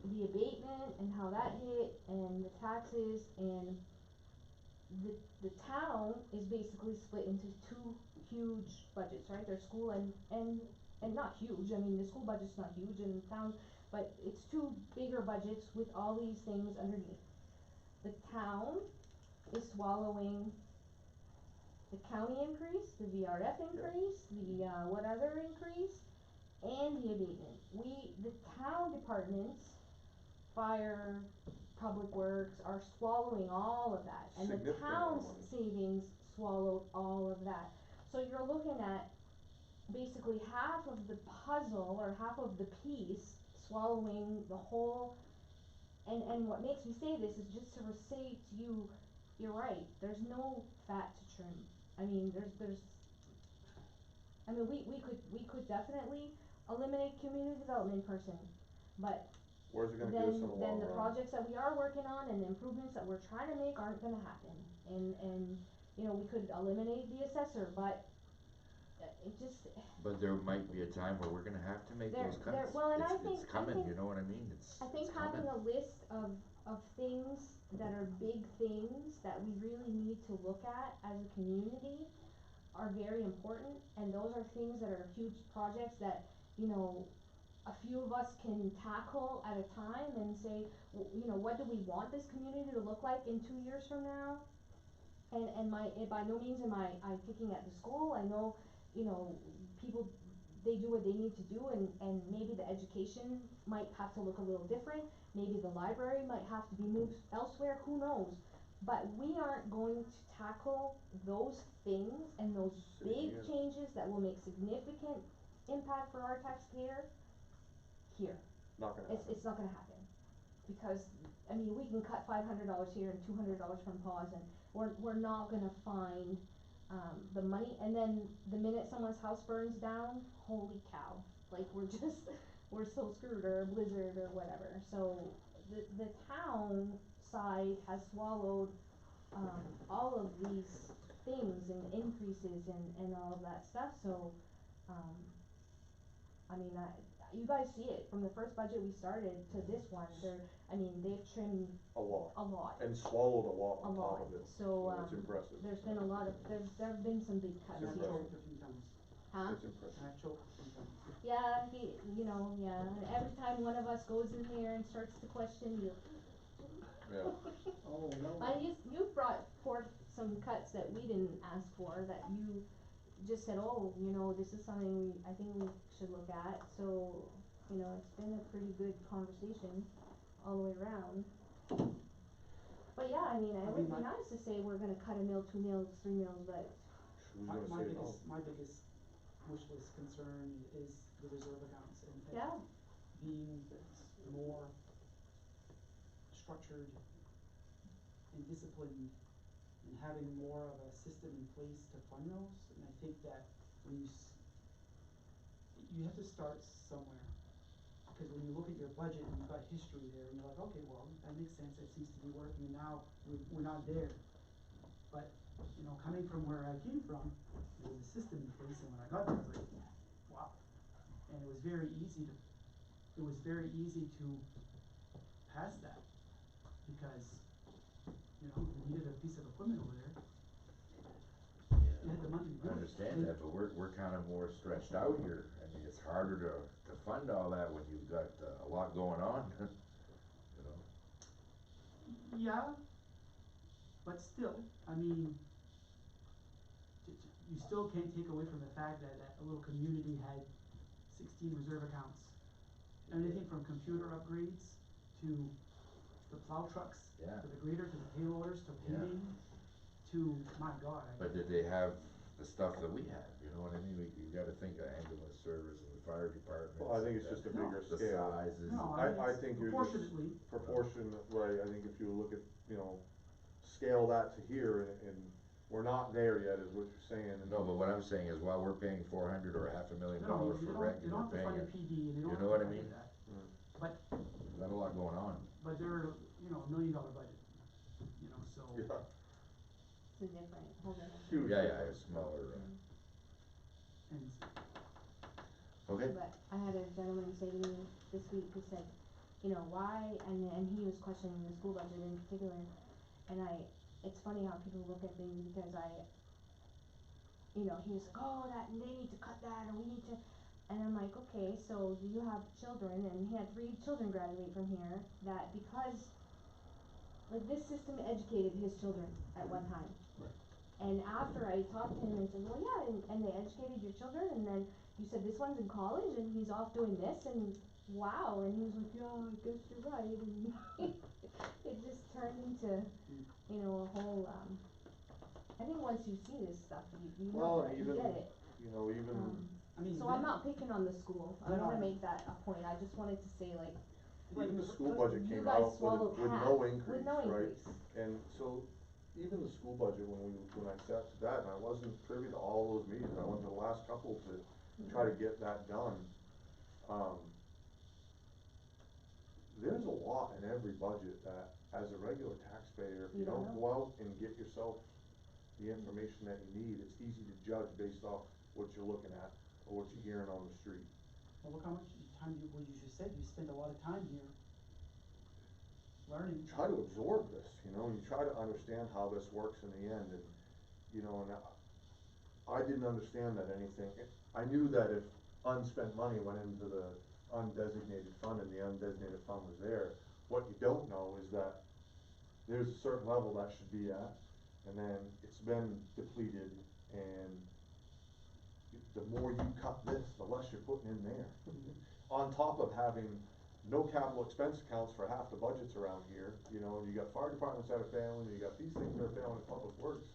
Speaker 4: the abatement and how that hit, and the taxes, and the town is basically split into two huge budgets, right? There's school and not huge, I mean, the school budget's not huge in town, but it's two bigger budgets with all these things underneath. The town is swallowing the county increase, the VRF increase, the, what other increase, and the abatement. The town departments, fire, public works, are swallowing all of that, and the
Speaker 1: Significant amount of
Speaker 4: town's
Speaker 1: money.
Speaker 4: savings swallowed all of that. So you're looking at basically half of the puzzle, or half of the piece, swallowing the whole, and what makes me say this is just to say to you, you're right, there's no fat to trim. I mean, we could definitely eliminate community development person, but
Speaker 1: Where's it gonna get us in the
Speaker 4: then
Speaker 1: long
Speaker 4: the
Speaker 1: run?
Speaker 4: projects that we are working on and the improvements that we're trying to make aren't gonna happen. And, you know, we could eliminate the assessor, but it just,
Speaker 2: But there might be a time where we're gonna have to make those cuts.
Speaker 4: well, and
Speaker 2: It's coming, you know what I mean? It's
Speaker 4: I think
Speaker 2: coming.
Speaker 4: having a list of things that are big things that we really need to look at as a community are very important, and those are things that are huge projects that, you know, a few of us can tackle at a time and say, you know, what do we want this community to look like in 2 years from now? And by no means am I picking at the school. I know, you know, people, they do what they need to do, and maybe the education might have to look a little different, maybe the library might have to be moved elsewhere, who knows? But we aren't going to tackle those things and those
Speaker 1: Sitting here.
Speaker 4: big changes that will make significant impact for our taxpayer here.
Speaker 1: Not gonna happen.
Speaker 4: It's not gonna happen. Because, I mean, we can cut $500 here and $200 from pause, and we're not gonna find, the money, and then the minute someone's house burns down, holy cow, like, we're so screwed, or a blizzard, or whatever. So, the town side has swallowed, all of these things and increases and all of that stuff, so, I mean, you guys see it, from the first budget we started to this one, they've trimmed
Speaker 1: A lot.
Speaker 4: a lot.
Speaker 1: And swallowed a lot
Speaker 4: A
Speaker 1: on top
Speaker 4: lot,
Speaker 1: of it.
Speaker 4: so,
Speaker 1: It's impressive.
Speaker 4: there's been a lot of, there have been some big cuts
Speaker 6: And I've
Speaker 4: here.
Speaker 6: choked a few times.
Speaker 4: Huh?
Speaker 1: It's impressive.
Speaker 6: And I've choked a few times.
Speaker 4: Yeah, and every time one of us goes in there and starts to question you.
Speaker 1: Yeah.
Speaker 8: Oh, no.
Speaker 4: You brought forth some cuts that we didn't ask for, that you just said, oh, you know, this is something I think we should look at, so, you know, it's been a pretty good conversation all the way around. But yeah, I mean, it would be nice to say we're gonna cut 1 mil, 2 mils, 3 mils, but
Speaker 1: Who's
Speaker 6: My
Speaker 1: gonna say no?
Speaker 6: my biggest wish list concern is the reserve accounts and
Speaker 4: yeah,
Speaker 6: being more structured and disciplined and having more of a system in place to fund those. And I think that when you have to start somewhere. Because when you look at your budget and you've got history there and you're like, okay, well, that makes sense, it seems to be working, and now we're not there. But, you know, coming from where I came from, there was a system in place, and when I got there, I was like, wow. And it was very easy to pass that, because, you know, you needed a piece of equipment over there. You had the money to do
Speaker 2: I
Speaker 6: it.
Speaker 2: understand that, but we're kind of more stretched out here. I mean, it's harder to fund all that when you've got a lot going on, you know?
Speaker 6: Yeah, but still, I mean, you still can't take away from the fact that a little community had 16 reserve accounts. Everything from computer upgrades to the plow trucks,
Speaker 2: Yeah.
Speaker 6: to the grader, to the payloaders, to
Speaker 2: Yeah.
Speaker 6: paving, to, my God.
Speaker 2: But did they have the stuff that we have, you know what I mean? You gotta think of ambulance service and the fire department.
Speaker 1: Well, I think it's just a bigger
Speaker 2: The
Speaker 1: scale.
Speaker 2: sizes.
Speaker 6: No,
Speaker 1: I
Speaker 6: it's
Speaker 1: think you're just
Speaker 6: proportionately.
Speaker 1: proportion, right, I think if you look at, you know, scale that to here, and we're not there yet, is what you're saying. And
Speaker 2: No, but what I'm saying is while we're paying 400 or $500,000
Speaker 6: No,
Speaker 2: for
Speaker 6: you
Speaker 2: rec,
Speaker 6: don't have to
Speaker 2: they're
Speaker 6: fund
Speaker 2: paying
Speaker 6: a
Speaker 2: it.
Speaker 6: PD, and they don't
Speaker 2: You
Speaker 6: have
Speaker 2: know
Speaker 6: to
Speaker 2: what I
Speaker 6: fund
Speaker 2: mean?
Speaker 6: that.
Speaker 1: Mm.
Speaker 6: But,
Speaker 2: Got a lot going on.
Speaker 6: but they're, you know, $1 million budget, you know, so.
Speaker 1: Yeah,
Speaker 4: It's a different, whole different.
Speaker 1: huge.
Speaker 2: Yeah, yeah, it's smaller.
Speaker 6: And
Speaker 2: Okay.
Speaker 4: But I had a gentleman say to me this week, who said, you know, why, and he was questioning the school budget in particular, and it's funny how people look at things, because you know, he was like, oh, that, and they need to cut that, and we need to, and I'm like, okay, so do you have children? And he had 3 children graduate from here, that because, like, this system educated his children at one time.
Speaker 1: Right.
Speaker 4: And after I talked to him and said, well, yeah, and they educated your children, and then you said this one's in college, and he's off doing this, and wow, and he was like, yeah, I guess you're right, and it just turned into, you know, a whole, I think once you see this stuff, you know
Speaker 1: Well,
Speaker 4: it, you
Speaker 1: even,
Speaker 4: get it.
Speaker 1: you know, even,
Speaker 6: I mean,
Speaker 4: So I'm not picking on the school, I
Speaker 6: No,
Speaker 4: wanna
Speaker 6: no.
Speaker 4: make that a point, I just wanted to say, like,
Speaker 1: even the school
Speaker 4: but
Speaker 1: budget
Speaker 4: you
Speaker 1: came
Speaker 4: guys
Speaker 1: out with
Speaker 4: swallowed
Speaker 1: with
Speaker 4: half,
Speaker 1: no
Speaker 4: with
Speaker 1: increase,
Speaker 4: no
Speaker 1: right?
Speaker 4: increase.
Speaker 1: And so, even the school budget, when I sat to that, and I wasn't privy to all those meetings, I went to the last couple to try to get that done. There's a lot in every budget that, as a regular taxpayer, if you
Speaker 4: You don't
Speaker 1: don't
Speaker 4: know.
Speaker 1: go out and get yourself the information that you need, it's easy to judge based off what you're looking at or what you're hearing on the street.
Speaker 6: well, look how much time you, what you just said, you spend a lot of time here learning.
Speaker 1: Try to absorb this, you know, you try to understand how this works in the end, and, you know, and I didn't understand that anything, I knew that if unspent money went into the undesignated fund and the undesignated fund was there, what you don't know is that there's a certain level that should be at, and then it's been depleted, and the more you cut this, the less you're putting in there. On top of having no capital expense accounts for half the budgets around here, you know, and you got fire departments that are failing, and you got these things that are failing in public works.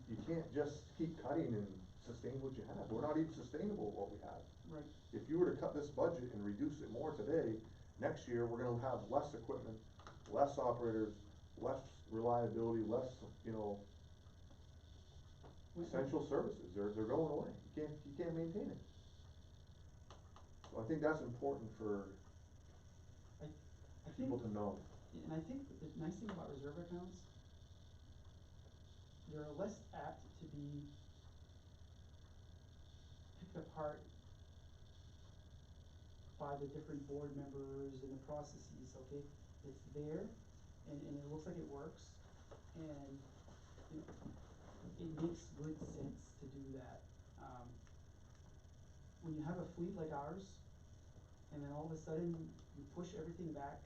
Speaker 1: You can't just keep cutting and sustain what you have, we're not even sustainable with what we have.
Speaker 6: Right.
Speaker 1: If you were to cut this budget and reduce it more today, next year, we're gonna have less equipment, less operators, less reliability, less, you know, essential services, they're going away, you can't maintain it. So I think that's important for
Speaker 6: I
Speaker 1: people
Speaker 6: think,
Speaker 1: to know.
Speaker 6: and I think that the nice thing about reserve accounts, they're less apt to be picked apart by the different board members and the processes, okay? It's there, and it looks like it works, and, you know, it makes good sense to do that. When you have a fleet like ours, and then all of a sudden, you push everything back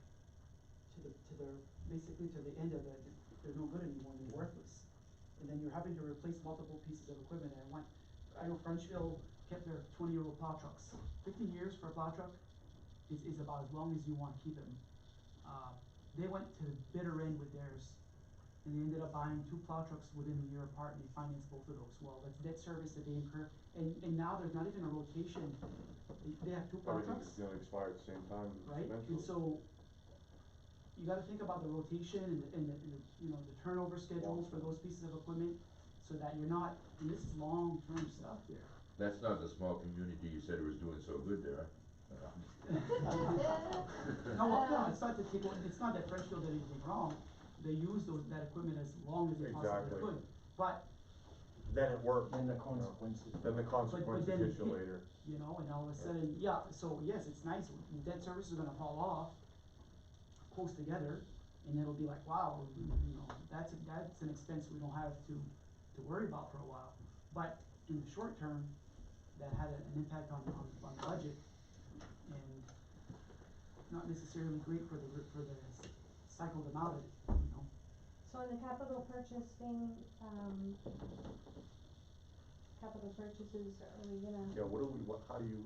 Speaker 6: basically to the end of it, they're no good anymore, they're worthless. And then you're having to replace multiple pieces of equipment at once. I know Frenchville kept their 20-year-old plow trucks. 15 years for a plow truck is about as long as you want to keep them. They went to the bitter end with theirs, and they ended up buying 2 plow trucks within a year apart, and they financed both of those. Well, that's debt service that they incur, and now there's not even a rotation. They have 2 plow
Speaker 1: Everything's
Speaker 6: trucks,
Speaker 1: gonna expire at the same time
Speaker 6: right?
Speaker 1: eventually.
Speaker 6: And so, you gotta think about the rotation and the, you know, the turnover schedules for those pieces of equipment, so that you're not, and this is long-term stuff there.
Speaker 2: That's not the small community you said was doing so good there, huh?
Speaker 6: No, well, no, it's not to take, it's not that Frenchville did anything wrong, they used that equipment as long as they possibly
Speaker 1: Exactly.
Speaker 6: could, but,
Speaker 1: Then it worked.
Speaker 7: Then the
Speaker 1: you know.
Speaker 7: consequences.
Speaker 1: Then the
Speaker 6: but
Speaker 1: consequences
Speaker 6: then
Speaker 1: hit
Speaker 6: it
Speaker 1: you
Speaker 6: hit,
Speaker 1: later.
Speaker 6: you know, and all of a sudden, yeah, so yes, it's nice, debt service is gonna fall off, close together, and it'll be like, wow, you know, that's an expense we don't have to worry about for a while. But in the short term, that had an impact on the budget, and not necessarily great for the cycle them out of it, you know?
Speaker 4: So in the capital purchase thing, capital purchases, are we gonna?
Speaker 1: Yeah, how do you,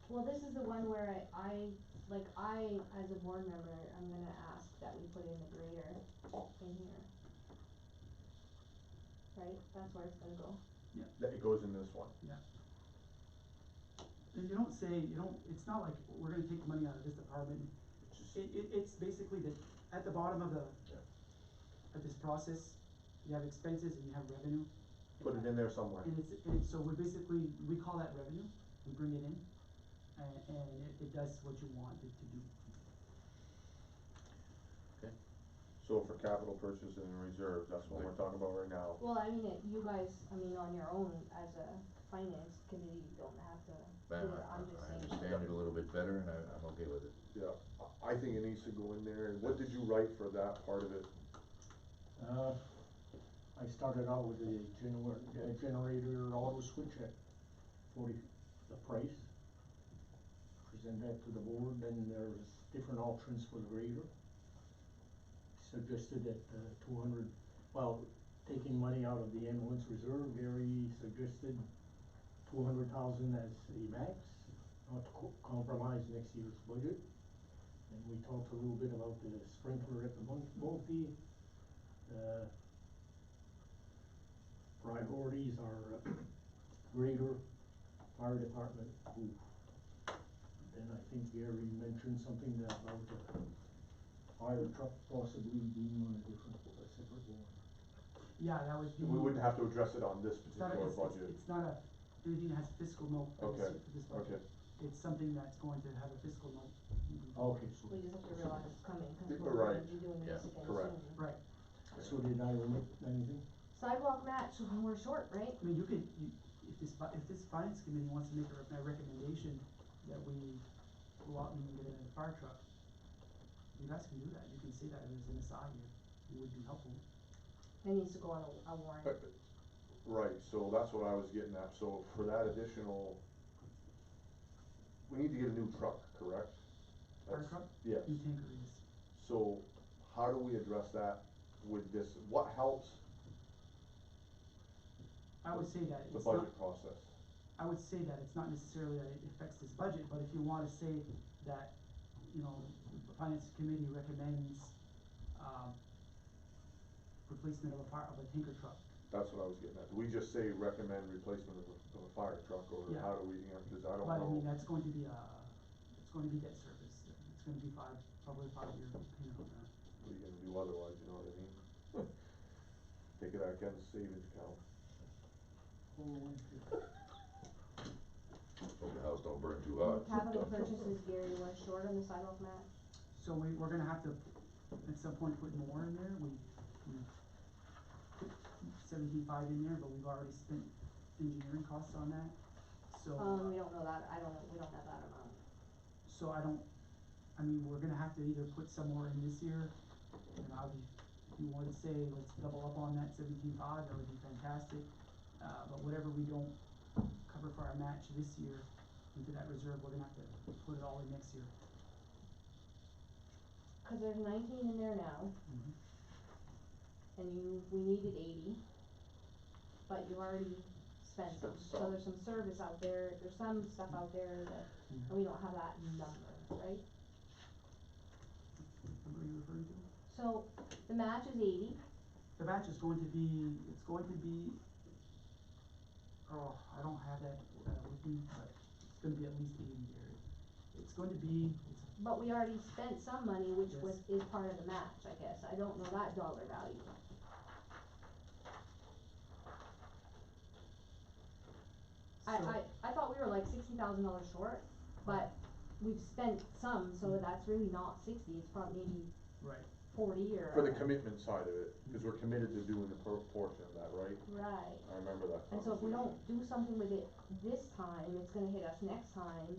Speaker 4: Well, this is the one where I, as a board member, I'm gonna ask that we put in the grader in here. Right, that's where it's gonna go.
Speaker 1: that it goes in this one?
Speaker 6: And it's not like we're gonna take money out of this department.
Speaker 1: It's just,
Speaker 6: It's basically that at the bottom of
Speaker 1: Yeah.
Speaker 6: of this process, you have expenses and you have revenue.
Speaker 1: put it in there somewhere.
Speaker 6: And so we call that revenue, we bring it in, and it does what you want it to do.
Speaker 1: So for capital purchases and reserves, that's what we're talking about right now.
Speaker 4: Well, I mean, you guys, on your own, as a finance committee, you don't have to
Speaker 2: But
Speaker 4: do it, I'm just
Speaker 2: I
Speaker 4: saying.
Speaker 2: understand it a little bit better, and I'm okay with it.
Speaker 1: Yeah, I think it needs to go in there, and what did you write for that part of it?
Speaker 8: I started out with a generator auto switch at 40, the price. Present that to the board, then there's different options for the grader. Suggested that 200, taking money out of the ambulance reserve, Gary suggested 200,000 as a max, not to compromise next year's budget. And we talked a little bit about the sprinkler at the multi. Priorities are grader, fire department, roof. Then I think Gary mentioned something about fire truck possibly being on a separate one.
Speaker 6: Yeah, that would be.
Speaker 1: We wouldn't have to address it on this
Speaker 6: It's not
Speaker 1: particular budget.
Speaker 6: it's not anything that has fiscal note for
Speaker 1: Okay,
Speaker 6: this budget.
Speaker 1: okay.
Speaker 6: It's something that's going to have a fiscal note.
Speaker 8: Okay, so,
Speaker 4: We just have to realize it's coming, cause
Speaker 1: You're
Speaker 4: we're
Speaker 1: right.
Speaker 4: gonna be doing this
Speaker 2: Yeah,
Speaker 4: again
Speaker 1: correct.
Speaker 4: soon.
Speaker 6: Right,
Speaker 8: so did I omit anything?
Speaker 4: Sidewalk match, we're short, right?
Speaker 6: I mean, if this finance committee wants to make a recommendation that we go out and get a fire truck, you guys can do that, you can say that as an aside, it would be helpful.
Speaker 4: It needs to go on a warrant.
Speaker 1: Right, so that's what I was getting at, so for that additional, we need to get a new truck, correct?
Speaker 6: Fire
Speaker 1: That's-
Speaker 6: truck?
Speaker 1: Yes,
Speaker 6: New tanker is.
Speaker 1: so how do we address that with this, what helps
Speaker 6: I would say that
Speaker 1: the
Speaker 6: it's not,
Speaker 1: budget process?
Speaker 6: I would say that it's not necessarily that it affects this budget, but if you wanna say that, the finance committee recommends, replacement of a tanker truck.
Speaker 1: That's what I was getting at, do we just say recommend replacement of a fire truck, or
Speaker 6: Yeah.
Speaker 1: how do we, cause I don't
Speaker 6: But I mean,
Speaker 1: know.
Speaker 6: that's going to be debt service, it's gonna be probably 5-year payment on that.
Speaker 1: What are you gonna do otherwise, you know what I mean? Take it out of Ken's savings account.
Speaker 2: Hope the house don't burn too
Speaker 4: And
Speaker 2: hot.
Speaker 4: capital purchases, Gary, we're short on the sidewalk match.
Speaker 6: So we're gonna have to, at some point, put more in there, we put 17.5 in there, but we've already spent engineering costs on that, so.
Speaker 4: We don't know that, we don't have that amount.
Speaker 6: So we're gonna have to either put some more in this year, and if you wanna say, let's double up on that 17.5, that would be fantastic. But whatever we don't cover for our match this year into that reserve, we're gonna have to put it all in next year.
Speaker 4: Cause there's 19 in there now, and we needed 80, but you've already spent some, so there's some service out there, there's some stuff out there that, we don't have that number, right?
Speaker 6: What are you referring to?
Speaker 4: So, the match is 80,
Speaker 6: The match is going to be, I don't have that with me, but it's gonna be at least 80 there. It's going to be,
Speaker 4: but we already spent some money, which
Speaker 6: Yes.
Speaker 4: is part of the match, I guess, I don't know that dollar value. I thought we were like $60,000 short, but we've spent some, so that's really not 60, it's probably maybe
Speaker 6: right,
Speaker 4: 40 or.
Speaker 1: For the commitment side of it, cause we're committed to doing a portion of that, right?
Speaker 4: Right,
Speaker 1: I remember that
Speaker 4: and so if we
Speaker 1: conversation.
Speaker 4: don't do something with it this time, it's gonna hit us next time.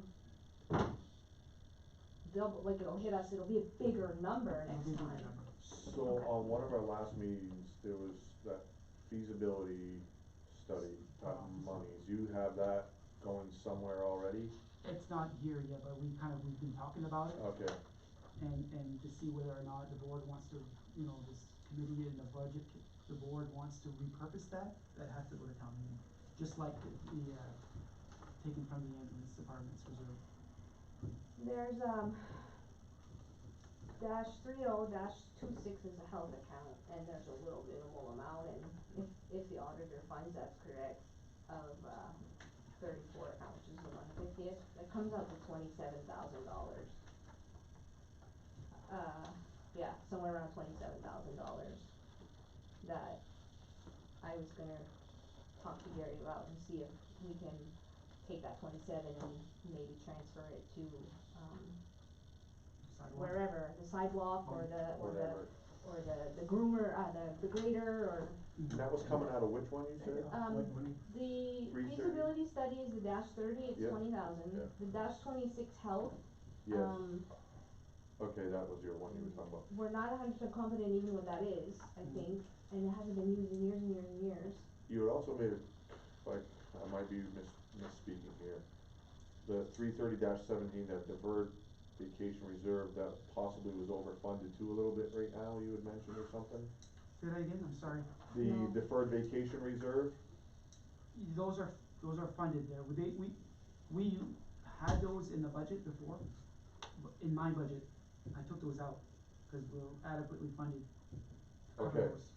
Speaker 4: It'll hit us, it'll be a bigger number
Speaker 6: it'll
Speaker 4: next
Speaker 6: be a bigger
Speaker 4: time.
Speaker 6: number.
Speaker 1: So on one of our last meetings, there was that feasibility study, monies, you have that going somewhere already?
Speaker 6: It's not here yet, but we've been talking about it,
Speaker 1: Okay,
Speaker 6: and to see whether or not the board wants to, this committee and the budget, the board wants to repurpose that has to go to town meeting. Just like the taken from the ambulance department's reserve.
Speaker 4: There's, -30-26 is a health account, and there's a little minimal amount, and if the auditor finds that's correct, of, 34 account, which is the 150th, that comes out to $27,000. Yeah, somewhere around $27,000 that I was gonna talk to Gary about and see if we can take that 27 and maybe transfer it to,
Speaker 6: Sidewalk.
Speaker 4: wherever, the sidewalk or
Speaker 1: whatever.
Speaker 4: the groomer, the grader, or,
Speaker 1: That was coming out of which one you said?
Speaker 8: What money?
Speaker 4: the
Speaker 1: 330?
Speaker 4: feasibility study is the -30, it's
Speaker 1: Yeah.
Speaker 4: 20,000.
Speaker 1: Yeah.
Speaker 4: The -26 health,
Speaker 1: Yes, okay, that was your one you were talking about.
Speaker 4: we're not 100% confident even what that is, I think, and it hasn't been used in years and years and years.
Speaker 1: You had also made it, like, I might be misspeaking here. The 330-17, that deferred vacation reserve, that possibly was overfunded too a little bit right now, you had mentioned or something?
Speaker 6: Say that again, I'm sorry.
Speaker 1: The
Speaker 4: No.
Speaker 1: deferred vacation reserve,
Speaker 6: Those are funded there. We had those in the budget before, but in my budget, I took those out, cause we're adequately funded to cover
Speaker 1: Okay.
Speaker 6: those.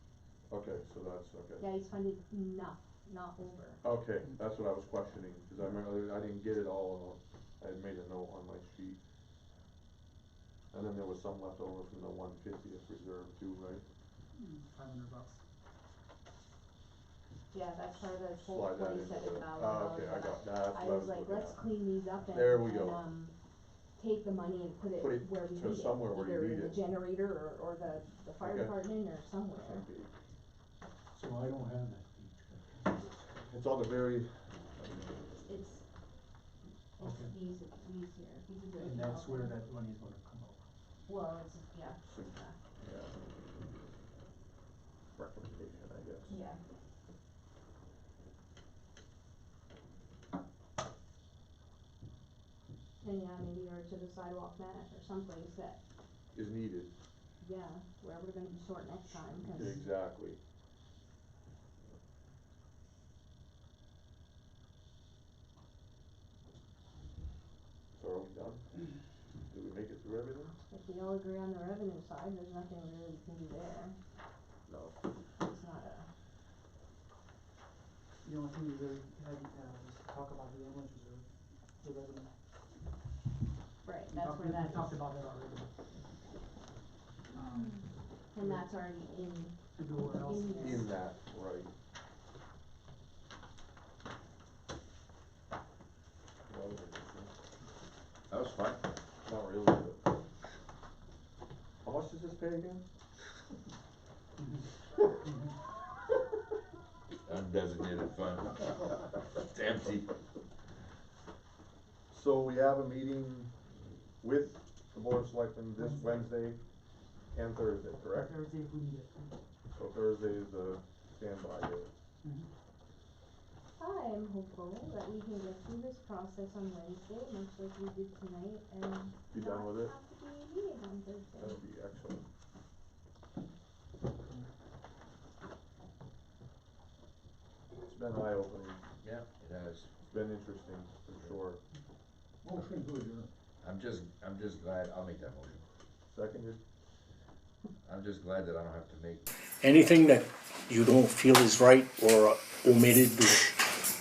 Speaker 1: okay, so that's, okay.
Speaker 4: Yeah, he's funded enough, not over.
Speaker 1: Okay, that's what I was questioning, cause I remember, I didn't get it all, I had made a note on my sheet. And then there was some left over from the 150th reserve too, right?
Speaker 6: $500.
Speaker 4: Yeah, that's part of the whole
Speaker 1: Slide that into the,
Speaker 4: $27,000.
Speaker 1: okay, I got that, that's
Speaker 4: I
Speaker 1: what I
Speaker 4: was
Speaker 1: was
Speaker 4: like,
Speaker 1: looking
Speaker 4: let's
Speaker 1: at.
Speaker 4: clean these up and,
Speaker 1: There we go.
Speaker 4: take the money and put it
Speaker 1: Put it
Speaker 4: where we
Speaker 1: to
Speaker 4: need it,
Speaker 1: somewhere where you
Speaker 4: either
Speaker 1: need
Speaker 4: in the
Speaker 1: it.
Speaker 4: generator or the fire
Speaker 1: Okay.
Speaker 4: department or somewhere.
Speaker 1: Okay.
Speaker 8: So I don't have that page.
Speaker 1: It's on the very,
Speaker 4: It's
Speaker 8: Okay.
Speaker 4: these here, feasibility.
Speaker 8: And that's
Speaker 4: health
Speaker 8: where that money's gonna come out.
Speaker 4: Well, it's, yeah,
Speaker 1: yeah. Recommendation, I guess.
Speaker 4: yeah. And yeah, maybe or to the sidewalk mat or someplace that,
Speaker 1: Is needed,
Speaker 4: yeah, where we're gonna be short next time, 'cause
Speaker 1: exactly. So are we done? Did we make it through everything?
Speaker 4: if we all agree on the revenue side, there's nothing really we can do there.
Speaker 1: No.
Speaker 4: It's not a,
Speaker 6: The only thing we really had, was to talk about the ambulance reserve, the revenue.
Speaker 4: right,
Speaker 6: We
Speaker 4: that's
Speaker 6: talked-
Speaker 4: where
Speaker 6: we
Speaker 4: that is.
Speaker 6: talked about that already.
Speaker 4: And that's already
Speaker 6: Everywhere else.
Speaker 4: in
Speaker 1: In that, right. That was interesting.
Speaker 2: That was fun.
Speaker 1: Not really, but. How much does this pay again?
Speaker 2: Undesignated fund. It's empty.
Speaker 1: So we have a meeting with the Board of Selectmen this Wednesday and Thursday, correct?
Speaker 6: Thursday if we need it.
Speaker 1: So Thursday is the standby day.
Speaker 4: I am hopeful that we can get through this process on Wednesday, much like we did tonight, and
Speaker 1: Be done with it?
Speaker 4: not have to be meeting on Thursday.
Speaker 1: That would be excellent. It's been eye-opening,
Speaker 2: Yeah, it has.
Speaker 1: it's been interesting, for sure.
Speaker 8: Motion to adjourn.
Speaker 2: I'm just glad, I'll make that motion.
Speaker 1: Seconded?
Speaker 2: I'm just glad that I don't have to make.
Speaker 9: Anything that you don't feel is right or omitted,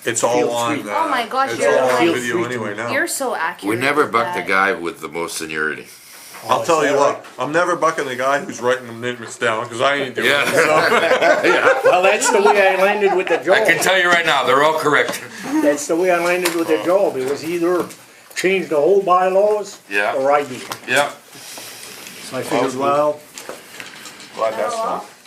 Speaker 1: It's
Speaker 9: all
Speaker 1: all
Speaker 9: on,
Speaker 1: on,
Speaker 9: uh,
Speaker 10: Oh my gosh,
Speaker 1: it's
Speaker 10: you're
Speaker 1: all on
Speaker 10: like-
Speaker 1: video anyway now.
Speaker 10: You're so accurate.
Speaker 2: We never
Speaker 10: with
Speaker 2: bucked the
Speaker 10: that.
Speaker 2: guy with the most seniority.
Speaker 1: I'll tell you what, I'm never bucking the guy who's writing the minutes down, cause I ain't doing it, so.
Speaker 9: well, that's the way I landed with the job.
Speaker 2: tell you right now, they're all correct.
Speaker 9: That's the way I landed with the job. It was either change the whole bylaws
Speaker 2: Yeah.
Speaker 9: or I did.
Speaker 2: Yeah.
Speaker 9: So I figured, well,
Speaker 1: Glad that's done.